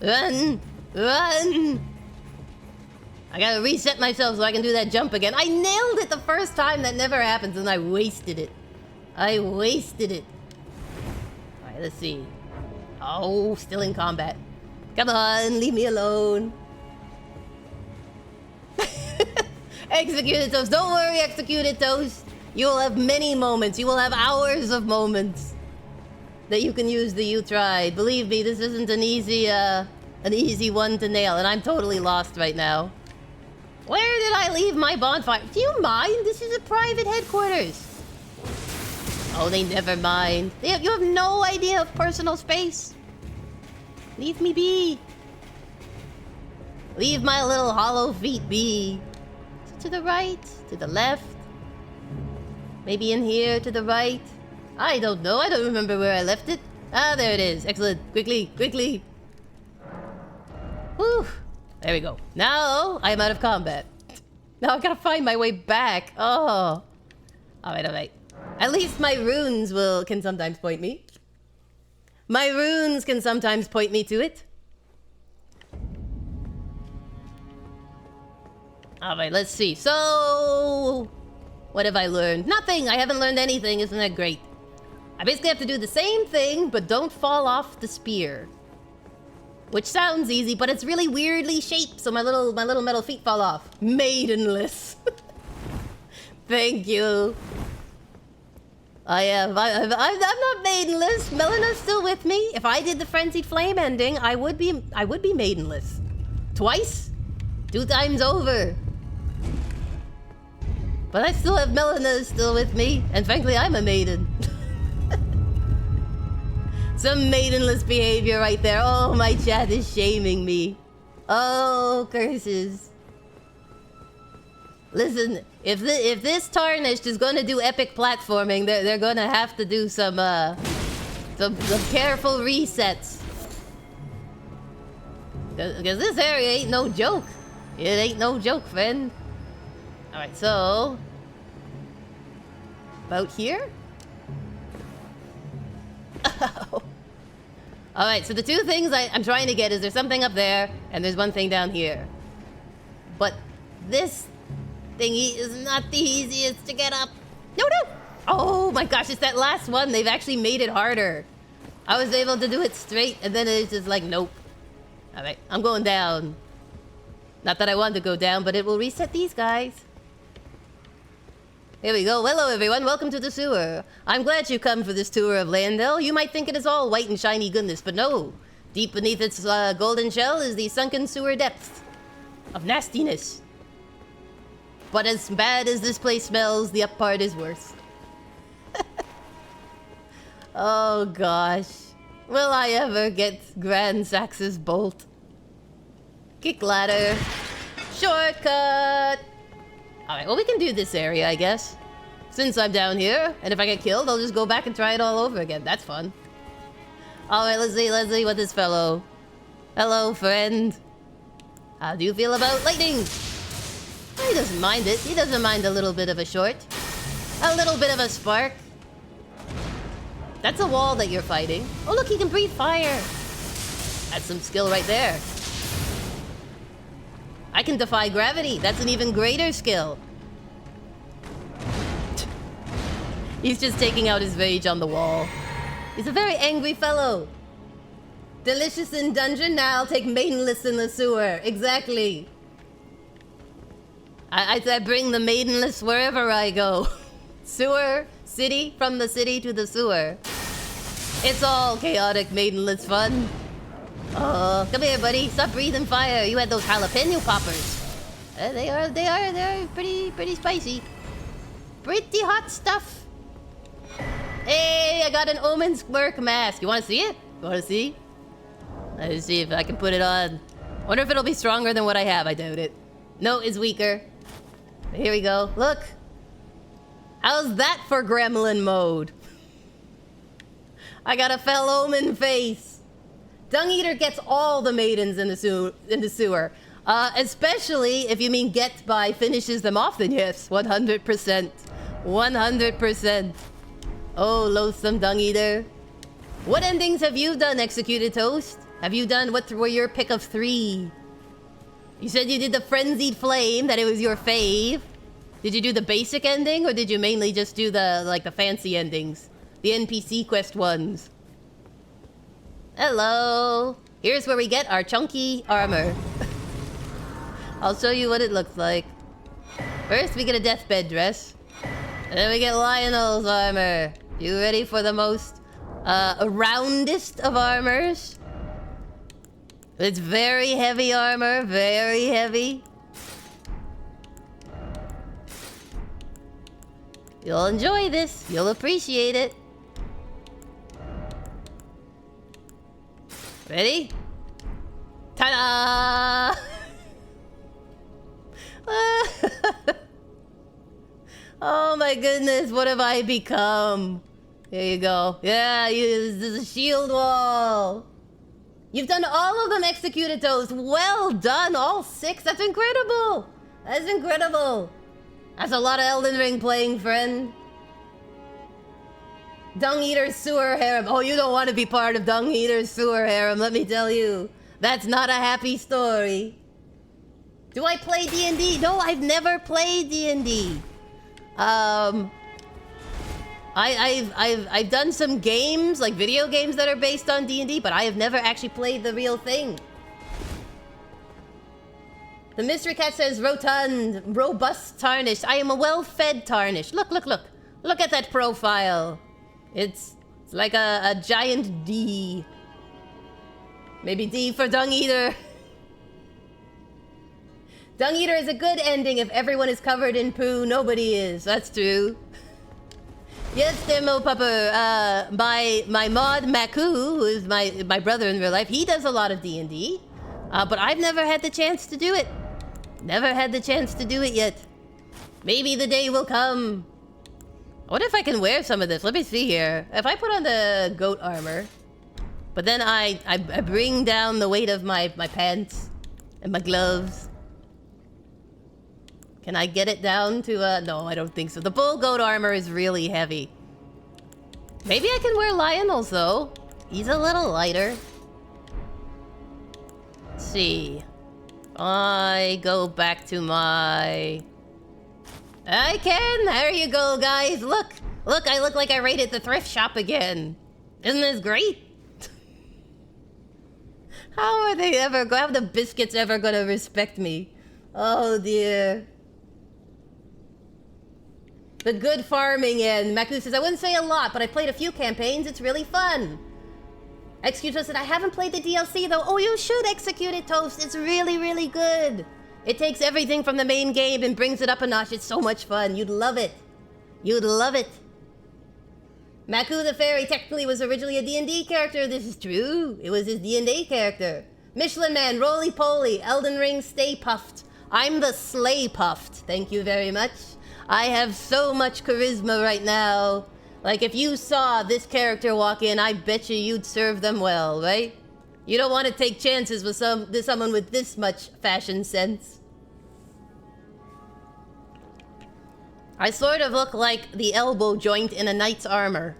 Run! Run! I gotta reset myself so I can do that jump again. I nailed it the first time. That never happens, and I wasted it. I wasted it. Alright, let's see. Oh, still in combat. Come on, leave me alone. Executed Toast. Don't worry, Executed Toast. You will have many moments. You will have hours of moments that you can use the "you tried." Believe me, this isn't an easy one to nail, and I'm totally lost right now. Where did I leave my bonfire? Do you mind? This is a private headquarters. Oh, they never mind. You have no idea of personal space. Leave me be. Leave my little hollow feet be. To the right, to the left. Maybe in here to the right. I don't know. I don't remember where I left it. Ah, there it is. Excellent. Quickly, quickly. Whew. There we go. Now I am out of combat. Now I've got to find my way back. Oh. Alright, alright. At least my runes can sometimes point me. My runes can sometimes point me to it. Alright, let's see. So... what have I learned? Nothing! I haven't learned anything. Isn't that great? I basically have to do the same thing, but don't fall off the spear. Which sounds easy, but it's really weirdly shaped, so my little metal feet fall off. Maidenless. Thank you. I'm not maidenless. Melena's still with me. If I did the Frenzied Flame ending, I would be maidenless. Twice? 2 times over. But I still have Melena still with me, and frankly, I'm a maiden. Some maidenless behavior right there. Oh, my chat is shaming me. Oh, curses. Listen, if this Tarnished is gonna do epic platforming, they're gonna have to do some careful resets. Because this area ain't no joke. It ain't no joke, friend. Alright, so... about here? Oh. Alright, so the 2 things I'm trying to get is there's something up there, and there's one thing down here. But this thingy is not the easiest to get up. No! Oh my gosh, it's that last one. They've actually made it harder. I was able to do it straight, and then it's just like, nope. Alright, I'm going down. Not that I want to go down, but it will reset these guys. Here we go. Hello, everyone. Welcome to the sewer. I'm glad you come for this tour of Landel. You might think it is all white and shiny goodness, but no. Deep beneath its golden shell is the sunken sewer depth of nastiness. But as bad as this place smells, the up part is worse. Oh, gosh. Will I ever get Grand Sax's bolt? Kick ladder. Shortcut! Alright, well, we can do this area, I guess. Since I'm down here, and if I get killed, I'll just go back and try it all over again. That's fun. Alright, let's see what this fellow... Hello, friend. How do you feel about lightning? He doesn't mind it. He doesn't mind a little bit of a short. A little bit of a spark. That's a wall that you're fighting. Oh, look, he can breathe fire. That's some skill right there. I can defy gravity. That's an even greater skill. He's just taking out his rage on the wall. He's a very angry fellow. Delicious in dungeon, now I'll take maidenless in the sewer. Exactly. I bring the maidenless wherever I go. Sewer, city, from the city to the sewer. It's all chaotic maidenless fun. Oh, come here, buddy. Stop breathing fire. You had those jalapeno poppers. They're pretty spicy. Pretty hot stuff. Hey, I got an Omen smirk mask. You want to see it? You want to see? Let's see if I can put it on. Wonder if it'll be stronger than what I have. I doubt it. No, it's weaker. Here we go. Look. How's that for gremlin mode? I got a fell Omen face. Dung Eater gets all the maidens in the sewer. Especially if you mean get by finishes them off, then yes, 100%. 100%. Oh, loathsome Dung Eater. What endings have you done, Executed Toast? Have you done, what were your pick of 3? You said you did the Frenzied Flame, that it was your fave. Did you do the basic ending, or did you mainly just do the fancy endings? The NPC quest ones? Hello. Here's where we get our chunky armor. I'll show you what it looks like. First, we get a deathbed dress. And then we get Lionel's armor. You ready for the most roundest of armors? It's very heavy armor, very heavy. You'll enjoy this. You'll appreciate it. Ready? Ta-da! Oh my goodness, what have I become? Here you go. Yeah, this is a shield wall. You've done all of them, Executed Toast. Well done, all 6. That's incredible. That's incredible. That's a lot of Elden Ring playing, friend. Dung Eater's sewer harem. Oh, you don't want to be part of Dung Eater's sewer harem, let me tell you. That's not a happy story. Do I play D&D? No, I've never played D&D. I've done some games, like video games that are based on D&D, but I have never actually played the real thing. The mystery cat says, rotund, robust, tarnished. I am a well-fed tarnished. Look, look, look. Look at that profile. It's like a giant D. Maybe D for Dung Eater. Dung Eater is a good ending if everyone is covered in poo. Nobody is. That's true. Yes, Demo Pupper. My mod Maku, who is my brother in real life, he does a lot of D&D. But I've never had the chance to do it. Never had the chance to do it yet. Maybe the day will come. I wonder if I can wear some of this. Let me see here. If I put on the goat armor, but then I bring down the weight of my pants and my gloves. Can I get it down to no, I don't think so. The bull goat armor is really heavy. Maybe I can wear Lionel's though. He's a little lighter. Let's see. I go back to my... I can! There you go, guys! Look! Look, I look like I raided the thrift shop again! Isn't this great? How are they ever... How are the biscuits ever gonna respect me? Oh dear. The good farming in. Maku says, I wouldn't say a lot, but I played a few campaigns. It's really fun. Executor said, I haven't played the DLC though. Oh, you should execute it, Toast. It's really, really good. It takes everything from the main game and brings it up a notch. It's so much fun. You'd love it. You'd love it. Maku the Fairy technically was originally a D&D character. This is true. It was his D&D character. Michelin Man, Roly Poly, Elden Ring, Stay Puft. I'm the Slay Puft. Thank you very much. I have so much charisma right now. Like, if you saw this character walk in, I bet you'd serve them well, right? You don't want to take chances with someone with this much fashion sense. I sort of look like the elbow joint in a knight's armor.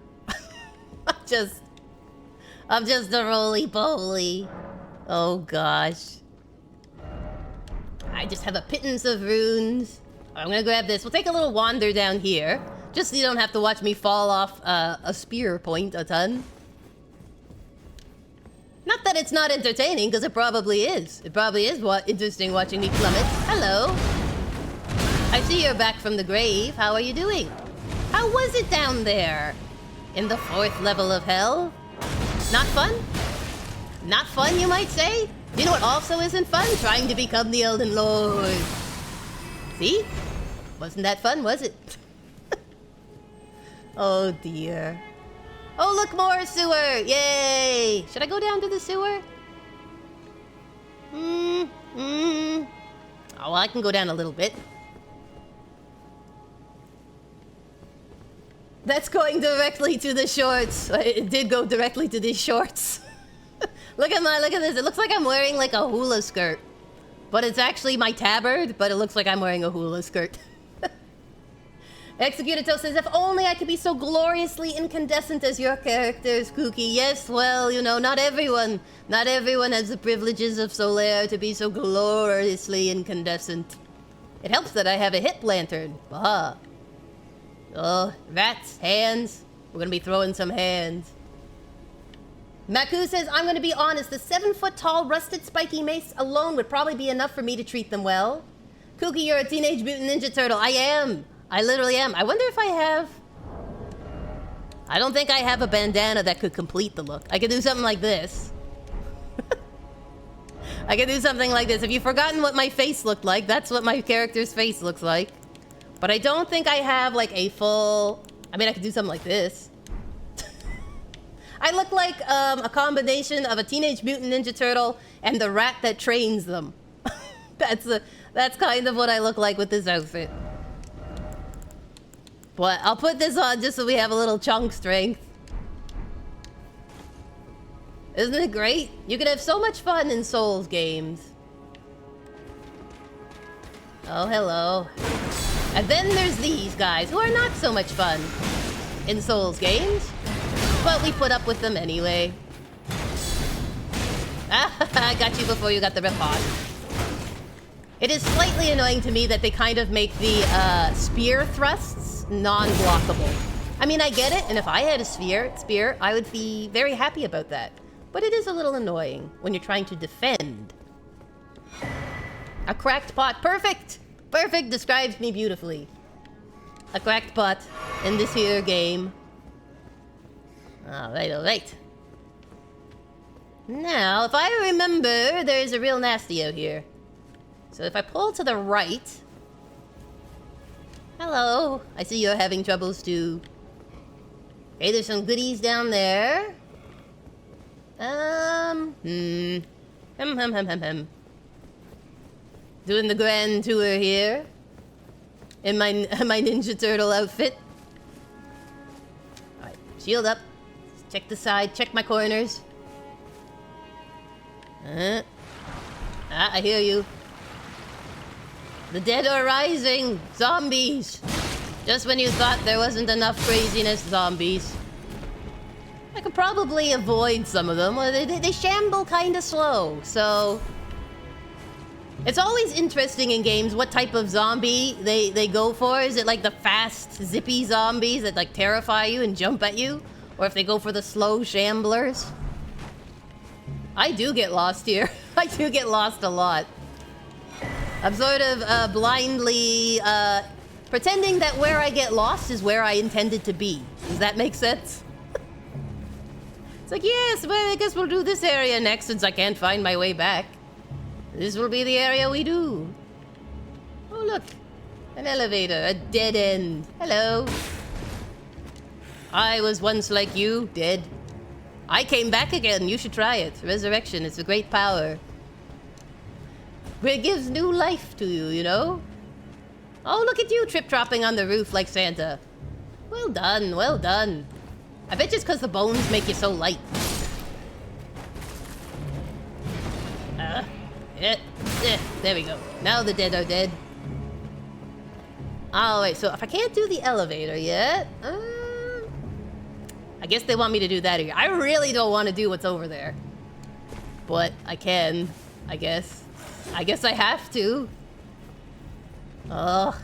I'm just a roly-poly. Oh, gosh. I just have a pittance of runes. I'm gonna grab this. We'll take a little wander down here. Just so you don't have to watch me fall off a spear point a ton. Not that it's not entertaining, because it probably is. It probably is interesting watching me plummet. Hello. I see you're back from the grave. How are you doing? How was it down there? In the 4th level of hell? Not fun? Not fun, you might say? You know what also isn't fun? Trying to become the Elden Lord. See? Wasn't that fun, was it? Oh dear. Oh, look, more sewer! Yay! Should I go down to the sewer? Oh, well, I can go down a little bit. That's going directly to the shorts. It did go directly to these shorts. look at this. It looks like I'm wearing like a hula skirt. But it's actually my tabard, but it looks like I'm wearing a hula skirt. Executor says, if only I could be so gloriously incandescent as your characters, Kooky. Yes, well, you know, not everyone has the privileges of Solaire to be so gloriously incandescent. It helps that I have a hip lantern. Bah. Oh, rats, hands. We're gonna be throwing some hands. Maku says, I'm gonna be honest, the 7-foot-tall rusted spiky mace alone would probably be enough for me to treat them well. Kooky, you're a Teenage Mutant Ninja Turtle. I am. I literally am. I wonder if I have... I don't think I have a bandana that could complete the look. I could do something like this. I could do something like this. If you've forgotten what my face looked like, that's what my character's face looks like. But I don't think I have, like, a full... I mean, I could do something like this. I look like a combination of a Teenage Mutant Ninja Turtle and the rat that trains them. That's kind of what I look like with this outfit. But I'll put this on just so we have a little chunk strength. Isn't it great? You can have so much fun in Souls games. Oh, hello. And then there's these guys who are not so much fun in Souls games. But we put up with them anyway. I got you before you got the repot. It is slightly annoying to me that they kind of make the spear thrusts non-blockable. I mean, I get it, and if I had a spear, I would be very happy about that. But it is a little annoying when you're trying to defend. A cracked pot. Perfect! Perfect describes me beautifully. A cracked pot in this here game. Alright, alright. Now, if I remember, there's a real nasty out here. So if I pull to the right... Hello. I see you're having troubles too. Okay, there's some goodies down there. Doing the grand tour here. In my Ninja Turtle outfit. Alright, shield up. Check the side, check my corners. I hear you. The dead are rising! Zombies! Just when you thought there wasn't enough craziness, zombies. I could probably avoid some of them. They shamble kinda slow, so... It's always interesting in games what type of zombie they go for. Is it like the fast, zippy zombies that like terrify you and jump at you? Or if they go for the slow shamblers? I do get lost here. I do get lost a lot. I'm sort of blindly pretending that where I get lost is where I intended to be. Does that make sense? It's like, yes, well, I guess we'll do this area next since I can't find my way back. This will be the area we do. Oh, look. An elevator. A dead end. Hello. I was once like you, dead. I came back again. You should try it. Resurrection. It's a great power. It gives new life to you, you know? Oh, look at you trip-tropping on the roof like Santa. Well done, well done. I bet it's because the bones make you so light. There we go. Now the dead are dead. Oh, wait, so if I can't do the elevator yet... I guess they want me to do that here. I really don't want to do what's over there. But I can, I guess. I guess I have to. Ugh.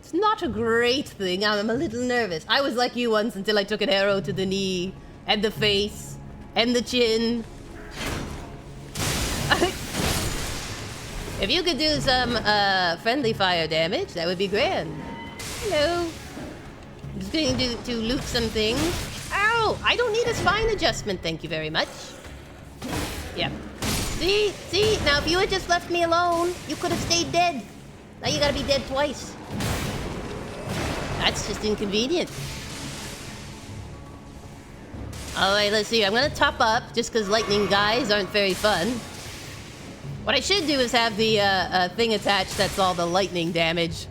It's not a great thing. I'm a little nervous. I was like you once until I took an arrow to the knee, and the face, and the chin. If you could do some friendly fire damage, that would be grand. Hello. I'm just going to loot some things. Ow! I don't need a spine adjustment, thank you very much. Yep. See? Now if you had just left me alone, you could have stayed dead. Now you gotta be dead twice. That's just inconvenient. Alright, let's see. I'm gonna top up, just because lightning guys aren't very fun. What I should do is have the thing attached that's all the lightning damage.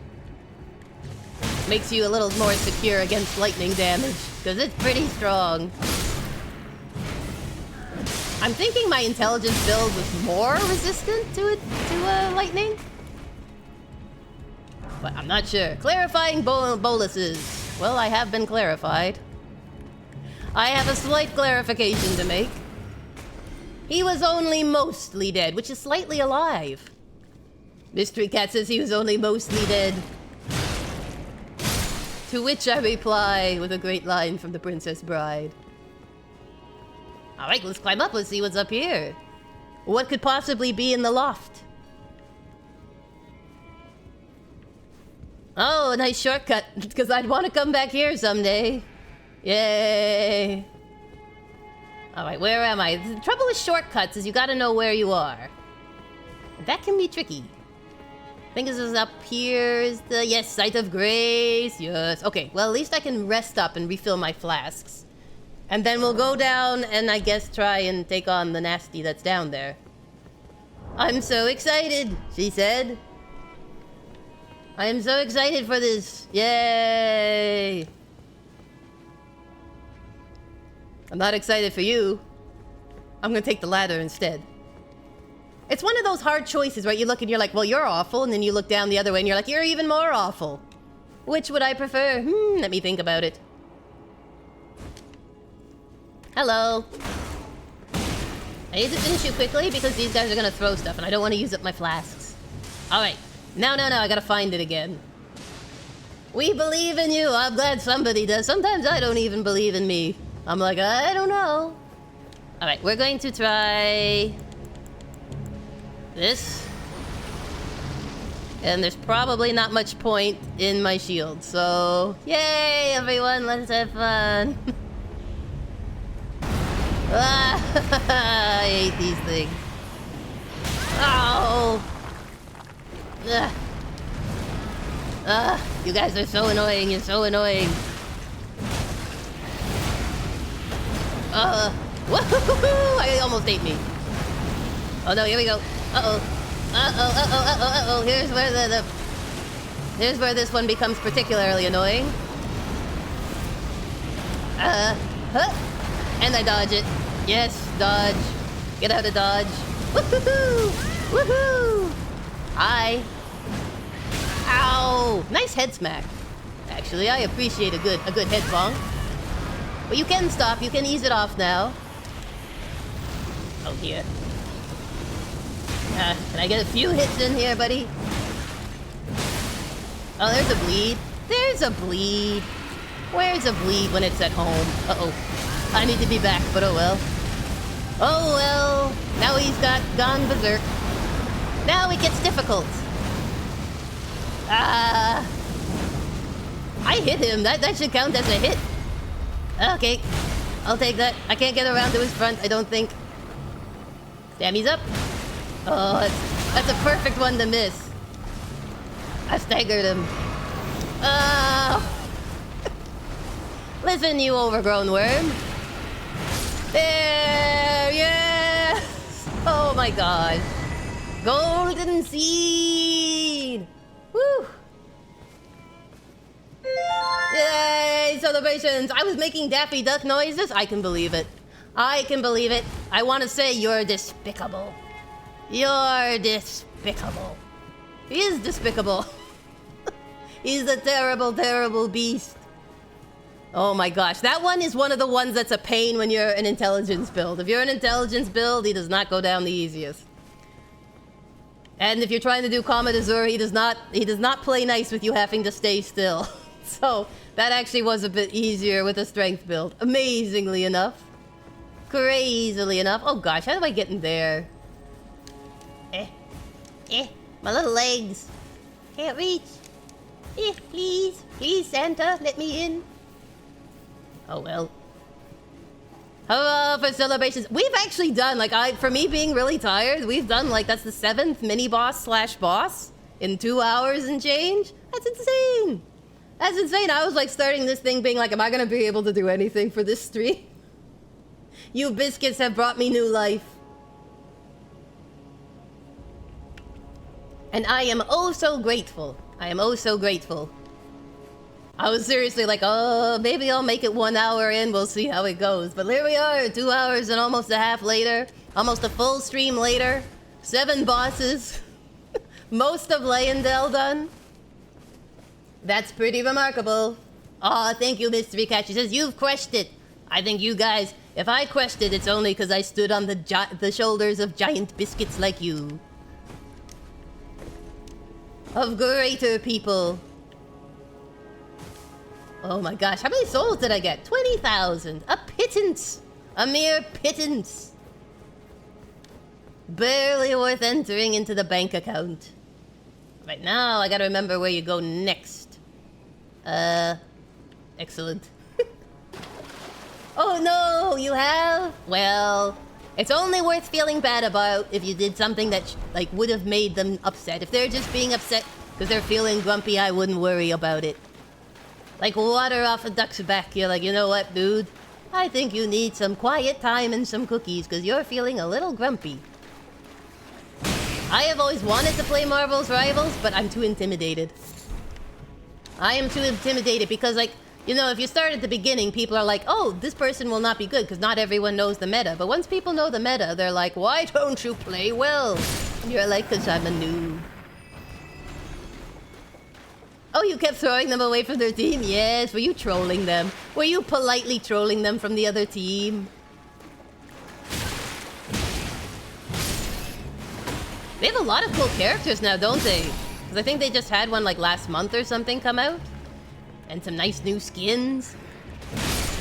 Makes you a little more secure against lightning damage, because it's pretty strong. I'm thinking my intelligence build was more resistant to lightning. But I'm not sure. Clarifying boluses. Well, I have been clarified. I have a slight clarification to make. He was only mostly dead, which is slightly alive. Mystery Cat says he was only mostly dead. To which I reply with a great line from the Princess Bride. Alright, let's climb up. Let's see what's up here. What could possibly be in the loft? Oh, a nice shortcut. Because I'd want to come back here someday. Yay. Alright, where am I? The trouble with shortcuts is you gotta know where you are. That can be tricky. I think this is up here is the... Yes, Sight of Grace. Yes. Okay, well, at least I can rest up and refill my flasks. And then we'll go down and I guess try and take on the nasty that's down there. I'm so excited, she said. I am so excited for this. Yay! I'm not excited for you. I'm gonna take the ladder instead. It's one of those hard choices, right? You look and you're like, well, you're awful. And then you look down the other way and you're like, you're even more awful. Which would I prefer? Let me think about it. Hello. I need to finish you quickly because these guys are gonna throw stuff and I don't want to use up my flasks. Alright. No, I gotta find it again. We believe in you. I'm glad somebody does. Sometimes I don't even believe in me. I'm like, I don't know. All right, we're going to try this. And there's probably not much point in my shield. So, yay, everyone, let's have fun. I hate these things. Oh! You guys are so annoying. You're so annoying. Woohoo! I almost ate me. Oh no! Here we go. Uh-oh. Here's where here's where this one becomes particularly annoying. And I dodge it. Yes, dodge. Get out of dodge. Woohoo! Woohoo! Hi. Ow! Nice head smack. Actually, I appreciate a good head bonk. But you can stop. You can ease it off now. Oh dear. Can I get a few hits in here, buddy? Oh, there's a bleed. There's a bleed. Where's a bleed when it's at home? Uh-oh. I need to be back, but oh well. Oh well. Now he's gone berserk. Now it gets difficult. I hit him. That should count as a hit. Okay. I'll take that. I can't get around to his front, I don't think. Damn, he's up. Oh, that's a perfect one to miss. I staggered him. Listen, you overgrown worm. There, yes! Oh my god. Golden seed! Woo! Yay, celebrations! I was making Daffy Duck noises. I can believe it. I can believe it. I want to say you're despicable. You're despicable. He is despicable. He's a terrible, terrible beast. Oh my gosh, that one is one of the ones that's a pain when you're an intelligence build. If you're an intelligence build, he does not go down the easiest. And if you're trying to do Cometh Azure, he does not play nice with you having to stay still. So that actually was a bit easier with a strength build. Amazingly enough. Crazily enough. Oh gosh, how do I get in there? My little legs. Can't reach. Please. Please, Santa, let me in. Oh well. Hurrah for celebrations. We've actually done, for me being really tired, we've done, that's the 7th mini-boss / boss in 2 hours and change. That's insane. That's insane. I was, starting this thing being am I gonna be able to do anything for this stream? You biscuits have brought me new life. And I am oh so grateful. I am oh so grateful. I was seriously oh, maybe I'll make it 1 hour in, we'll see how it goes. But here we are, 2 hours and almost a half later. Almost a full stream later. 7 bosses. Most of Leyendell done. That's pretty remarkable. Aw, thank you, Mystery Cat. She says, you've crushed it. I think you guys, if I crushed it, it's only because I stood on the shoulders of giant biscuits like you. Of greater people. Oh my gosh, how many souls did I get? 20,000. A pittance. A mere pittance. Barely worth entering into the bank account. Right now, I gotta remember where you go next. Excellent. Oh no, you have? Well, it's only worth feeling bad about if you did something that, would have made them upset. If they're just being upset because they're feeling grumpy, I wouldn't worry about it. Like water off a duck's back. You're you know what, dude? I think you need some quiet time and some cookies because you're feeling a little grumpy. I have always wanted to play Marvel's Rivals, but I'm too intimidated. I am too intimidated because, if you start at the beginning, people are oh, this person will not be good because not everyone knows the meta. But once people know the meta, they're why don't you play well? And you're because I'm a noob. Oh, you kept throwing them away from their team? Yes. Were you trolling them? Were you politely trolling them from the other team? They have a lot of cool characters now, don't they? Because I think they just had one last month or something come out. And some nice new skins.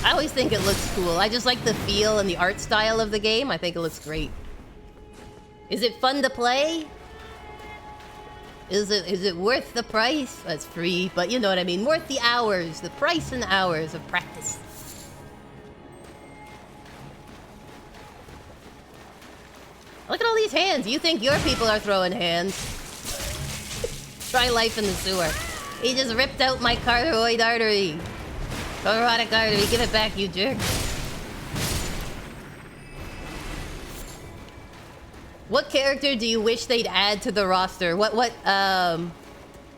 I always think it looks cool. I just like the feel and the art style of the game. I think it looks great. Is it fun to play? Is it worth the price? It's free, but you know what I mean. Worth the hours, the price and hours of practice. Look at all these hands. You think your people are throwing hands. Try life in the sewer. He just ripped out my carotid artery. Carotid artery, give it back, you jerk. What character do you wish they'd add to the roster? What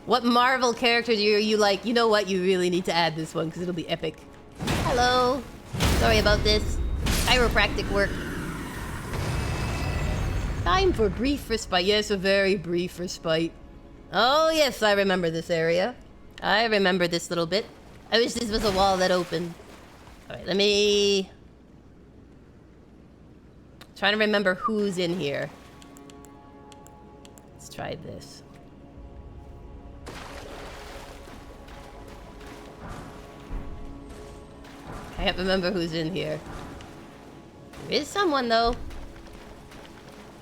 Marvel character do you like? You know what? You really need to add this one because it'll be epic. Hello. Sorry about this. Chiropractic work. Time for brief respite. Yes, a very brief respite. Oh yes, I remember this area. I remember this little bit. I wish this was a wall that opened. Alright, let me... trying to remember who's in here. Let's try this. I can't remember who's in here. There is someone though.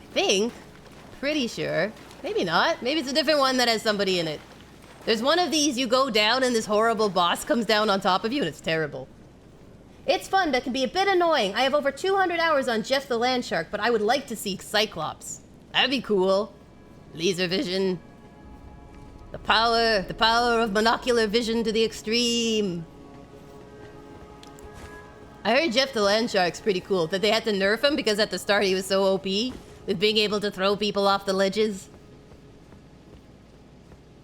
I think. Pretty sure. Maybe not. Maybe it's a different one that has somebody in it. There's one of these, you go down and this horrible boss comes down on top of you and it's terrible. It's fun, but can be a bit annoying. I have over 200 hours on Jeff the Landshark, but I would like to see Cyclops. That'd be cool. Laser vision. The power of monocular vision to the extreme. I heard Jeff the Landshark's pretty cool, that they had to nerf him because at the start he was so OP with being able to throw people off the ledges.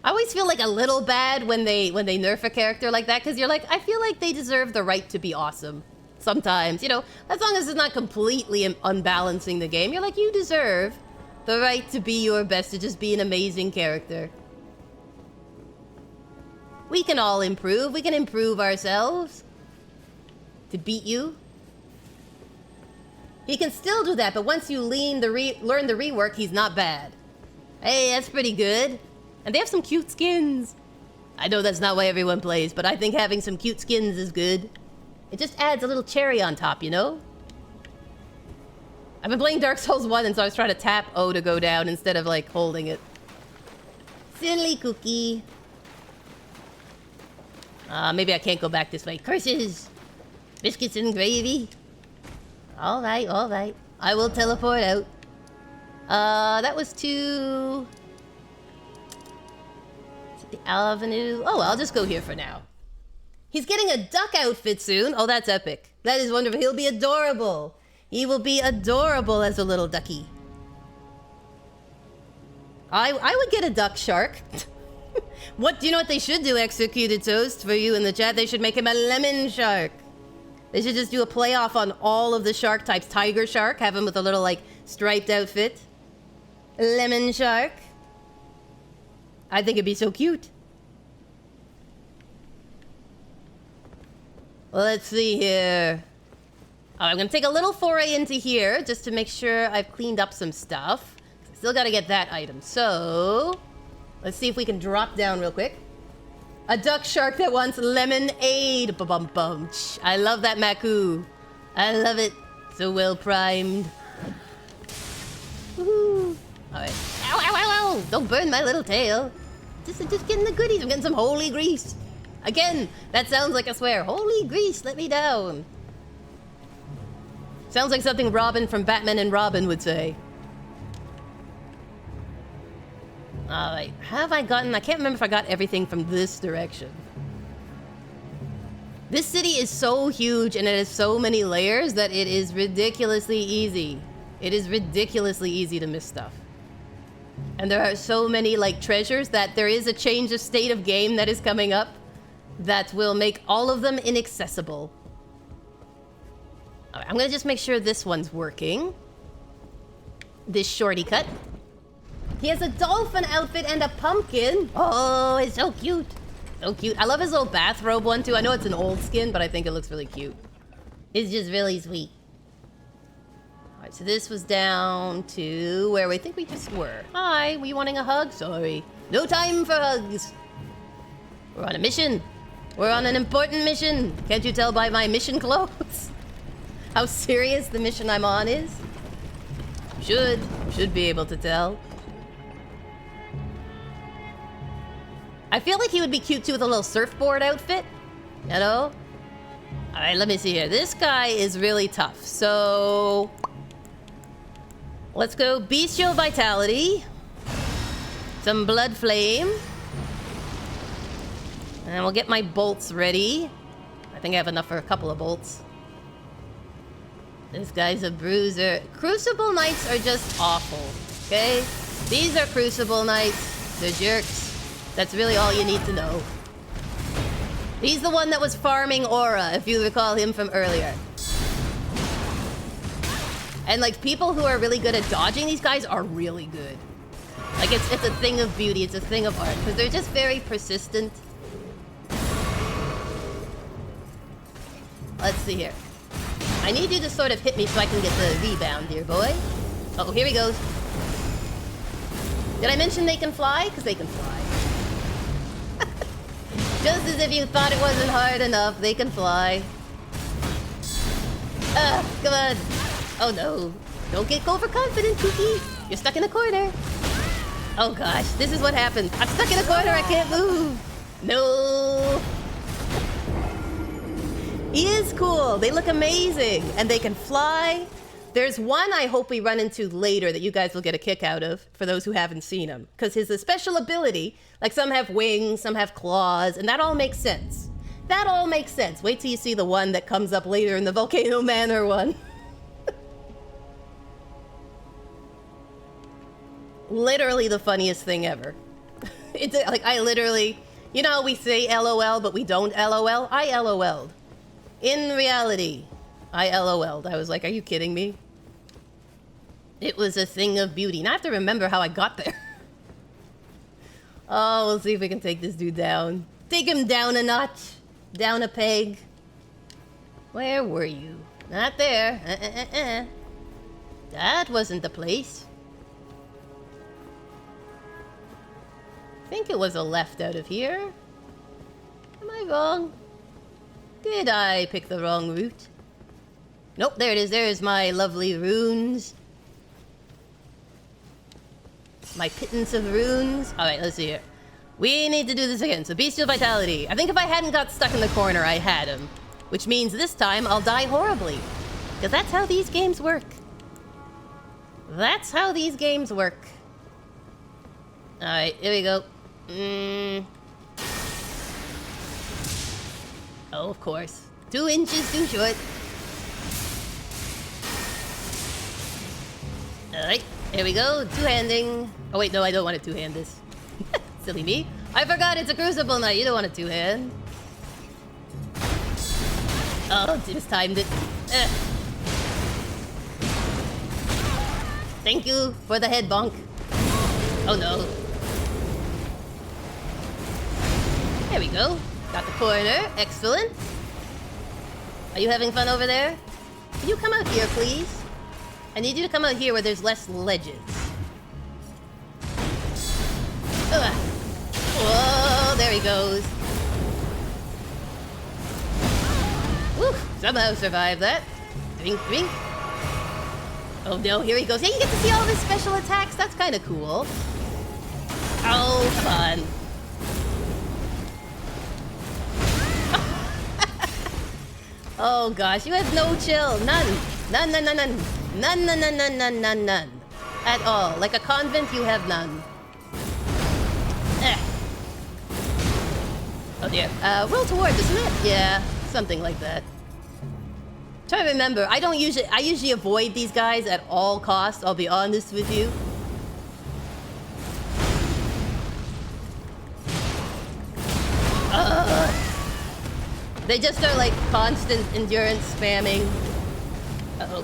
I always feel like a little bad when they nerf a character like that, because you're like, I feel like they deserve the right to be awesome. Sometimes, you know, as long as it's not completely unbalancing the game, you're like, you deserve the right to be your best, to just be an amazing character. We can all improve. We can improve ourselves to beat you. He can still do that, but once you learn the rework, he's not bad. Hey, that's pretty good. And they have some cute skins. I know that's not why everyone plays, but I think having some cute skins is good. It just adds a little cherry on top, you know? I've been playing Dark Souls 1, and so I was trying to tap O to go down instead of, like, holding it. Silly Kooky. Maybe I can't go back this way. Curses! Biscuits and gravy. Alright, alright. I will teleport out. That was to... the Avenue. Oh, I'll just go here for now. He's getting a duck outfit soon. Oh, that's epic. That is wonderful. He'll be adorable. He will be adorable as a little ducky. I would get a duck shark. What do you know what they should do, Executed Toast, for you in the chat? They should make him a lemon shark. They should just do a playoff on all of the shark types. Tiger shark, have him with a little, like, striped outfit. Lemon shark. I think it'd be so cute. Let's see here. Oh, I'm gonna take a little foray into here just to make sure I've cleaned up some stuff. I still gotta get that item. So, let's see if we can drop down real quick. A duck shark that wants lemonade. Ba-bum-bum. I love that Maku. I love it. So well primed. Woohoo. Alright. Ow, ow, ow, ow! Don't burn my little tail. Just getting the goodies. I'm getting some holy grease. Again, that sounds like a swear. Holy grease, let me down. Sounds like something Robin from Batman and Robin would say. Alright, have I gotten... I can't remember if I got everything from this direction. This city is so huge and it has so many layers that it is ridiculously easy. It is ridiculously easy to miss stuff. And there are so many, like, treasures that there is a change of state of game that is coming up that will make all of them inaccessible. All right, I'm gonna just make sure this one's working. This shorty cut. He has a dolphin outfit and a pumpkin. Oh, it's so cute. So cute. I love his little bathrobe one, too. I know it's an old skin, but I think it looks really cute. It's just really sweet. All right, so this was down to where we think we just were. Hi, were you wanting a hug? Sorry. No time for hugs. We're on a mission. We're on an important mission. Can't you tell by my mission clothes? How serious the mission I'm on is? Should be able to tell. I feel like he would be cute too with a little surfboard outfit. You know? Alright, let me see here. This guy is really tough. So... let's go Bestial Vitality. Some Blood Flame. And we'll get my bolts ready. I think I have enough for a couple of bolts. This guy's a bruiser. Crucible Knights are just awful, okay? These are Crucible Knights. They're jerks. That's really all you need to know. He's the one that was farming Aura, if you recall him from earlier. And like, people who are really good at dodging these guys are really good. Like, it's a thing of beauty, it's a thing of art, because they're just very persistent. Let's see here. I need you to sort of hit me so I can get the rebound, dear boy. Oh, here he goes. Did I mention they can fly? Because they can fly. Just as if you thought it wasn't hard enough, they can fly. Come on. Oh no. Don't get overconfident, Kooky. You're stuck in a corner. Oh gosh, this is what happened. I'm stuck in a corner, I can't move. No. He is cool. They look amazing. And they can fly. There's one I hope we run into later that you guys will get a kick out of, for those who haven't seen him. Because his special ability, like some have wings, some have claws, and that all makes sense. That all makes sense. Wait till you see the one that comes up later in the Volcano Manor one. Literally the funniest thing ever. It's like, I literally... You know how we say LOL, but we don't LOL? I LOL'd. In reality, I LOL'd. I was like, are you kidding me? It was a thing of beauty. Now I have to remember how I got there. Oh, we'll see if we can take this dude down. Take him down a notch. Down a peg. Where were you? Not there. That wasn't the place. I think it was a left out of here. Am I wrong? Did I pick the wrong route? Nope, there it is. There's my lovely runes. My pittance of runes. Alright, let's see here. We need to do this again. So, Bestial Vitality. I think if I hadn't got stuck in the corner, I had him. Which means this time, I'll die horribly. Because that's how these games work. That's how these games work. Alright, here we go. Oh, of course. 2 inches too short. Alright, here we go. Two-handing. Oh wait, no, I don't want to two-hand this. Silly me. I forgot it's a Crucible Knight. You don't want to two-hand. Oh, just timed it. Thank you for the head bonk. Oh no. There we go. Got the corner. Excellent. Are you having fun over there? Can you come out here, please? I need you to come out here where there's less ledges. Ugh. Whoa, there he goes. Woo, somehow survived that. Drink, drink. Oh no, here he goes. Yeah, you get to see all of his special attacks. That's kind of cool. Oh, come on. Oh gosh, you have no chill. None. None, none, none, none. None, none, none, none, none, none, none. At all. Like a convent, you have none. Oh dear. Will towards, isn't it? Yeah, something like that. Try to remember, I usually avoid these guys at all costs, I'll be honest with you. They just are like constant endurance spamming. Uh-oh.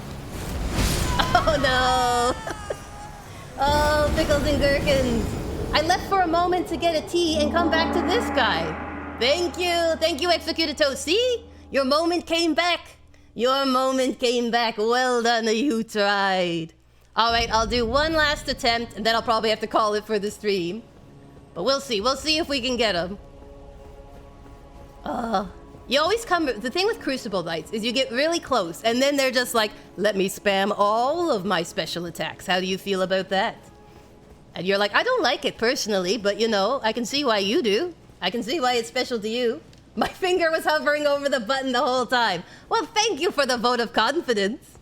Oh no! Oh, pickles and gherkins. I left for a moment to get a tea and come back to this guy. Thank you, Executed Toast. See? Your moment came back. Your moment came back. Well done, you tried. Alright, I'll do one last attempt, and then I'll probably have to call it for the stream. But we'll see if we can get him. You always come... The thing with Crucible Knights is you get really close, and then they're just like, let me spam all of my special attacks. How do you feel about that? And you're like, I don't like it personally, but you know, I can see why you do. I can see why it's special to you. My finger was hovering over the button the whole time. Well, thank you for the vote of confidence.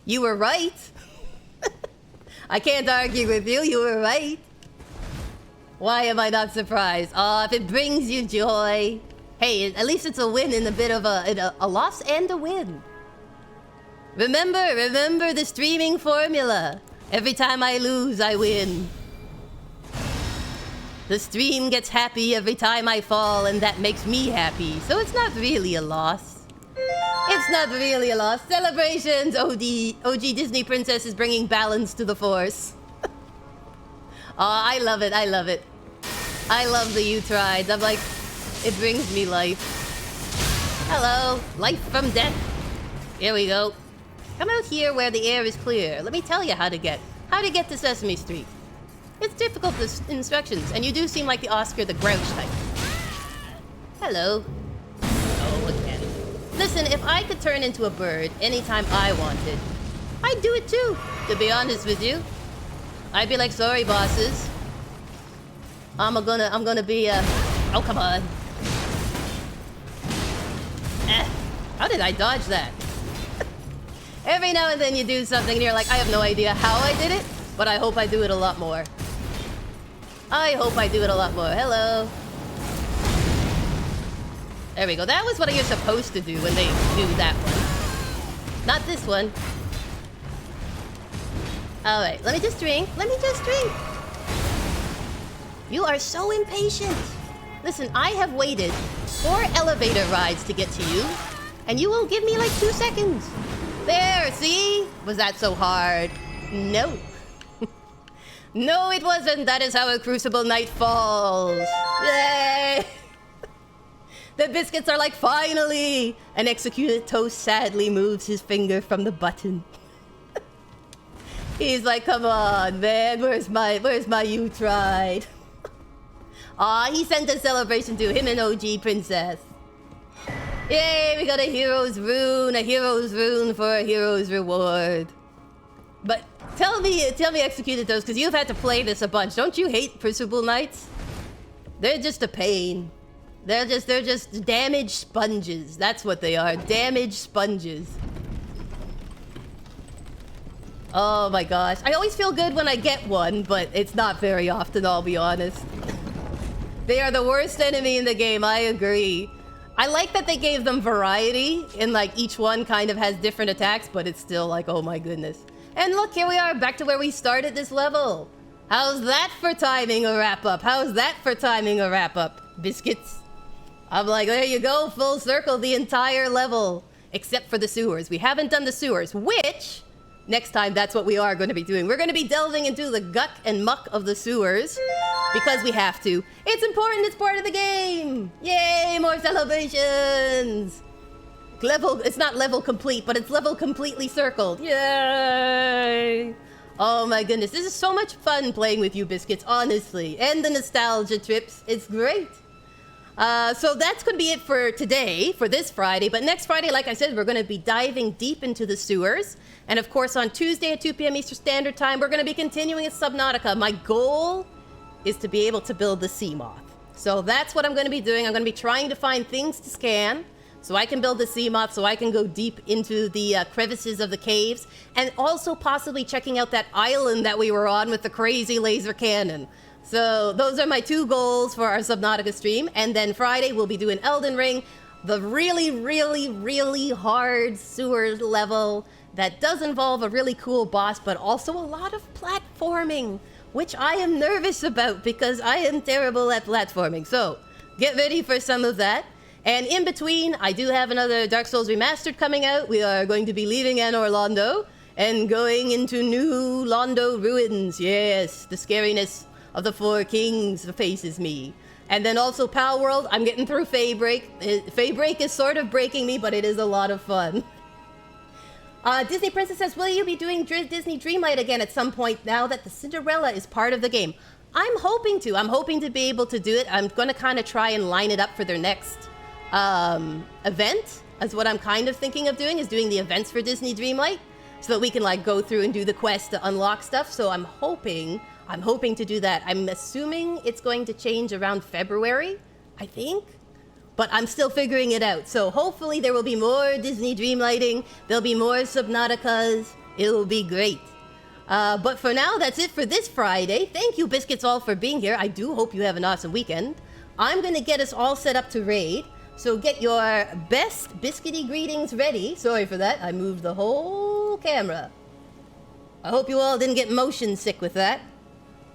You were right. I can't argue with you. You were right. Why am I not surprised? Oh, if it brings you joy. Hey, at least it's a win in a bit of a loss and a win. Remember the streaming formula. Every time I lose, I win. The stream gets happy every time I fall, and that makes me happy. So it's not really a loss. It's not really a loss. Celebrations! OG Disney Princess is bringing balance to the Force. Oh, I love it. I love it. I love the you tried. I'm like, it brings me life. Hello. Life from death. Here we go. Come out here where the air is clear. Let me tell you how to get to Sesame Street. It's difficult instructions, and you do seem like the Oscar the Grouch type. Hello. Oh, again. Listen, if I could turn into a bird anytime I wanted, I'd do it too, to be honest with you. I'd be like, sorry, bosses. I'm gonna be, oh, come on. How did I dodge that? Every now and then you do something and you're like, I have no idea how I did it, but I hope I do it a lot more. I hope I do it a lot more. Hello. There we go. That was what you're supposed to do when they do that one. Not this one. Alright, let me just drink. Let me just drink. You are so impatient. Listen, I have waited 4 elevator rides to get to you, and you will give me like 2 seconds. There, see? Was that so hard? No. No, it wasn't. That is how a Crucible Knight falls. Yay! The biscuits are like, finally! An executed toast sadly moves his finger from the button. He's like, come on, man. Where's my you tried? Aw, he sent a celebration to him and OG Princess. Yay, we got a hero's rune for a hero's reward. But tell me executed those, because you've had to play this a bunch. Don't you hate Crucible Knights? They're just a pain. They're just damaged sponges. That's what they are. Damaged sponges. Oh my gosh. I always feel good when I get one, but it's not very often, I'll be honest. They are the worst enemy in the game, I agree. I like that they gave them variety, and like each one kind of has different attacks, but it's still like, oh my goodness. And look, here we are, back to where we started this level. How's that for timing a wrap-up? How's that for timing a wrap-up? Biscuits. I'm like, there you go, full circle the entire level. Except for the sewers. We haven't done the sewers, which... next time, that's what we are going to be doing. We're going to be delving into the guck and muck of the sewers. Because we have to. It's important, it's part of the game! Yay, more celebrations! It's not level complete, but it's level completely circled. Yay! Oh my goodness, this is so much fun playing with you, Biscuits, honestly. And the nostalgia trips, it's great. So that's going to be it for today, for this Friday. But next Friday, like I said, we're going to be diving deep into the sewers. And of course, on Tuesday at 2 p.m. Eastern Standard Time, we're going to be continuing at Subnautica. My goal is to be able to build the sea moth. So that's what I'm going to be doing. I'm going to be trying to find things to scan so I can build the sea moth, so I can go deep into the crevices of the caves, and also possibly checking out that island that we were on with the crazy laser cannon. So those are my 2 goals for our Subnautica stream. And then Friday, we'll be doing Elden Ring, the really, really, really hard sewer level that does involve a really cool boss, but also a lot of platforming, which I am nervous about because I am terrible at platforming. So get ready for some of that. And in between, I do have another Dark Souls Remastered coming out. We are going to be leaving Anor Londo and going into New Londo Ruins. Yes, the scariness of the 4 kings faces me. And then also Pal World, I'm getting through Faybreak. Faybreak is sort of breaking me, but it is a lot of fun. Disney Princess says, will you be doing Disney Dreamlight again at some point now that the Cinderella is part of the game? I'm hoping to. I'm hoping to be able to do it. I'm going to kind of try and line it up for their next event, is what I'm kind of thinking of doing, is doing the events for Disney Dreamlight, so that we can like go through and do the quest to unlock stuff. So I'm hoping to do that. I'm assuming it's going to change around February, I think, but I'm still figuring it out. So hopefully there will be more Disney Dreamlighting, there'll be more Subnauticas, it'll be great. But for now, that's it for this Friday. Thank you, Biscuits, all for being here. I do hope you have an awesome weekend. I'm gonna get us all set up to raid. So get your best biscuity greetings ready. Sorry for that, I moved the whole camera. I hope you all didn't get motion sick with that.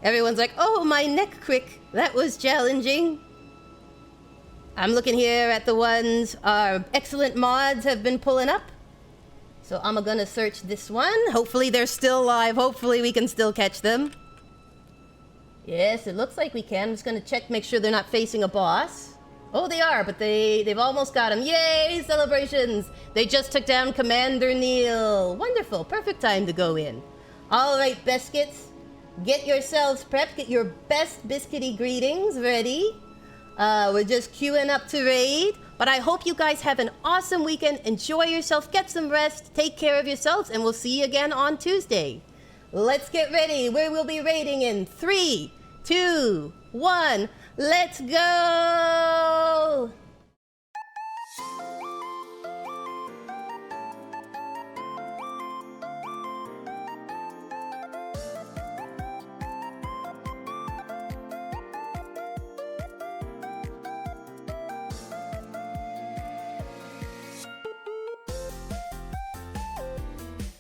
Everyone's like, oh, my neck crick. That was challenging. I'm looking here at the ones our excellent mods have been pulling up. So I'm gonna search this one. Hopefully they're still live. Hopefully we can still catch them. Yes, it looks like we can. I'm just gonna check, make sure they're not facing a boss. Oh, they are, but they've almost got him. Yay, celebrations! They just took down Commander Neil. Wonderful, perfect time to go in. All right, biscuits, get yourselves prepped. Get your best biscuity greetings ready. We're just queuing up to raid, but I hope you guys have an awesome weekend. Enjoy yourself, get some rest, take care of yourselves, and we'll see you again on Tuesday. Let's get ready. We will be raiding in 3, 2, 1. Let's go!